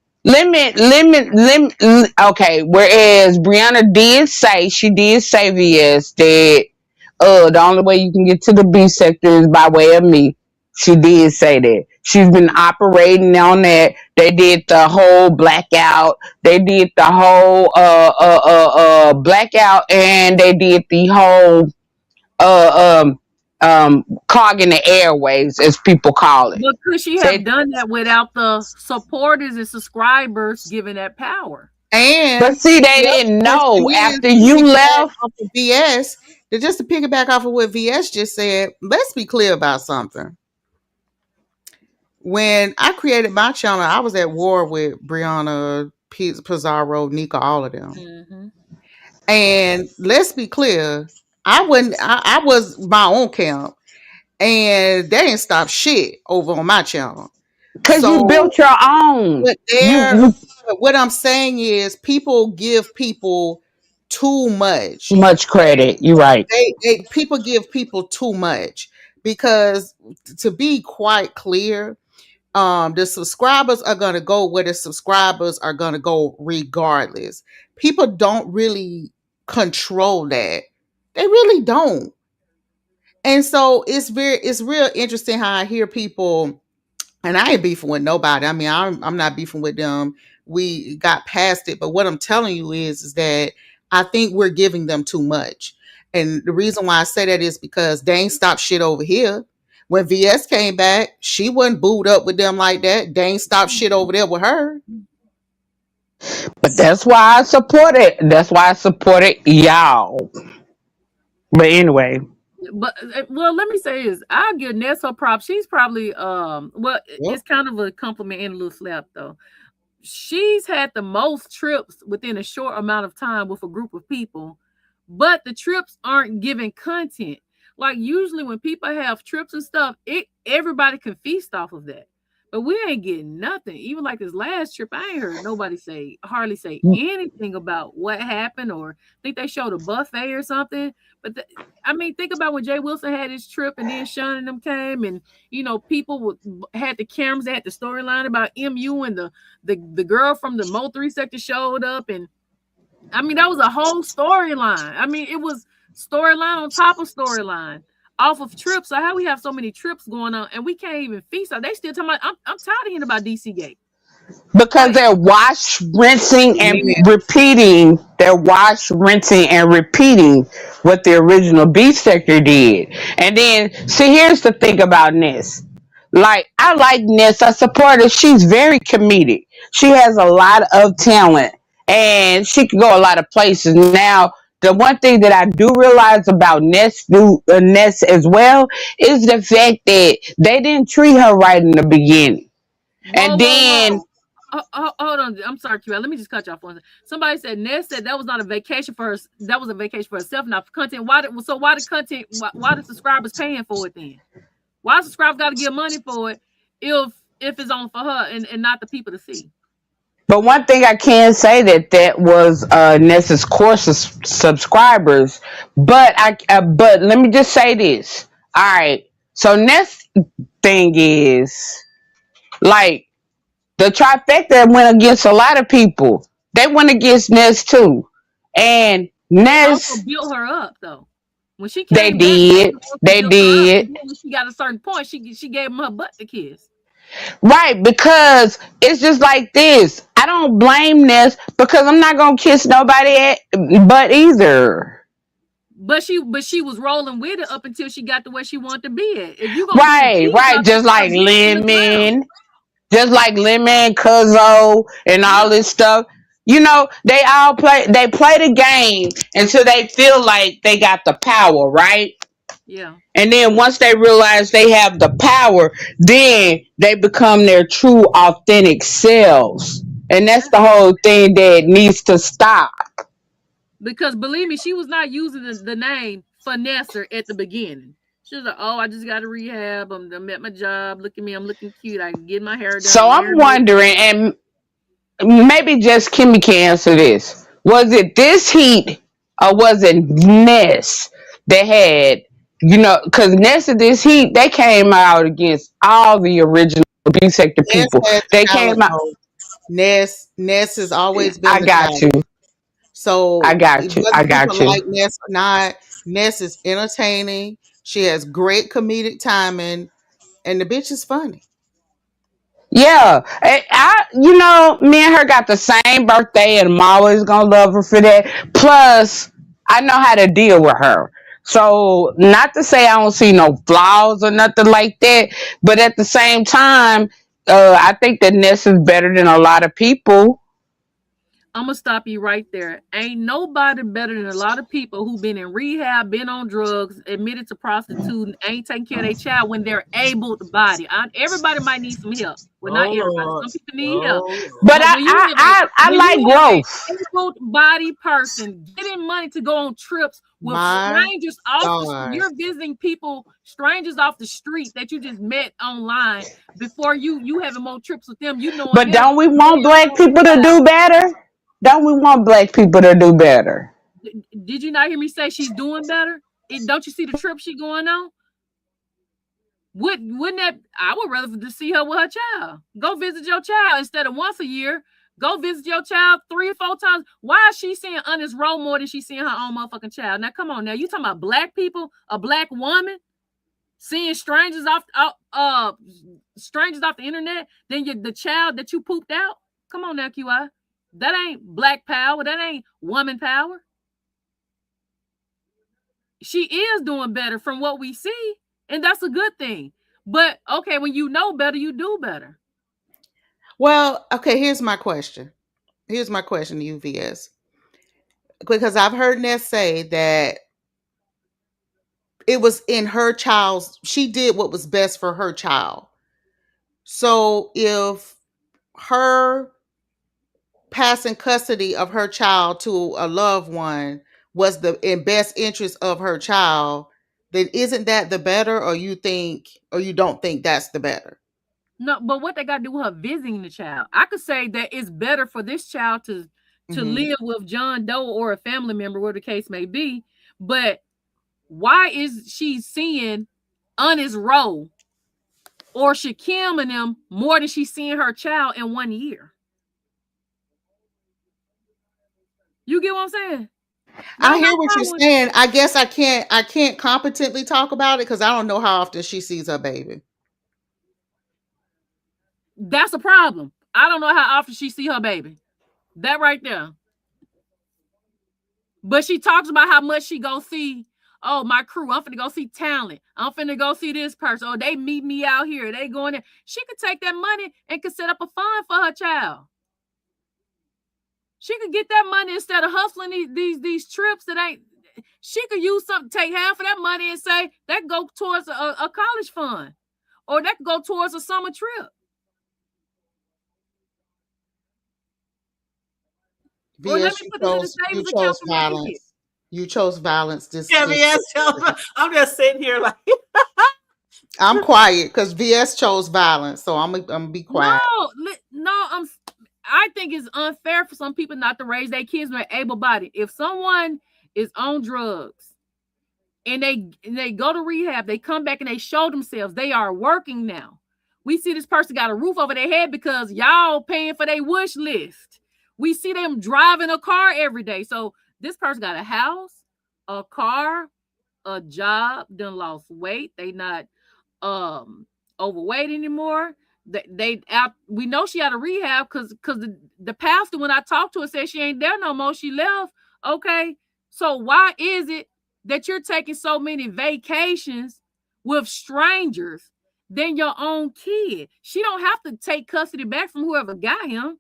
Okay, whereas Brianna did say VS that the only way you can get to the B sector is by way of me. She did say that. She's been operating on that. They did the whole blackout. They did the whole blackout, and they did the whole clogging the airwaves, as people call it. But could she have done that without the supporters and subscribers giving that power? But see, they didn't know after you left. VS, just to piggyback off of what VS just said, let's be clear about something. When I created my channel, I was at war with Brianna, Pizarro, Nika, all of them. Mm-hmm. And let's be clear, I was my own camp, and they didn't stop shit over on my channel. Cause you So built your own. what they're You what I'm saying is people give people too much. much credit. You right. They people give people too much because, to be quite clear, the subscribers are going to go where the subscribers are going to go regardless. People don't really control that. They really don't. And so it's real interesting how I hear people, and I ain't beefing with nobody. I mean, I'm not beefing with them. We got past it, but what I'm telling you is that I think we're giving them too much. And the reason why I say that is because they ain't stopped shit over here. When VS came back, she wasn't booed up with them like that. They ain't stopped shit over there with her. But that's why I support it. That's why I supported y'all. But anyway, But well, let me say this: I'll give Ness her props. She's probably well, Yep. it's kind of a compliment and a little slap though. She's had the most trips within a short amount of time with a group of people, but the trips aren't giving content. Like usually when people have trips and stuff, everybody can feast off of that. But we ain't getting nothing. Even like this last trip, I ain't heard nobody hardly say anything about what happened, or think they showed a buffet or something. But I mean, think about when Jay Wilson had his trip, and then Sean and them came, and people had the cameras, they had the storyline about MU, and the girl from the Mo 3 sector showed up, and I mean that was a whole storyline. I mean, it was storyline on top of storyline off of trips. So how we have so many trips going on and we can't even feast on? They still talking about. I'm tired of hearing about DC Gate. because they're wash, rinsing, and Man, repeating. They're wash, rinsing, and repeating what the original B sector did. And then, see, here's the thing about Ness. Like, I like Ness. I support her. She's very comedic. She has a lot of talent, and she can go a lot of places. Now, the one thing that I do realize about Ness as well is the fact that they didn't treat her right in the beginning. Whoa, And whoa, then whoa. Hold on. I'm sorry, Q. Let me just cut you off one second. Somebody said Ness said that was not a vacation for her. That was a vacation for herself, not for content. Why the content? Why the subscribers paying for it then? Why subscribers got to give money for it if it's on for her and not the people to see? But one thing I can say that was Nessa's core subscribers. But let me just say this. All right. So Ness thing is like the trifecta went against a lot of people. They went against Ness too, and They also Ness built her up though. When she they came back, did, they built her up. did. And then when she got a certain point, she gave him her butt to kiss. Right, because it's just like this. I don't blame Ness because I'm not gonna kiss nobody but either. But she was rolling with it up until she got to where she wanted to be at. If you gonna be a Right, cheater, right. you start being as well. Just like Lemon, Cuzzo, and all Yeah, this stuff. You know, they play the game until they feel like they got the power, right? yeah. And then once they realize they have the power, then they become their true authentic selves. And that's the whole thing that needs to stop. Because believe me, she was not using the name Finesser at the beginning. She was like, "Oh, I just got to rehab. I'm at my job. Look at me. I'm looking cute. I can get my hair done. So I'm I'm wearing makeup." wondering, and maybe just Kimmy can answer this. Was it this heat or was it Ness that had, because Ness and this heat, they came out against all the original B sector Ness people. has the They talent came out. though. Ness has always been I the got you. talent. I So got you. whether I people got you. like Ness or not, Ness is entertaining. She has great comedic timing, and the bitch is funny. Yeah, me and her got the same birthday, and I'm always gonna love her for that. Plus, I know how to deal with her. So, not to say I don't see no flaws or nothing like that, but at the same time, I think that Ness is better than a lot of people. I'm gonna stop you right there. Ain't nobody better than a lot of people who've been in rehab, been on drugs, admitted to prostituting, ain't taking care of their child when they're able-bodied. Everybody might need some help. Well, not everybody. Lord. Some people need help. But But when you have I when like you have a growth. able-bodied person getting money to go on trips with My strangers off the God. you're visiting people, strangers off the street that you just met online before you having more trips with them, you know. But don't we want black people to do better? Don't we want black people to do better? Did you not hear me say she's doing better? Don't you see the trip she going on? Wouldn't that I would rather to see her with her child. Go visit your child instead of once a year. Go visit your child 3 or 4 times. Why is she seeing Honest Roll more than she's seeing her own motherfucking child? Now come on now. You talking about black people, a black woman seeing strangers off the internet than the child that you pooped out? Come on now, QI. That ain't black power. That ain't woman power. She is doing better from what we see, and that's a good thing. But okay, when you know better, you do better. Well, okay, here's my question. Here's my question to you, VS. Because I've heard Ness say that it was in her child's, she did what was best for her child. So if her passing custody of her child to a loved one was in best interest of her child, then isn't that the better, or you don't think that's the better? No, but what they got to do with her visiting the child? I could say that it's better for this child to live with John Doe or a family member, whatever the case may be. But why is she seeing Honest Roll or Shakim and them more than she's seeing her child in 1 year? You get what I'm saying? I hear what you're saying. I guess I can't competently talk about it because I don't know how often she sees her baby. That's a problem. I don't know how often she see her baby. That right there. But she talks about how much she go see, oh, my crew, I'm finna go see talent. I'm finna go see this person. Oh, they meet me out here. They going there. She could take that money and could set up a fund for her child. She could get that money instead of hustling these trips that ain't. She could use something, take half of that money and say that go towards a college fund, or that could go towards a summer trip. VS, you chose violence. You chose violence. VS, I'm just sitting here like I'm quiet because VS chose violence, so I'm gonna be quiet. No, I think it's unfair for some people not to raise their kids when they're able-bodied. If someone is on drugs and they go to rehab, they come back and they show themselves, they are working now. We see this person got a roof over their head because y'all paying for their wish list. We see them driving a car every day. So this person got a house, a car, a job, done lost weight. They not overweight anymore. We know she out of rehab because the pastor, when I talked to her, said she ain't there no more. She left. Okay. So why is it that you're taking so many vacations with strangers than your own kid? She don't have to take custody back from whoever got him.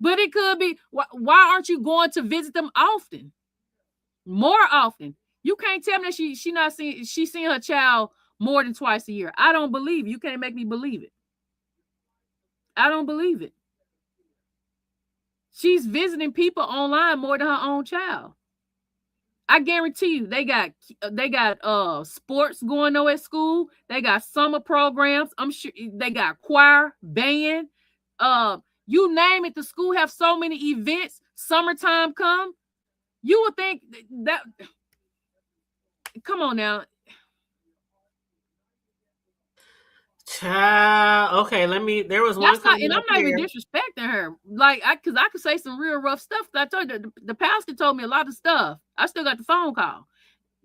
But it could be, why aren't you going to visit them often? More often. You can't tell me that she's seeing her child more than twice a year. I don't believe it. You can't make me believe it. I don't believe it. She's visiting people online more than her own child. I guarantee you, they got sports going on at school. They got summer programs. I'm sure they got choir, band. You name it, the school have so many events. Summertime come, you would think that. Come on now. Child, okay, there was one. And I'm not even disrespecting her. Like, because I could say some real rough stuff. I told you, the pastor told me a lot of stuff. I still got the phone call,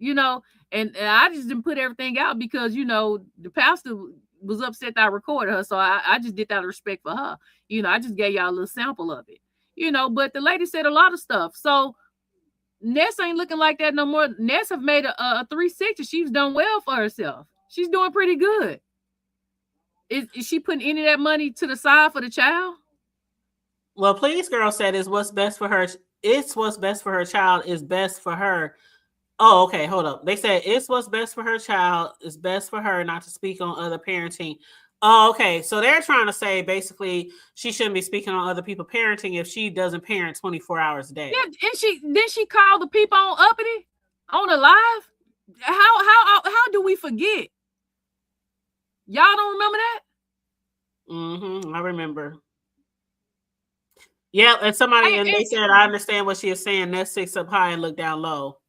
and I just didn't put everything out because, the pastor was upset that I recorded her. So I just did that out of respect for her. I just gave y'all a little sample of it, but the lady said a lot of stuff. So Ness ain't looking like that no more. Ness have made a 360. She's done well for herself. She's doing pretty good. Is she putting any of that money to the side for the child? Well, please, girl said is what's best for her. It's what's best for her child is best for her. Oh, okay. Hold up. They said it's what's best for her child is best for her not to speak on other parenting. Oh, okay. So they're trying to say basically she shouldn't be speaking on other people parenting if she doesn't parent 24 hours a day. Yeah, and she called the people on uppity on the live. How do we forget? Y'all don't remember that? I remember. Yeah, and somebody and they said I understand what she is saying. Nest sits up high and look down low.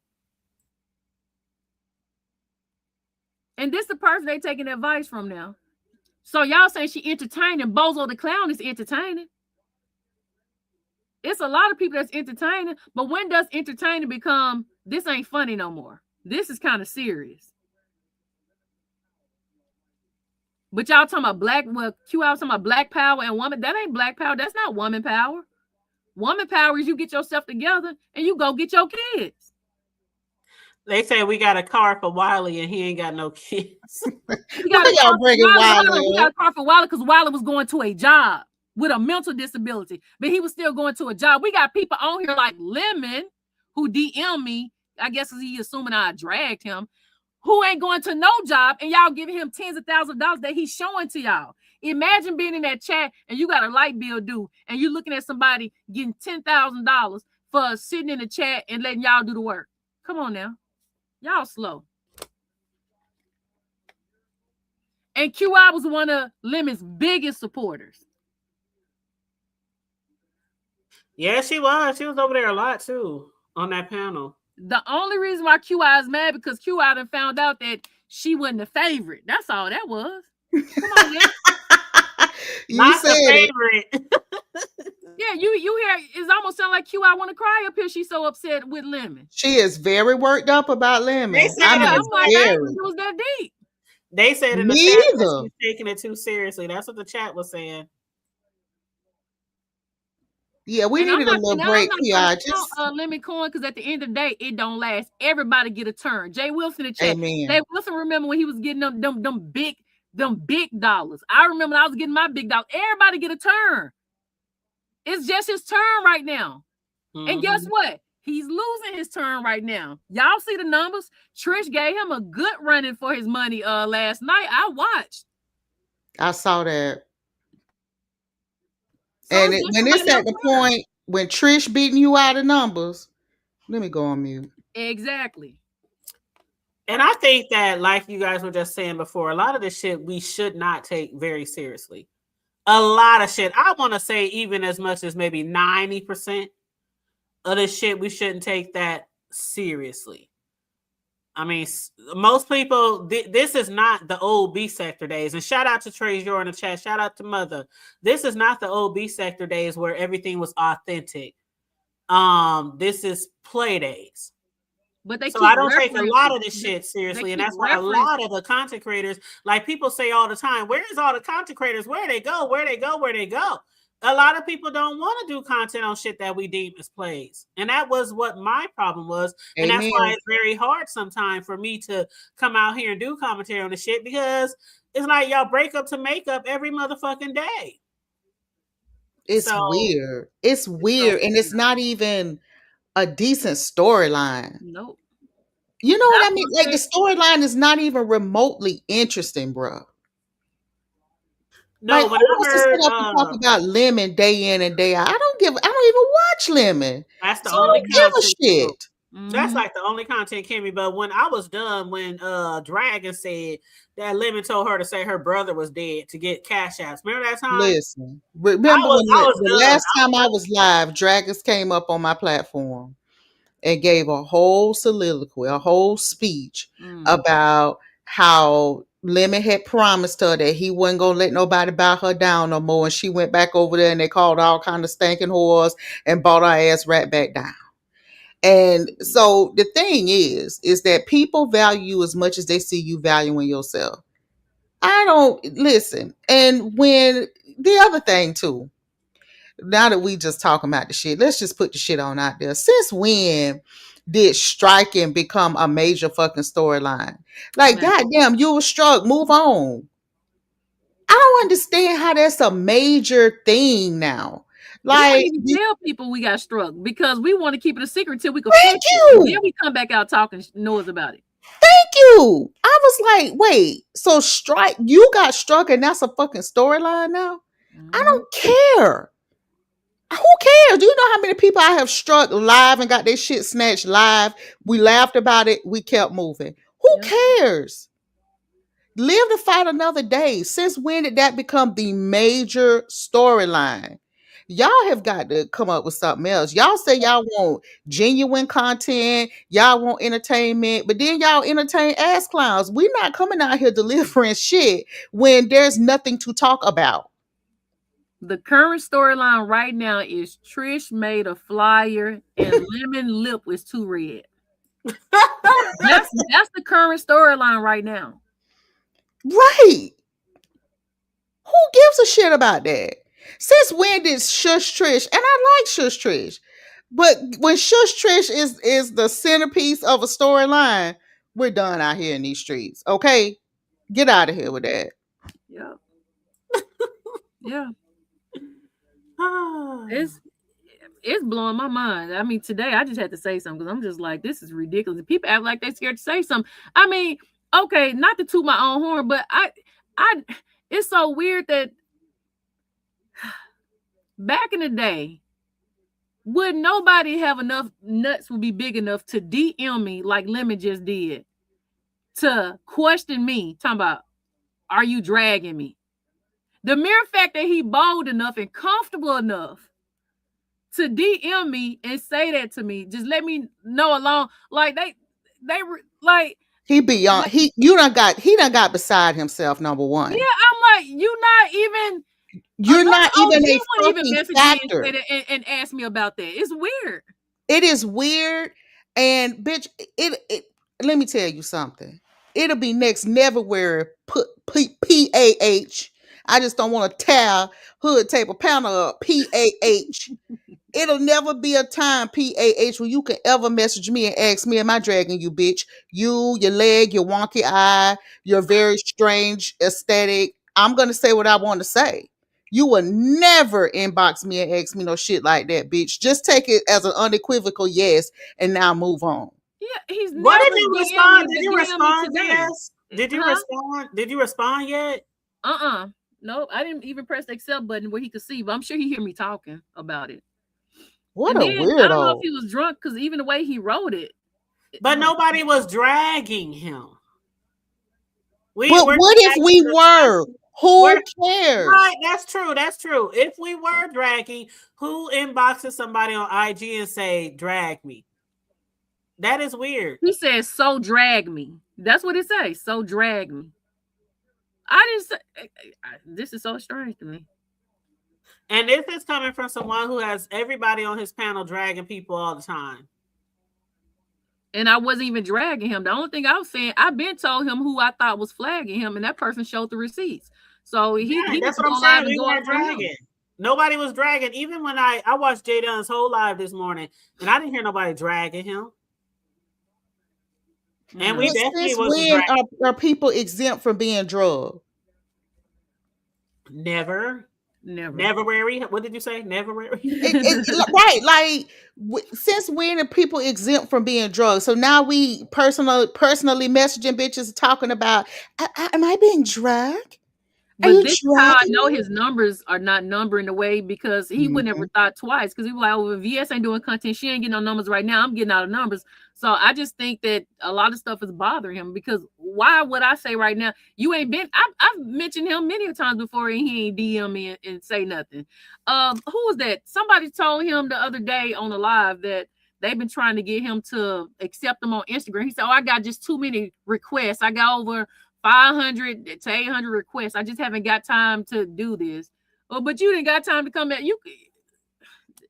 And this the person they taking advice from now. So y'all saying she entertaining. Bozo the Clown is entertaining. It's a lot of people that's entertaining, but when does entertaining become this ain't funny no more? This is kind of serious. But y'all talking about Q out talking about black power and woman. That ain't black power. That's not woman power. Woman power is you get yourself together and you go get your kids. They say we got a car for Wiley and he ain't got no kids. We got a car for Wiley because Wiley was going to a job with a mental disability, but he was still going to a job. We got people on here like Lemon who DM me, I guess because he assuming I dragged him, who ain't going to no job, and y'all giving him tens of thousands of dollars that he's showing to y'all. Imagine being in that chat and you got a light bill due and you looking at somebody getting $10,000 for sitting in the chat and letting y'all do the work. Come on now. Y'all slow. And QI was one of Lemon's biggest supporters. Yeah, she was. She was over there a lot too on that panel. The only reason why QI is mad because QI done found out that she wasn't the favorite. That's all that was. Come on, man. Not the favorite. Yeah, you hear it's almost sound like QI want to cry up here. She's so upset with Lemon. She is very worked up about Lemon. They said I'm like, it was that deep. They said in the chat that she's taking it too seriously. That's what the chat was saying. Yeah, we needed a little break, QI. Just Lemon Coin, because at the end of the day, it don't last. Everybody get a turn. Jay Wilson in the chat. Amen. Jay Wilson, remember when he was getting them big dollars. I remember when I was getting my big dollars. Everybody get a turn. It's just his turn right now. And guess what? He's losing his turn right now. Y'all see the numbers? Trish gave him a good running for his money last night. I watched. I saw that. So and when it's at the point when Trish beating you out of numbers, let me go on mute. Exactly. And I think that, like you guys were just saying before, a lot of this shit we should not take very seriously. A lot of shit. I want to say even as much as maybe 90% of this shit we shouldn't take that seriously. I mean, most people, this is not the old B sector days. And shout out to Trey Jor in the chat. Shout out to Mother. This is not the old B sector days where everything was authentic. This is play days. But so I don't take a lot of this shit seriously. And that's why a lot of the content creators, like people say all the time, where is all the content creators? Where they go? Where they go? Where they go? A lot of people don't want to do content on shit that we deem as plays. And that was what my problem was. And Amen. That's why it's very hard sometimes for me to come out here and do commentary on the shit, because it's like y'all break up to make up every motherfucking day. It's weird. It's weird. And it's not even a decent storyline. Nope. You know what I mean? Like the storyline is not even remotely interesting, bro. No, like, when I heard talk about Lemon day in and day out. I don't even watch Lemon. That's the only I don't give a shit. That's like the only content, Kimmy. But when I was done, when Dragon said that Lemon told her to say her brother was dead to get cash apps. Remember that time? Listen, remember the last time I was live, Dragons came up on my platform and gave a whole soliloquy, a whole speech about how Lemon had promised her that he wasn't gonna let nobody buy her down no more, and she went back over there and they called all kind of stinking whores and bought her ass right back down. And so the thing is that people value you as much as they see you valuing yourself. I don't listen. And when the other thing too, now that we just talking about the shit, let's just put the shit on out there. Since when did striking become a major fucking storyline? Like, goddamn, you were struck. Move on. I don't understand how that's a major thing now. We don't Like, even tell people we got struck because we want to keep it a secret till we can thank fix it. you. Then we come back out talking noise about it. Thank you. I was like, wait, so strike, you got struck and that's a fucking storyline now? I Mhm. don't care. Who cares? Do you know how many people I have struck live and got their shit snatched live? We laughed about it. We kept moving. Who Yep. cares? Live to fight another day. Since when did that become the major storyline? Y'all have got to come up with something else. Y'all say y'all want genuine content, y'all want entertainment, but then y'all entertain ass clowns. We're not coming out here delivering shit when there's nothing to talk about. The current storyline right now is Trish made a flyer and Lemon lip was too red. That's the current storyline right now. Right. Who gives a shit about that? Since when did Shush Trish, and I like Shush Trish, but when Shush Trish is the centerpiece of a storyline, we're done out here in these streets. Okay? Get out of here with that. Yeah. Yeah. Ah. It's blowing my mind. I mean, today I just had to say something because I'm just like, this is ridiculous. People act like they're scared to say something. I mean, okay, not to toot my own horn, but I it's so weird that back in the day, would nobody have enough nuts would be big enough to DM me like Lemon just did to question me, talking about, are you dragging me? The mere fact that he bold enough and comfortable enough to DM me and say that to me, just let me know alone. Like they like He beyond he done got beside himself, number one. yeah, I'm like, you not even You're not even a wouldn't even fucking message factor. me and ask me about that. It's weird. It is weird, and bitch, it let me tell you something. It'll be next Neverwhere put PAH. I just don't want to tear hood table panel up. PAH. It'll never be a time, PAH, where you can ever message me and ask me, am I dragging you, bitch? You, your leg, your wonky eye, your very strange aesthetic. I'm going to say what I want to say. You will never inbox me and ask me no shit like that, bitch. Just take it as an unequivocal yes, and now move on. Yeah, he's What never did you DM'd respond? me Did you to DM me respond today. yet? Did you Huh? respond? Did you respond yet? Nope, I didn't even press the accept button where he could see, but I'm sure he hear me talking about it. What And a then I don't know weirdo. if he was drunk because even the way he wrote it. But nobody was dragging him. But what if we were? Who cares? Right, that's true. That's true. If we were dragging, who inboxes somebody on IG and say, drag me? That is weird. He says, so drag me. That's what it says. So drag me. I didn't say, this is so strange to me. And this is coming from someone who has everybody on his panel dragging people all the time. And I wasn't even dragging him. The only thing I was saying, I've been told him who I thought was flagging him, and that person showed the receipts. So that's what I'm saying. We weren't dragging. Nobody was dragging. Even when I watched Jay Dunn's whole live this morning, and I didn't hear nobody dragging him. And we definitely when are people exempt from being drugged? Never. What did you say? Never. Right. Like, since when are people exempt from being drugged? So now we personally messaging bitches talking about, am I being drugged? But this is how I know his numbers are not numbering away, because he would never thought twice, because he was like, oh, if VS ain't doing content, she ain't getting no numbers right now. I'm getting out of numbers. So I just think that a lot of stuff is bothering him, because why would I say right now, you ain't been, I've mentioned him many times before and he ain't DM me and say nothing. Who was that? Somebody told him the other day on the live that they've been trying to get him to accept them on Instagram. He said, oh, I got just too many requests. I got over 500 to 800 requests. I just haven't got time to do this. Well, but you didn't got time to come back.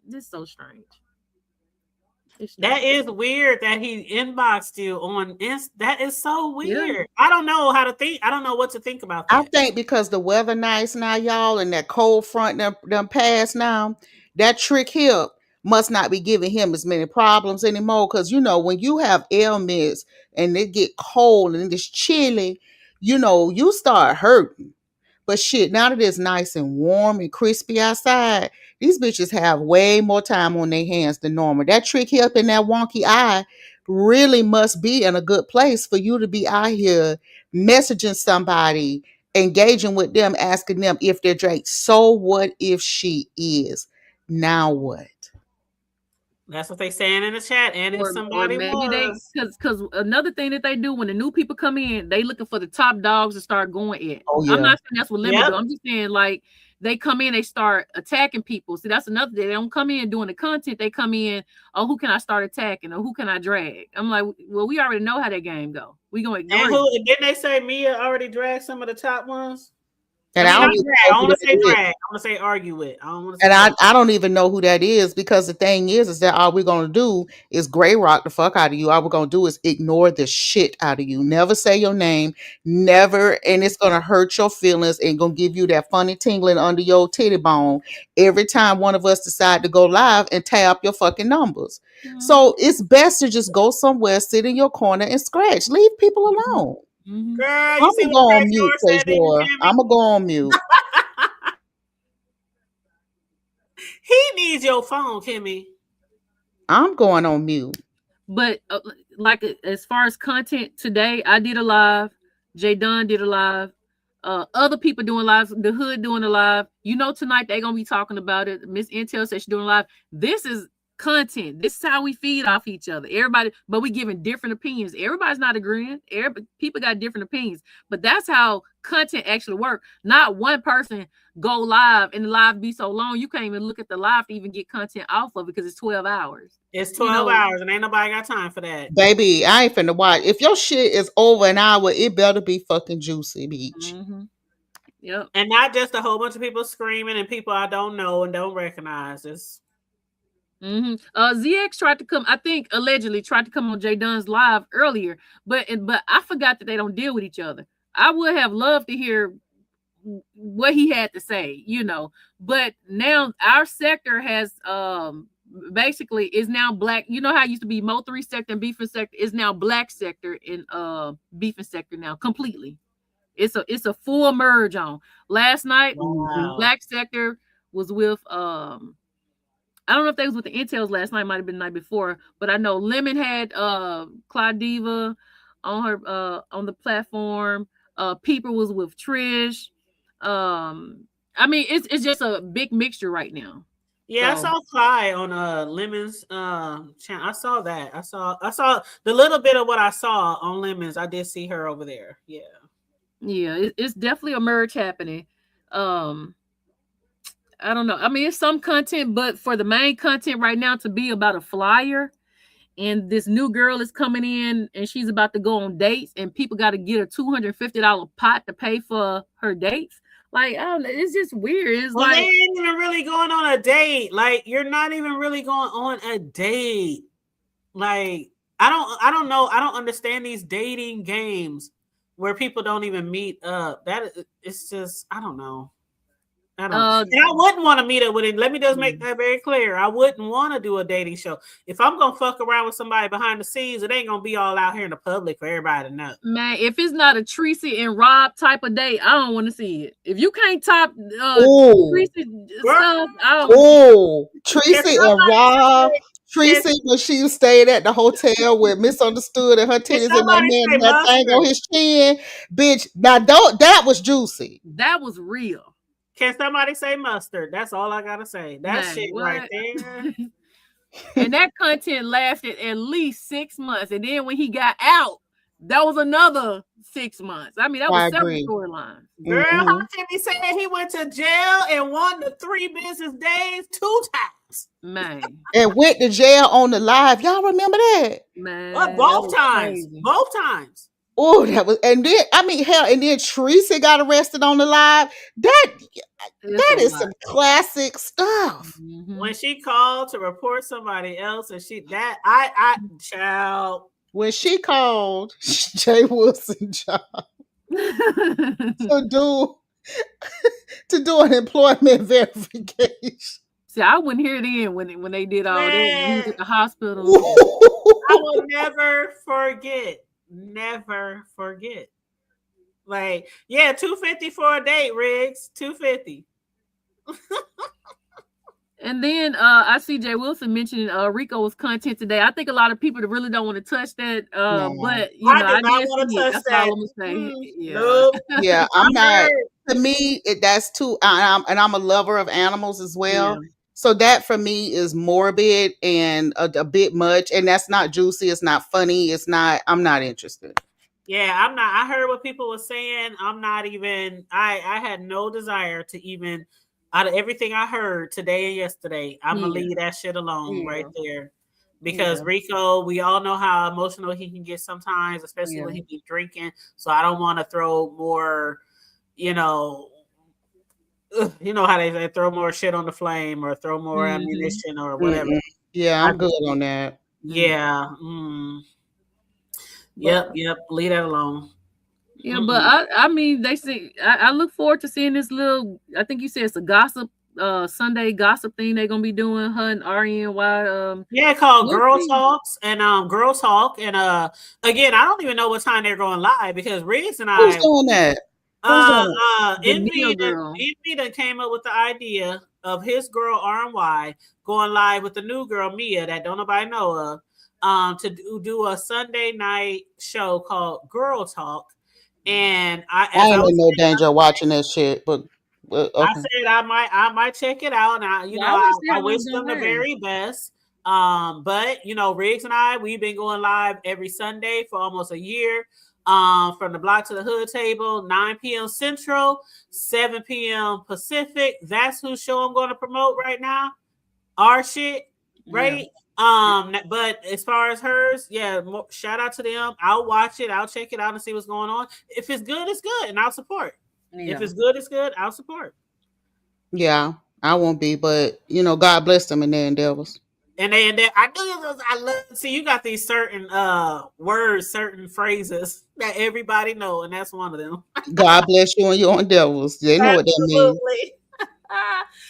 This is so strange. That is weird that he inboxed you on that is so weird. Yeah. I don't know how to think. I don't know what to think about that. I think because the weather nice now, y'all, and that cold front done passed now, that trick hip must not be giving him as many problems anymore. Because, when you have ailments and it get cold and it's chilly, you start hurting. But shit, now that it's nice and warm and crispy outside, These bitches have way more time on their hands than normal. That trick up in that wonky eye really must be in a good place for you to be out here messaging somebody, engaging with them, asking them if they're Drake. So what if she is? Now what? That's what they saying in the chat. And if Or somebody maybe they was, because another thing that they do when the new people come in, they looking for the top dogs to start going at. Oh I'm yeah. not saying that's what Lemon Yep. do. I'm just saying like they come in, they start attacking people. See, that's another thing. They don't come in doing the content. They come in, oh, who can I start attacking or who can I drag? I'm like, well, we already know how that game go. We gonna ignore and it. who didn't they say Mia already dragged some of the top ones? And I I mean, don't not even drag. I know don't who want to say that is. drag. I want to say argue with. I don't want to say. And argue. I don't even know who that is, because the thing is that all we're gonna do is gray rock the fuck out of you. All we're gonna do is ignore the shit out of you. Never say your name, never, and it's gonna hurt your feelings and gonna give you that funny tingling under your titty bone every time one of us decide to go live and tap your fucking numbers. So it's best to just go somewhere, sit in your corner and scratch. Leave people alone. Mhm. Girl, I'm you see gonna what go on Craig mute, George said to you, Tajor. Kimmy? I'm gonna go on mute. He needs your phone, Kimmy. I'm going on mute. But like as far as content today, I did a live. Jay Dunn did a live. Other people doing lives. The Hood doing a live. You know, tonight they're gonna be talking about it. Miss Intel said she's doing a live. This is content. This is how we feed off each other. Everybody, but we giving different opinions. Everybody's not agreeing. People got different opinions. But that's how content actually work. Not one person go live and the live be so long you can't even look at the live to even get content off of it because it's 12 hours. It's 12 hours and ain't nobody got time for that. Baby, I ain't finna watch. If your shit is over an hour, it better be fucking juicy, bitch. Mm-hmm. Yep. And not just a whole bunch of people screaming and people I don't know and don't recognize. It's ZX tried to come, I think allegedly tried to come on Jay Dunn's live earlier, but I forgot that they don't deal with each other. I would have loved to hear what he had to say, you know, but now our sector has basically is now black. You know how it used to be Mo 3 sector and beefing sector is now black sector in beefing sector now completely. It's a full merge on. Last night, black sector was with I don't know if they was with the Intels last night, might have been the night before, but I know Lemon had Claudiva on her on the platform. Peeper was with Trish. I mean, it's just a big mixture right now. Yeah, so. I saw Clyde on Lemon's channel. I saw that. I saw the little bit of what I saw on Lemon's. I did see her over there. Yeah. Yeah, it's definitely a merge happening. I don't know. I mean, it's some content, but for the main content right now to be about a flyer, and this new girl is coming in and she's about to go on dates, and people got to get a $250 pot to pay for her dates. Like, I don't know, it's just weird. It's like they ain't even really going on a date. Like, you're not even really going on a date. Like, I don't know. I don't understand these dating games where people don't even meet up. It's just, I don't know. And I wouldn't want to meet up with it. Let me just make that very clear. I wouldn't want to do a dating show. If I'm gonna fuck around with somebody behind the scenes, it ain't gonna be all out here in the public for everybody to know. Man, if it's not a Tracy and Rob type of date, I don't want to see it. If you can't top Tracy stuff, Tracy and Rob. Tracy, when she stayed at the hotel with Misunderstood and her titties and that thing on his chin, bitch. Now that was juicy. That was real. Can somebody say mustard? That's all I gotta say. That shit right there. And that content lasted at least 6 months. And then when he got out, that was another 6 months. I mean, that was several storylines. Girl, how can he say he went to jail and won the 3 business days 2 times? Man. And went to jail on the live. Y'all remember that? Man. Both times. Crazy. Both times. Oh, that was, and then I mean, hell, and then Teresa got arrested on the live. That is some classic stuff. Mm-hmm. When she called to report somebody else, and I child. When she called Jay Wilson job to do an employment verification. See, I wouldn't hear it in when they did all that. When he was at the hospital. I will never forget. Never forget. Like, yeah, $250 for a date, Riggs. $250. And then I see Jay Wilson mentioning Rico's content today. I think a lot of people that really don't want to touch that. But you know, I do not did want to see it. touch That's that. all I'm gonna say. Yeah. Nope. Yeah, I I'm not. heard. To me, that's too. And I'm a lover of animals as well. Yeah. So that for me is morbid and a bit much. And that's not juicy. It's not funny. It's not. I'm not interested. Yeah, I'm not. I heard what people were saying. I'm not even. I had no desire to even. Out of everything I heard today and yesterday, I'm gonna Yeah. leave that shit alone right Yeah. there. Because Yeah. Rico, we all know how emotional he can get sometimes, especially when Yeah. he be drinking. So I don't want to throw more, you know, you know how they say throw more shit on the flame or throw more Mhm. ammunition or whatever. Mm-mm. Yeah, I I'm good on that. yeah. But Yep. Leave that alone. yeah, but I mean they see I look forward to seeing this little, I think you said it's a gossip Sunday gossip thing they're gonna be doing, her and RNY. Yeah, called We'll Girl see. Talks and Girl Talk and again I don't even know what time they're going live because Riggs and Who's I doing that? Who's doing it? The Nia girl. Envy that came up with the idea of his girl RNY going live with the new girl Mia that don't nobody know of to do a Sunday night show called Girl Talk. And I ain't in no danger of watching that shit, but I okay. said I might check it out. And Yeah, I want to see I how long wish it's them gonna the last. very best. But Riggs and I, we've been going live every Sunday for almost a year. From the block to the hood table, 9 p.m. Central, 7 p.m. Pacific. That's whose show I'm going to promote right now. Our shit, right? But as far as hers, yeah, shout out to them. I'll watch it, I'll check it out and see what's going on. If it's good, it's good, and I'll support. Yeah. If it's good, it's good. I'll support. Yeah, I won't be, but God bless them in their endeavors. And then I knew I love. See, you got these certain words, certain phrases that everybody know, and that's one of them. God bless you and your endeavors. They know what that means. Absolutely.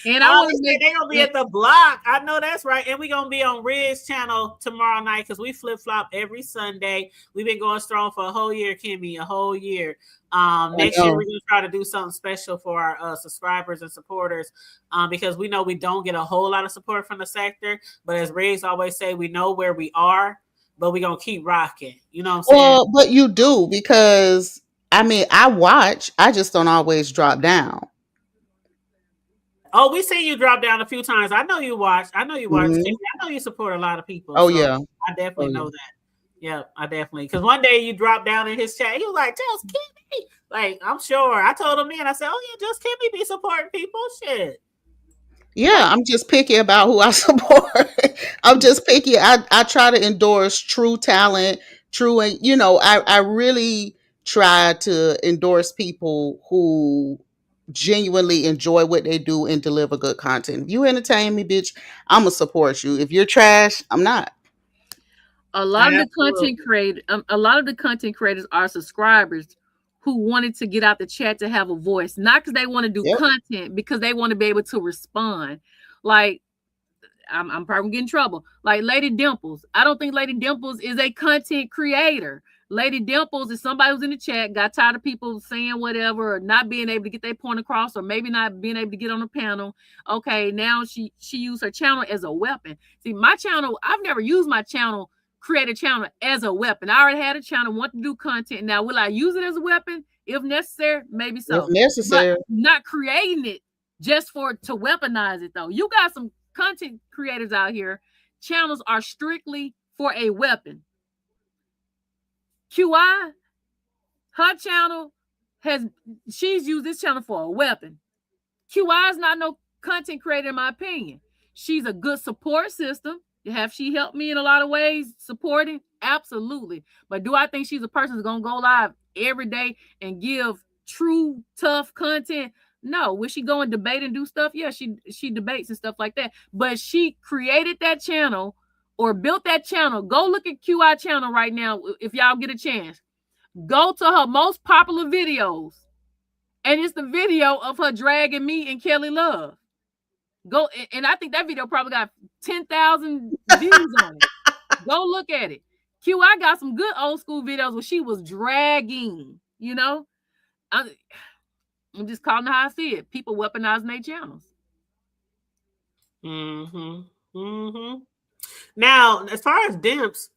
And I want to They make gonna be at the block. I know that's right. And we gonna be on Riggs channel tomorrow night because we flip flop every Sunday. We've been going strong for a whole year, Kimmy, a whole year. Next year we're gonna try to do something special for our subscribers and supporters, because we know we don't get a whole lot of support from the sector. But as Riggs always say, we know where we are, but we're gonna keep rocking. You know what I'm saying? Well, but you do because I watch. I just don't always drop down. Oh, we seen you drop down a few times. I know you watch. I know you watch. Mhm. Kimmy. I know you support a lot of people. Oh so yeah. I definitely Oh, yeah. know that. Yeah, I definitely. Because one day you dropped down in his chat. He was like, "Just Kimmy." Like, I'm sure. I told him then. I said, "Oh yeah, just Kimmy be supporting people." Shit. Yeah, I'm just picky about who I support. I'm just picky. I try to endorse true talent, true, and I really try to endorse people who genuinely enjoy what they do and deliver good content. If you entertain me, bitch, I'm gonna support you. If you're trash, I'm not. a lot of the Absolutely. content creators are subscribers who wanted to get out the chat to have a voice, not because they want to do Yep. content, because they want to be able to respond. Like, I'm probably gonna get in trouble. Like Lady Dimples. I don't think Lady Dimples is a content creator. Lady Dimples is somebody who's in the chat, got tired of people saying whatever or not being able to get their point across, or maybe not being able to get on the panel. Okay, now she used her channel as a weapon. See, my channel, I've never used my channel, create a channel as a weapon. I already had a channel, want to do content. Now, will I use it as a weapon? If necessary, maybe If so. necessary. But not creating it just to weaponize it though. You got some content creators out here, channels are strictly for a weapon. QI, her channel she's used this channel for a weapon. QI is not no content creator in my opinion. She's a good support system. Have she helped me in a lot of ways supporting? Absolutely. But do I think she's a person who's gonna go live every day and give true tough content? No. Will she go and debate and do stuff? Yeah, she debates and stuff like that. But she created that channel or built that channel. Go look at QI channel right now if y'all get a chance. Go to her most popular videos, and it's the video of her dragging me and Kelly Love. Go, and I think that video probably got 10,000 views on it. Go look at it. QI got some good old school videos where she was dragging, I'm just calling it how I see it. People weaponizing their channels. Mm-hmm. Mm-hmm. Now, as far as Dimps,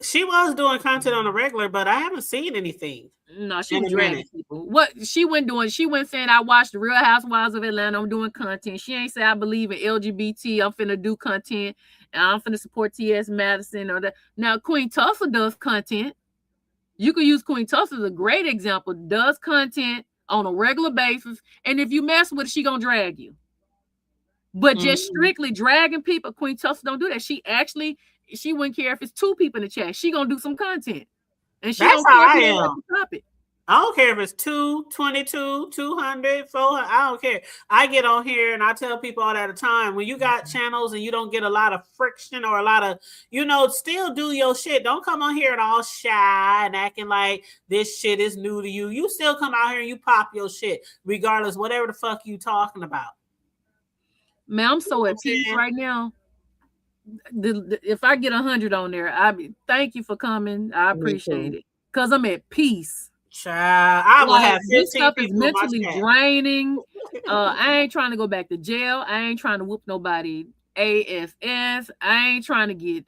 she was doing content on a regular, but I haven't seen anything No, she in was a dragging minute. people. What she went doing, she went saying, I watched the Real Housewives of Atlanta. I'm doing content. She ain't say I believe in LGBT. I'm finna do content and I'm finna support T.S. Madison or that. Now, Queen Tulsa does content. You can use Queen Tulsa as a great example, does content on a regular basis. And if you mess with it, she gonna drag you. But just Mm-hmm. strictly dragging people, Queen Tulsa don't do that. She wouldn't care if it's 2 people in the chat. She gonna do some content. And she That's don't how care if I you don't like am. the topic. I don't care if it's 2, 22, 200, 400. I don't care. I get on here and I tell people all that the time. When you got channels and you don't get a lot of friction or a lot of, still do your shit. Don't come on here and all shy and acting like this shit is new to you. You still come out here and you pop your shit, regardless, whatever the fuck you talking about. Man, I'm so at peace right now. If I get 100 on there, thank you for coming. I appreciate it. Because I'm at peace. Child, I will have 15 this stuff is people in my mentally chat. draining. I ain't trying to go back to jail. I ain't trying to whoop nobody ASS. I ain't trying to get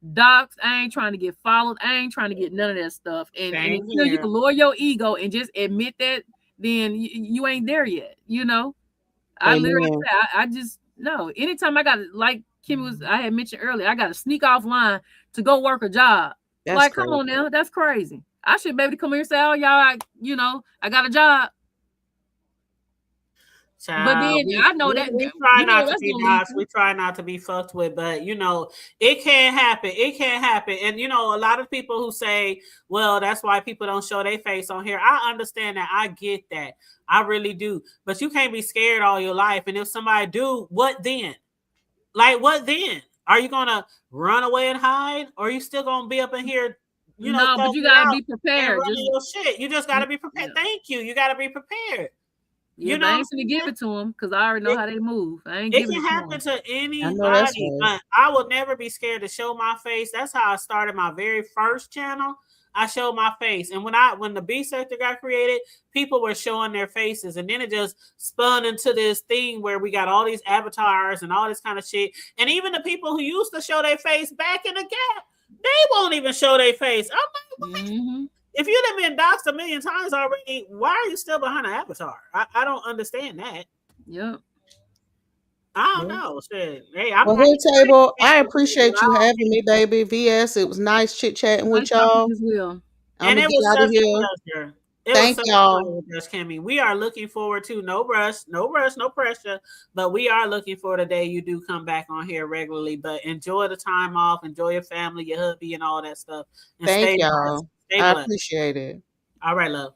doxxed. I ain't trying to get followed. I ain't trying to get none of that stuff. And until you can lower your ego and just admit that, then you ain't there yet. I literally say, I just no. Anytime I got to, like Kim I had mentioned earlier, I got to sneak offline to go work a job. That's come on now, that's crazy. I should be able to come here and say, oh, y'all, I got a job. Child, but then I know that we try not to be doxxed. We try not to be fucked with, but it can happen. It can happen. And a lot of people who say, well, that's why people don't show their face on here. I understand that. I get that. I really do. But you can't be scared all your life. And if somebody do, what then? Like, what then? Are you gonna run away and hide? Or are you still gonna be up in here? No, but you gotta be prepared. Your shit. You just gotta be prepared. Yeah. Thank you. You gotta be prepared. Yeah, I ain't gonna give it to them because I already know how they move. I ain't giving it happen to anybody. I will never be scared to show my face. That's how I started my very first channel. I showed my face, and when the B sector got created, people were showing their faces, and then it just spun into this thing where we got all these avatars and all this kind of shit. And even the people who used to show their face back in the gap, they won't even show their face. I'm like, if you'd have been doxxed a million times already, why are you still behind an avatar? I don't understand that. Yep. I don't know. Shit. Hey, Table, I appreciate you having me, baby. VS, it was nice chit-chatting with y'all. I'm gonna get out of here. Thank y'all. Kimmy. We are looking forward to no rush, no pressure, but we are looking for the day you do come back on here regularly. But enjoy the time off, enjoy your family, your hubby, and all that stuff. And thank y'all. I appreciate it. All right, love.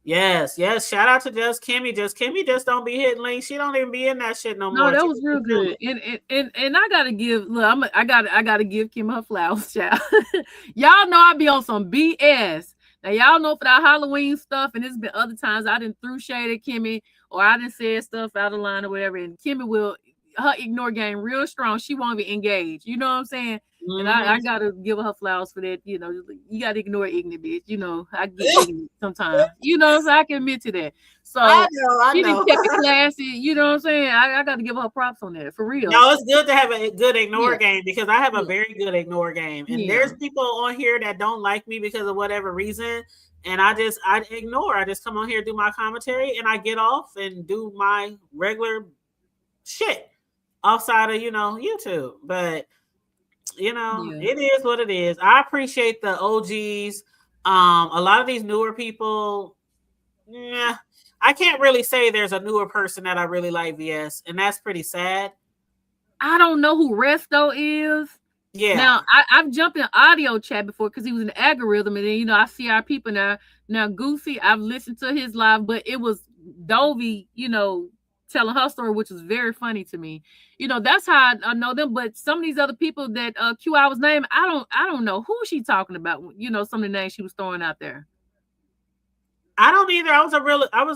Yes. Shout out to Just Kimmy. Just Kimmy just don't be hitting links. She don't even be in that shit no more. No, that was real good. And I gotta give I gotta give Kim her flowers, child. Y'all know I be on some BS. Now y'all know for that Halloween stuff, and it's been other times I didn't threw shade at Kimmy or I didn't say stuff out of line or whatever, and Kimmy will her ignore game real strong. She won't be engaged. You know what I'm saying? And I gotta give her flowers for that. You gotta ignore ignorant bitch. I get ignorant sometimes. So I can admit to that. So I know. She kept it classy. You know what I'm saying? I gotta give her props on that for real. No, it's good to have a good ignore game because I have a very good ignore game. And there's people on here that don't like me because of whatever reason. And I ignore. I just come on here, do my commentary, and I get off and do my regular shit outside of YouTube. But it is what it is. I appreciate the OGs. A lot of these newer people, I can't really say there's a newer person that I really like, VS, and that's pretty sad. I don't know who Resto is. Yeah. Now I've jumped in audio chat before because he was in the algorithm, and then I see our people now. Now Goofy, I've listened to his live, but it was Dovey, telling her story, which was very funny to me. That's how I know them. But some of these other people that QI was named, I don't know who she talking about. Some of the names she was throwing out there. I don't either. I was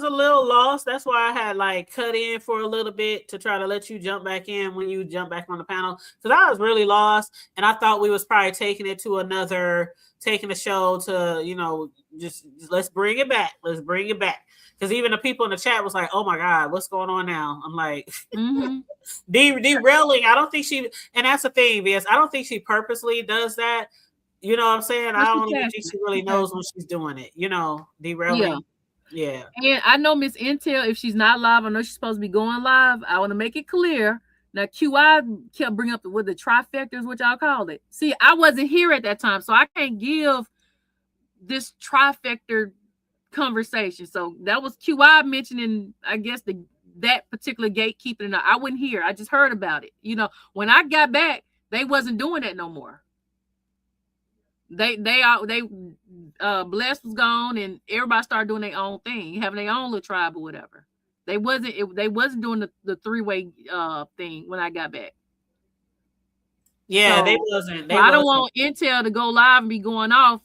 a little lost. That's why I had like cut in for a little bit to try to let you jump back in when you jump back on the panel. Because I was really lost, and I thought we was probably taking the show to, you know, just let's bring it back. Let's bring it back. Because even the people in the chat was like, "Oh my God, what's going on now?" I'm like, derailing. I don't think she, and that's the thing, because I don't think she purposely does that. You know what I'm saying? I don't even think she really knows when she's doing it. You know, derailing. Yeah. And I know Miss Intel, if she's not live, I know she's supposed to be going live. I want to make it clear. Now, QI kept bringing up the trifectas, which I called it. See, I wasn't here at that time, so I can't give this trifecta conversation. So that was QI mentioning, I guess, that particular gatekeeping. I wasn't here. I just heard about it. You know, when I got back, they wasn't doing that no more. Blessed was gone, and everybody started doing their own thing, having their own little tribe or whatever. They wasn't doing the three-way thing when I got back. Yeah, so, they wasn't. I don't want Intel to go live and be going off.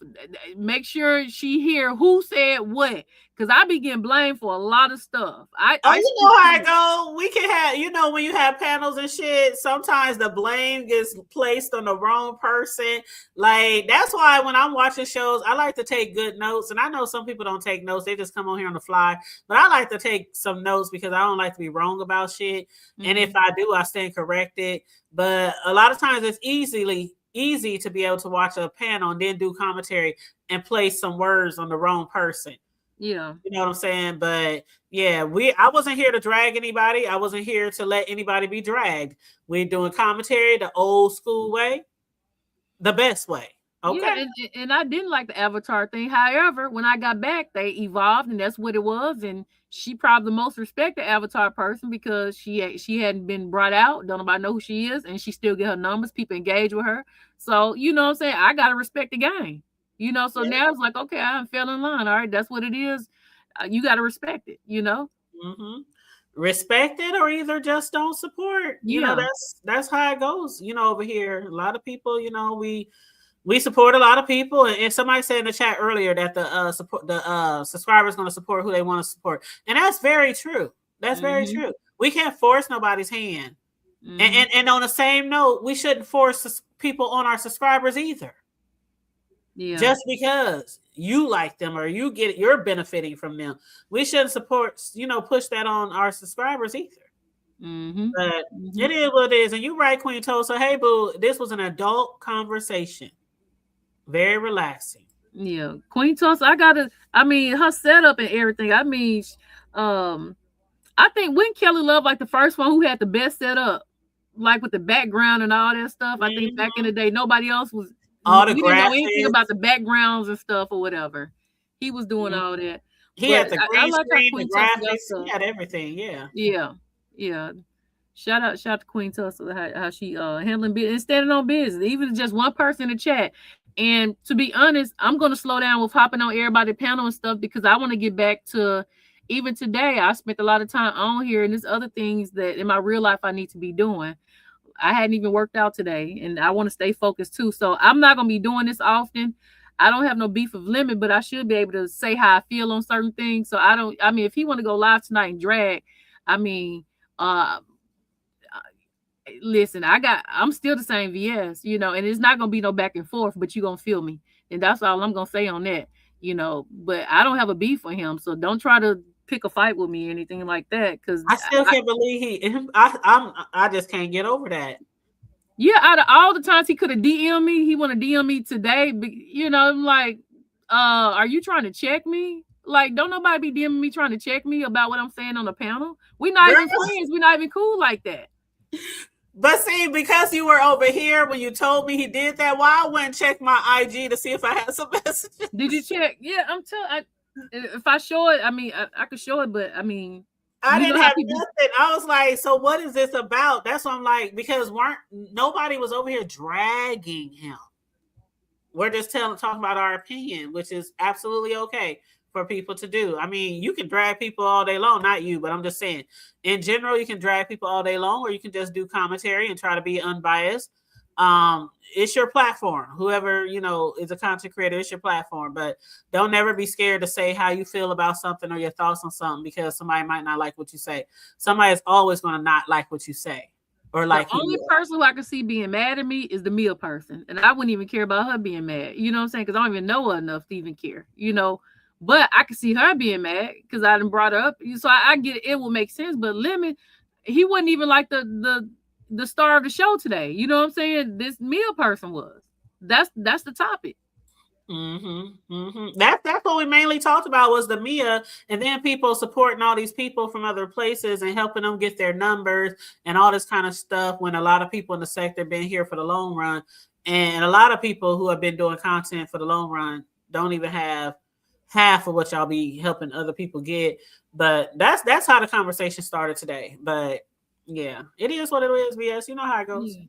Make sure she hear who said what, because I be getting blamed for a lot of stuff. You know how it go. We can have, you know, when you have panels and shit, sometimes the blame gets placed on the wrong person. Like, that's why when I'm watching shows, I like to take good notes. And I know some people don't take notes; they just come on here on the fly. But I like to take some notes because I don't like to be wrong about shit. And if I do, I stand corrected. But a lot of times it's easy to be able to watch a panel and then do commentary and place some words on the wrong person. Yeah. You know what I'm saying? But yeah, I wasn't here to drag anybody. I wasn't here to let anybody be dragged. We're doing commentary the old school way, the best way. Okay. Yeah, and I didn't like the Avatar thing. However, when I got back, they evolved, and that's what it was. And she probably the most respected Avatar person because she hadn't been brought out. Don't nobody know who she is, and she still get her numbers. People engage with her. So, you know what I'm saying? I got to respect the game. You know, so now it's like, okay, I fell in line. All right, that's what it is. You got to respect it, you know? Mm-hmm. Respect it or either just don't support. You know, that's how it goes, you know, over here. A lot of people, you know, we support a lot of people, and somebody said in the chat earlier that the subscribers going to support who they want to support, and that's very true. That's very true. We can't force nobody's hand, and on the same note, we shouldn't force people on our subscribers either. Yeah. Just because you like them or you're benefiting from them, we shouldn't push that on our subscribers either. But it is what it is, and you're right, Queen Tulsa. Hey, boo, this was an adult conversation. Very relaxing. Yeah, Queen Tulsa. Her setup and everything. I mean, I think when Kelly Love, like the first one who had the best setup, like with the background and all that stuff. I think back in the day, nobody else was. All the we didn't know anything about the backgrounds and stuff or whatever. He was doing all that. He had the green screen, the graphics. He had everything. Yeah. Shout out to Queen Tulsa, how she handling business and standing on business. Even just one person in the chat. And to be honest, I'm going to slow down with hopping on everybody's panel and stuff because I want to get back to, even today, I spent a lot of time on here and there's other things that in my real life I need to be doing. I hadn't even worked out today and I want to stay focused too. So I'm not going to be doing this often. I don't have no beef of limit, but I should be able to say how I feel on certain things. So if he want to go live tonight and drag, listen, I'm still the same VS, you know, and it's not going to be no back and forth, but you're going to feel me. And that's all I'm going to say on that, you know, but I don't have a beef for him. So don't try to pick a fight with me or anything like that. Cause I still can't believe I just can't get over that. Yeah. Out of all the times he could have DM'd me, he want to DM me today. But, you know, I'm like, are you trying to check me? Like, don't nobody be DMing me trying to check me about what I'm saying on the panel. We're not even friends. We're not even cool like that. But see, because you were over here when you told me he did that, why I went and check my IG to see if I had some messages. Did you check? Yeah, if I show it, I could show it, but I didn't have nothing. I was like, so what is this about? That's what I'm like, because nobody was over here dragging him. We're just talking about our opinion, which is absolutely okay for people to do. I mean, you can drag people all day long, not you, but I'm just saying, in general, you can drag people all day long, or you can just do commentary and try to be unbiased. It's your platform. Whoever, is a content creator, it's your platform. But don't never be scared to say how you feel about something or your thoughts on something, because somebody might not like what you say. Somebody is always going to not like what you say or like the only person who I can see being mad at me is the Mia person. And I wouldn't even care about her being mad. You know what I'm saying? Because I don't even know her enough to even care, But I can see her being mad because I done brought her up. So I get it. It will make sense. But Lemon, he wasn't even like the star of the show today. You know what I'm saying? This Mia person was. That's the topic. That's what we mainly talked about, was the Mia, and then people supporting all these people from other places and helping them get their numbers and all this kind of stuff, when a lot of people in the sector been here for the long run, and a lot of people who have been doing content for the long run don't even have half of what y'all be helping other people get. But that's how the conversation started today. But yeah, it is what it is, BS. You know how it goes. Yeah.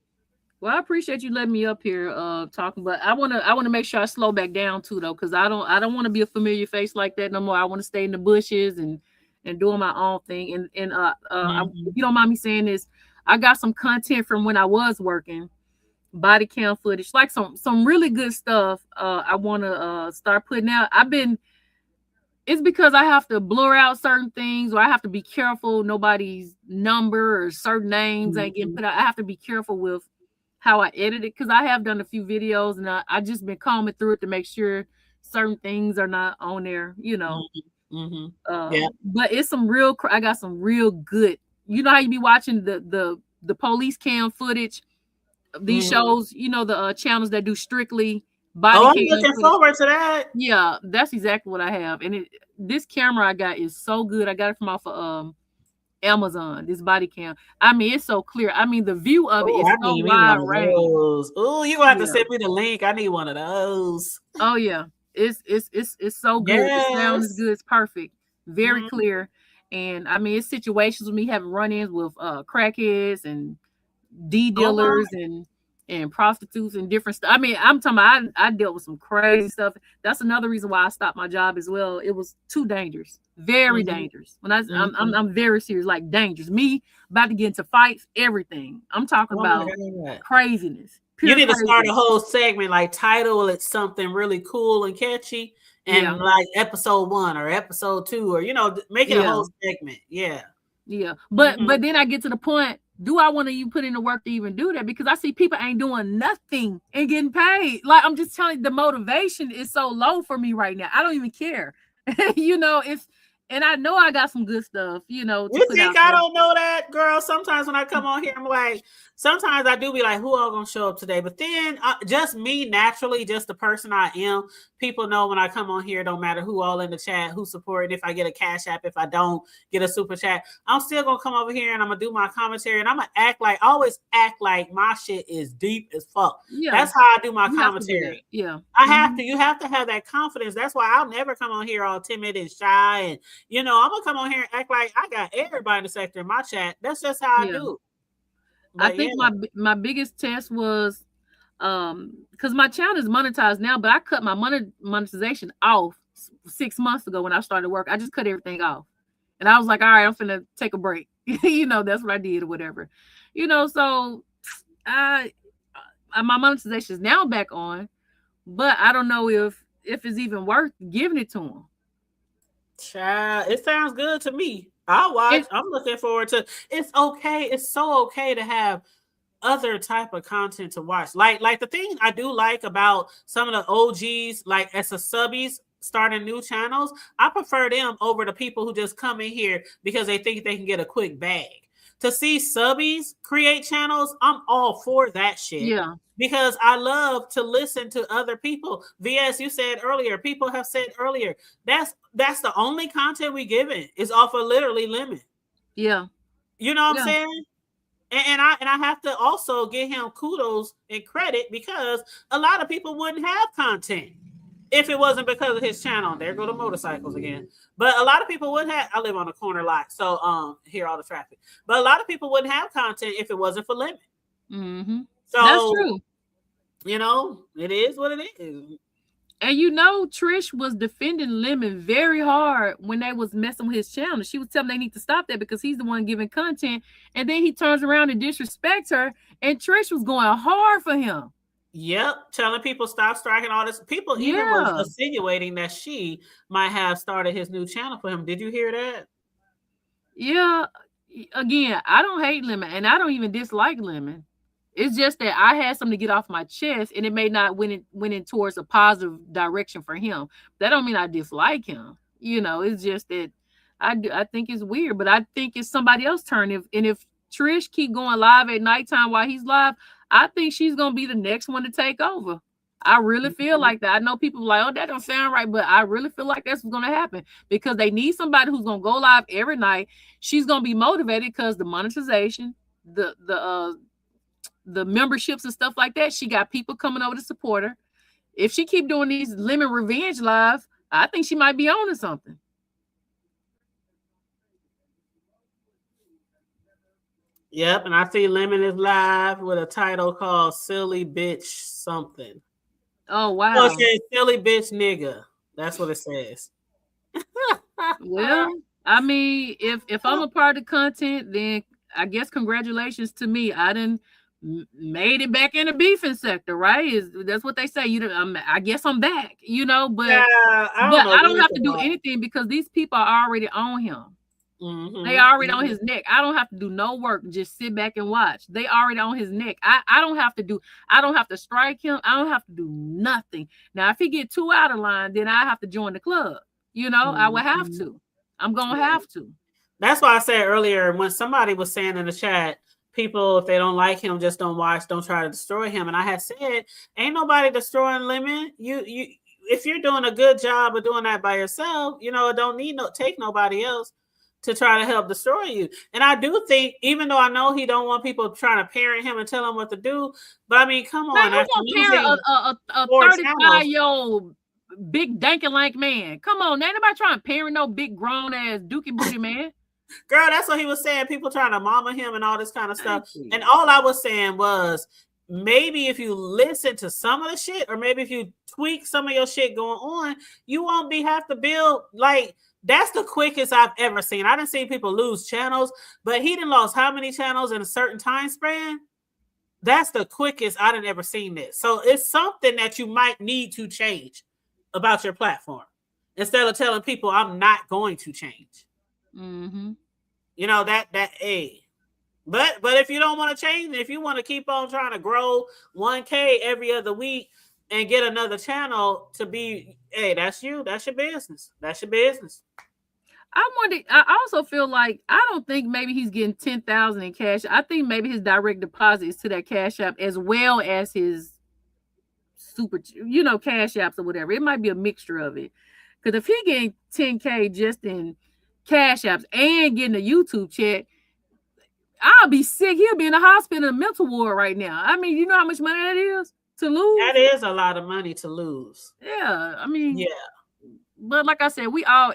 Well, I appreciate you letting me up here talking, but I wanna make sure I slow back down too, though, because I don't want to be a familiar face like that no more. I want to stay in the bushes and doing my own thing. And if you don't mind me saying this, I got some content from when I was working, body cam footage, like some really good stuff. I want to start putting out. It's because I have to blur out certain things, or I have to be careful nobody's number or certain names ain't getting put out. I have to be careful with how I edit it, because I have done a few videos and I just been combing through it to make sure certain things are not on there, But it's I got some real good, how you be watching the police cam footage of these shows, the channels that do strictly body I'm cam looking footage. forward to that. Yeah, that's exactly what I have. And this camera I got is so good. I got it from off of Amazon, this body cam. I mean, it's so clear. I mean, the view of it is so wide range. Oh, you gonna have to send me the link. I need one of those. Oh yeah, it's so good. Yes. The sound is good. It's perfect. Very clear. And I mean, it's situations with me having run-ins with crackheads and D dealers and prostitutes and different stuff. I mean, I'm talking about I dealt with some crazy stuff. That's another reason why I stopped my job as well. It was too dangerous, very dangerous. When I'm very serious, like dangerous. Me about to get into fights, everything. I'm talking about craziness. You need to start a whole segment, like title it something really cool and catchy, and like episode 1 or episode 2, or make it a whole segment. Yeah. But then I get to the point. Do I want to even put in the work to even do that? Because I see people ain't doing nothing and getting paid. Like, I'm just telling you, the motivation is so low for me right now. I don't even care. And I know I got some good stuff, You think I don't know that, girl? Sometimes when I come on here, I'm like, sometimes I do be like, who all gonna show up today? But then just me naturally, just the person I am, people know when I come on here, don't matter who all in the chat, who supported, if I get a cash app, if I don't get a super chat, I'm still gonna come over here and I'm gonna do my commentary, and I'm gonna always act like my shit is deep as fuck. Yeah. That's how I do my commentary. I have to. You have to have that confidence. That's why I'll never come on here all timid and shy, and I'm gonna come on here and act like I got everybody in the sector in my chat. That's just how I do. But I think my biggest test was because my channel is monetized now, but I cut my monetization off 6 months ago when I started work. I just cut everything off, and I was like, all right, I'm finna take a break. That's what I did or whatever. So my monetization is now back on, but I don't know if it's even worth giving it to them. Child, it sounds good to me. I'll watch. I'm looking forward to. It's okay. It's so okay to have other type of content to watch. Like the thing I do like about some of the OGs, like as a subbies starting new channels, I prefer them over the people who just come in here because they think they can get a quick bag. To see subbies create channels, I'm all for that shit. Yeah. Because I love to listen to other people. VS, you said earlier, people have said earlier, that's the only content we giving is off of literally Lemon. Yeah. You know what I'm saying? And I have to also give him kudos and credit, because a lot of people wouldn't have content if it wasn't because of his channel. There go the motorcycles again. But a lot of people wouldn't have. I live on a corner lot, so hear all the traffic. But a lot of people wouldn't have content if it wasn't for Lemon. Mm-hmm. So that's true. It is what it is. And you know, Trish was defending Lemon very hard when they was messing with his channel. She was telling them they need to stop that because he's the one giving content. And then he turns around and disrespects her. And Trish was going hard for him. Yep, telling people stop striking all this. People even was insinuating that she might have started his new channel for him. Did you hear that? Yeah. Again, I don't hate Lemon, and I don't even dislike Lemon. It's just that I had something to get off my chest, and it may not went in towards a positive direction for him. That don't mean I dislike him. You know, it's just that I think it's weird, but I think it's somebody else's turn. If Trish keep going live at nighttime while he's live, I think she's gonna be the next one to take over. I really feel like that. I know people are like, oh, that don't sound right, but I really feel like that's what's gonna happen because they need somebody who's gonna go live every night. She's gonna be motivated because the monetization, the memberships and stuff like that. She got people coming over to support her. If she keep doing these Lemon Revenge live, I think she might be on to something. Yep, and I see Lemon is live with a title called Silly Bitch Something. Oh, wow. Oh, it says Silly Bitch Nigga. That's what it says. Well, I mean, if I'm a part of the content, then I guess congratulations to me. I done made it back in the beefing sector, right? That's what they say. I guess I'm back, you know, but I don't have to do anything because these people are already on him. Mm-hmm. They already on his neck. I don't have to do no work. Just sit back and watch. They already on his neck. I don't have to strike him. I don't have to do nothing. Now, if he get too out of line, then I have to join the club. You know, I would have to. I'm going to have to. That's why I said earlier when somebody was saying in the chat, people, if they don't like him, just don't watch, don't try to destroy him. And I had said, ain't nobody destroying Lemon. You if you're doing a good job of doing that by yourself, you know, it don't need take nobody else to try to help destroy you. And I do think, even though I know he don't want people trying to parent him and tell him what to do, but I mean, come on. Man, a 35-year-old big danky-lank man. Come on, ain't nobody trying to parent no big grown-ass dookie booty man. Girl, that's what he was saying. People trying to mama him and all this kind of stuff. And all I was saying was, maybe if you listen to some of the shit, or maybe if you tweak some of your shit going on, you won't have to build like. That's the quickest I've ever seen. I didn't see people lose channels, but he didn't lost how many channels in a certain time span? That's the quickest I didn't ever seen this. So it's something that you might need to change about your platform instead of telling people I'm not going to change. Mm-hmm. You know, that but if you don't want to change, if you want to keep on trying to grow 1K every other week and get another channel to be, hey, that's you. That's your business. That's your business. I also feel like I don't think maybe he's getting 10,000 in cash. I think maybe his direct deposit is to that Cash App as well as his super, Cash Apps or whatever. It might be a mixture of it. Because if he getting 10K just in Cash Apps and getting a YouTube check, I'll be sick. He'll be in the hospital in a mental ward right now. I mean, you know how much money that is to lose? That is a lot of money to lose. Yeah, I mean, yeah. But like I said,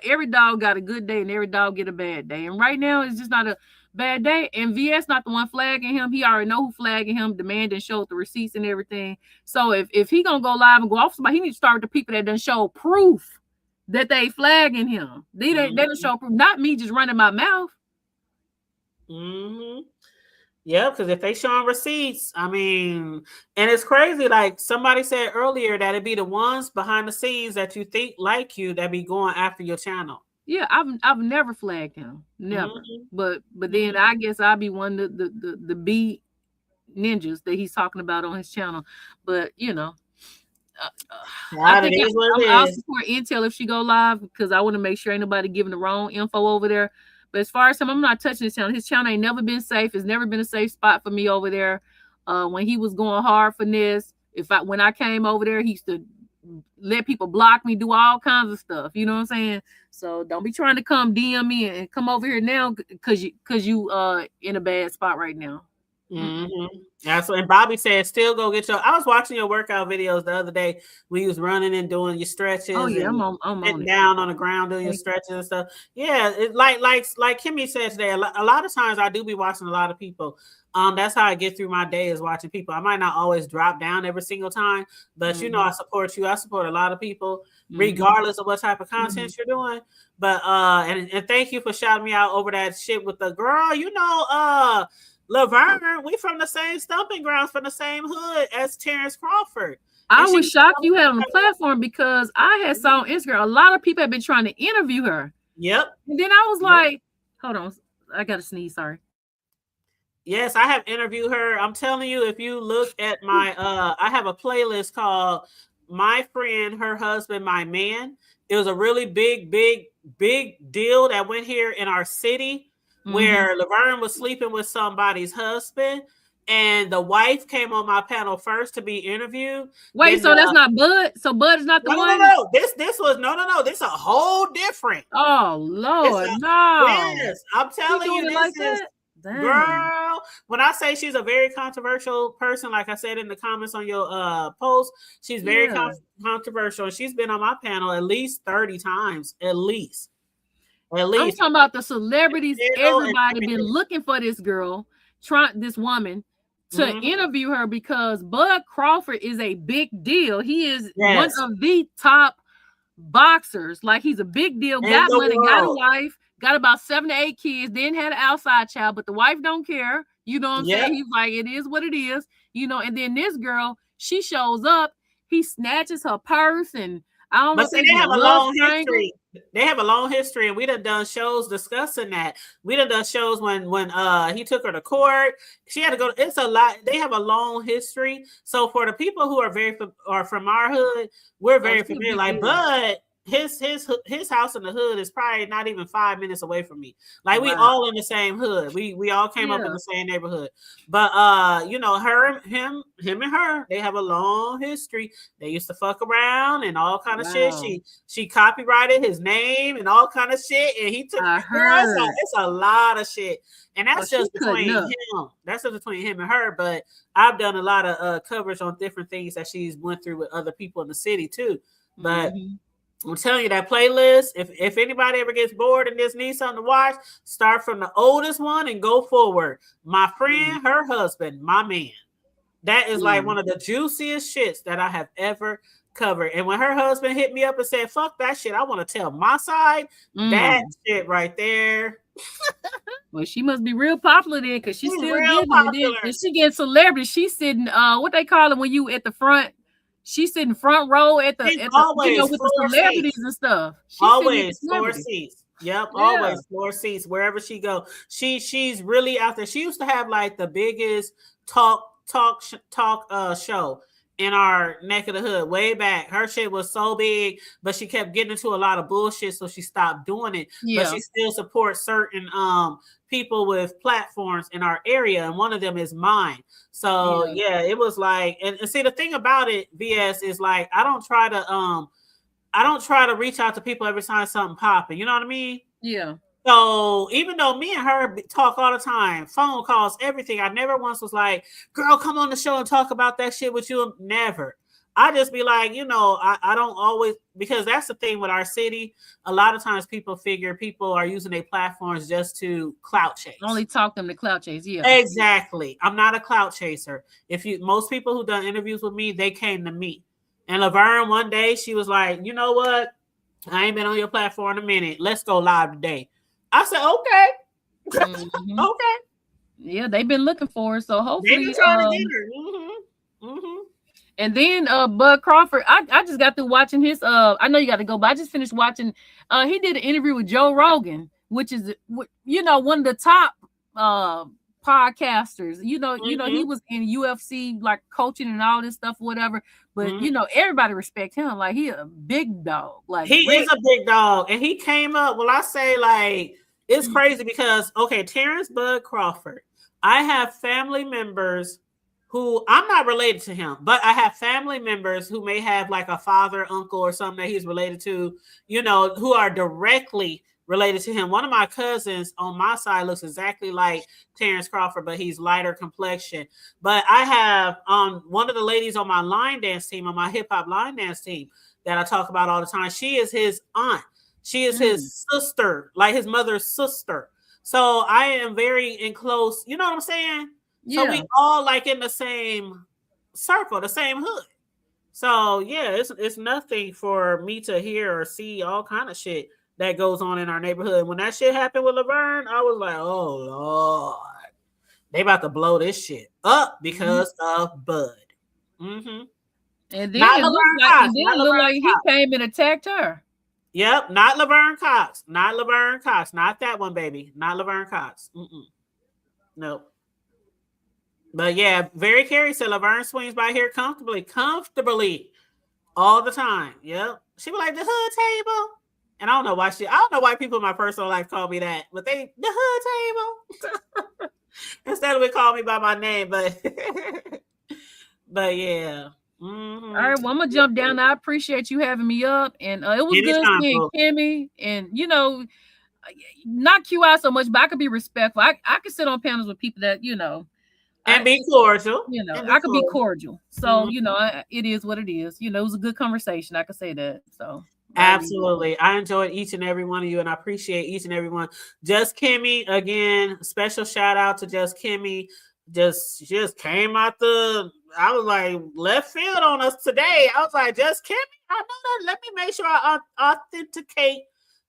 every dog got a good day and every dog get a bad day. And right now it's just not a bad day. And VS not the one flagging him. He already know who flagging him, demanding showed the receipts and everything. So if he gonna go live and go off somebody, he needs to start with the people that done show proof that they flagging him. They done show proof, not me just running my mouth. Mm-hmm. Yeah, because if they showing receipts, I mean, and it's crazy. Like somebody said earlier, that it'd be the ones behind the scenes that you think like you that be going after your channel. Yeah, I've never flagged him, never. Mm-hmm. But then I guess I'll be one of the B ninjas that he's talking about on his channel. But I think I'll support Intel if she go live because I want to make sure ain't nobody giving the wrong info over there. But as far as him, I'm not touching his channel. His channel ain't never been safe. It's never been a safe spot for me over there. When he was going hard for this, when I came over there, he used to let people block me, do all kinds of stuff. You know what I'm saying? So don't be trying to come DM me and come over here now because you in a bad spot right now. Mm-hmm. That's what, and Bobby said, still go get your. I was watching your workout videos the other day when you was running and doing your stretches. Oh yeah, and I'm sitting on it. down on the ground doing your stretches and stuff. Yeah, it, like Kimmy said today, a lot of times I do be watching a lot of people. That's how I get through my day is watching people. I might not always drop down every single time, but you know I support you. I support a lot of people, regardless of what type of content you're doing. But and thank you for shouting me out over that shit with the girl. You know, Laverne, we from the same stomping grounds, from the same hood as Terrence Crawford. I was shocked you had on the platform because I had saw on Instagram a lot of people have been trying to interview her. Yep. And then I was like, hold on, I got to sneeze. Sorry. Yes, I have interviewed her. I'm telling you, if you look at my, I have a playlist called "My Friend, Her Husband, My Man." It was a really big deal that went here in our city. Where Laverne was sleeping with somebody's husband, and the wife came on my panel first to be interviewed. Wait, then, so that's not Bud? So Bud is not the one? No. This was no. This is a whole different. Oh Lord, no. Yes, I'm telling you, this like is girl. When I say she's a very controversial person, like I said in the comments on your post, she's very controversial. She's been on my panel at least 30 times, at least. I'm talking about the celebrities. Everybody been looking for this girl, this woman, to interview her because Bud Crawford is a big deal. He is one of the top boxers. Like he's a big deal. Got money, got a wife, got about 7 to 8 kids. Then had an outside child, but the wife don't care. You know what I'm saying? He's like, it is what it is. You know. And then this girl, she shows up. He snatches her purse and. But they have a long history. They have a long history, and we done shows discussing that. We done shows when he took her to court. She had to go. It's a lot. They have a long history. So for the people who are from our hood, we're very familiar. Like Bud, his house in the hood is probably not even 5 minutes away from me. Like we all in the same hood. We all came up in the same neighborhood. But you know, him and her, they have a long history. They used to fuck around and all kind of shit. She copyrighted his name and all kind of shit, and he took it's a lot of shit. And that's just between him. That's just between him and her. But I've done a lot of coverage on different things that she's went through with other people in the city too. But I'm telling you, that playlist, if anybody ever gets bored and just needs something to watch, start from the oldest one and go forward. My friend, her husband, my man. That is like one of the juiciest shits that I have ever covered. And when her husband hit me up and said, fuck that shit, I want to tell my side, that shit right there. Well, she must be real popular then, because she's still getting it. And she gets celebrity. She's sitting, what they call it when you at the front. She's sitting front row at the you know, with the celebrities seats and stuff. She's always floor seats. Yep, always floor seats wherever she go. She's really out there. She used to have like the biggest talk show in our neck of the hood way back. Her shit was so big, but she kept getting into a lot of bullshit, so she stopped doing it. But she still supports certain people with platforms in our area, and one of them is mine. So it was like, and see, the thing about it, VS, is like I don't try to reach out to people every time something popping. You know what I mean? Yeah. So even though me and her talk all the time, phone calls, everything, I never once was like, girl, come on the show and talk about that shit with you. Never. I just be like, you know, I don't always, because that's the thing with our city. A lot of times people figure people are using their platforms just to clout chase. Only talk them to clout chase. Yeah, exactly. I'm not a clout chaser. Most people who done interviews with me, they came to me. And Laverne, one day, she was like, you know what? I ain't been on your platform in a minute. Let's go live today. I said, okay. Okay. Yeah, they've been looking for her. So hopefully. They've been trying to get her. And then Bud Crawford, I just got through watching his I know you got to go, but I just finished watching he did an interview with Joe Rogan, which is one of the top podcasters. You know, he was in UFC, like coaching and all this stuff, whatever. But everybody respect him. Like he a big dog. Like he is a big dog. And he came up, well, I say like it's crazy because Terrence Bud Crawford, I have family members who I'm not related to him, but I have family members who may have like a father, uncle, or something that he's related to, who are directly related to him. One of my cousins on my side looks exactly like Terrence Crawford, but he's lighter complexion. But I have one of the ladies on my line dance team, on my hip hop line dance team that I talk about all the time. She is his aunt. She is his sister, like his mother's sister. So I am very in close, you know what I'm saying? Yeah. So we all like in the same circle, the same hood. So yeah, it's nothing for me to hear or see all kind of shit that goes on in our neighborhood. When that shit happened with Laverne, I was like, oh Lord, they about to blow this shit up because of Bud. Mm-hmm. And then it looked like he came and attacked her. Yep, not Laverne Cox. Not Laverne Cox. Not that one, baby. Not Laverne Cox. Nope. But yeah, Very Carey said Laverne swings by here comfortably all the time. Yep. She was like the hood table. And I don't know why people in my personal life call me that, but the hood table. Instead of it call me by my name, but yeah. All right, well, I'm gonna jump down. I appreciate you having me up, and it was good seeing Kimmy, and not QI so much, but I could be respectful. I could sit on panels with people that and be cordial. I could be cordial. So it is what it is. It was a good conversation. I could say that. So absolutely, I enjoyed each and every one of you, and I appreciate each and every one. Just Kimmy, again, special shout out to Just Kimmy. Just came out I was like left field on us today. I was like, Just Kimmy, I know that. Let me make sure I authenticate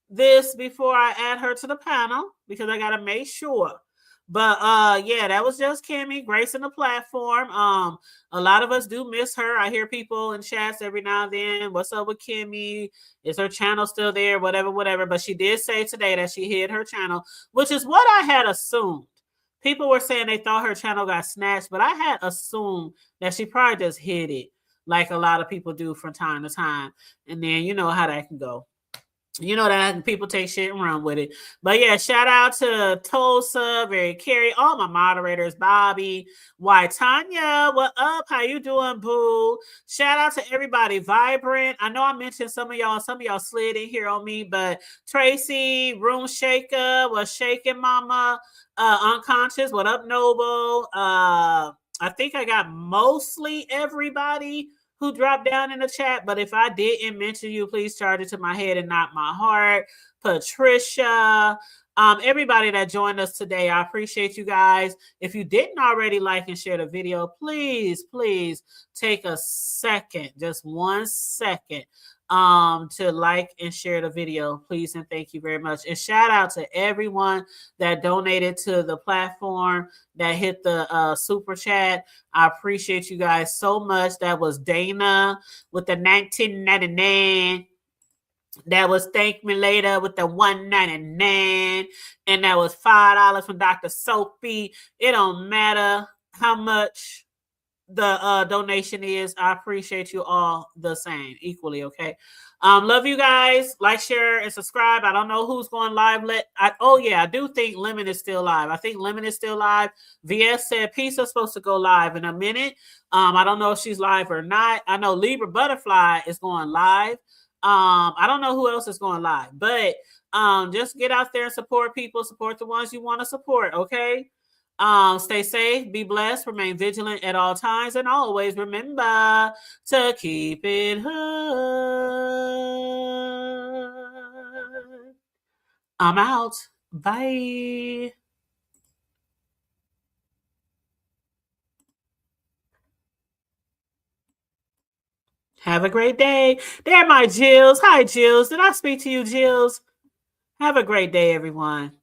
this before I add her to the panel because I gotta make sure. But yeah, that was Just Kimmy gracing the platform. A lot of us do miss her. I hear people in chats every now and then. What's up with Kimmy? Is her channel still there? Whatever. But she did say today that she hid her channel, which is what I had assumed. People were saying they thought her channel got snatched, but I had assumed that she probably just hid it like a lot of people do from time to time. And then you know how that can go. You know that people take shit and run with it. But yeah, shout out to Tulsa, Very Carey, all my moderators, Bobby, Why Tanya, what up? How you doing, boo? Shout out to everybody, Vibrant. I know I mentioned some of y'all slid in here on me, but Tracy, Room Shaker, was shaking mama, Unconscious, what up, Noble? I think I got mostly everybody who dropped down in the chat, but if I didn't mention you, please charge it to my head and not my heart. Patricia, everybody that joined us today, I appreciate you guys. If you didn't already like and share the video, please take a second, just 1 second, to like and share the video, please, and thank you very much. And shout out to everyone that donated to the platform, that hit the super chat. I appreciate you guys so much. That was Dana with the 1999. That was Thank Me Later with the $1.99, and that was $5 from Dr. Sophie. It don't matter how much the donation is. I appreciate you all the same, equally. Okay. Love you guys. Like, share, and subscribe. I don't know who's going live. I do think Lemon is still live. I think Lemon is still live. VS said Pizza's supposed to go live in a minute. I don't know if she's live or not. I know Libra Butterfly is going live. I don't know who else is going live, but just get out there and support people. Support the ones you want to support. Okay. Stay safe, be blessed, remain vigilant at all times, and always remember to keep it hood. I'm out. Bye. Have a great day. There, my Jills. Hi, Jills. Did I speak to you, Jills? Have a great day, everyone.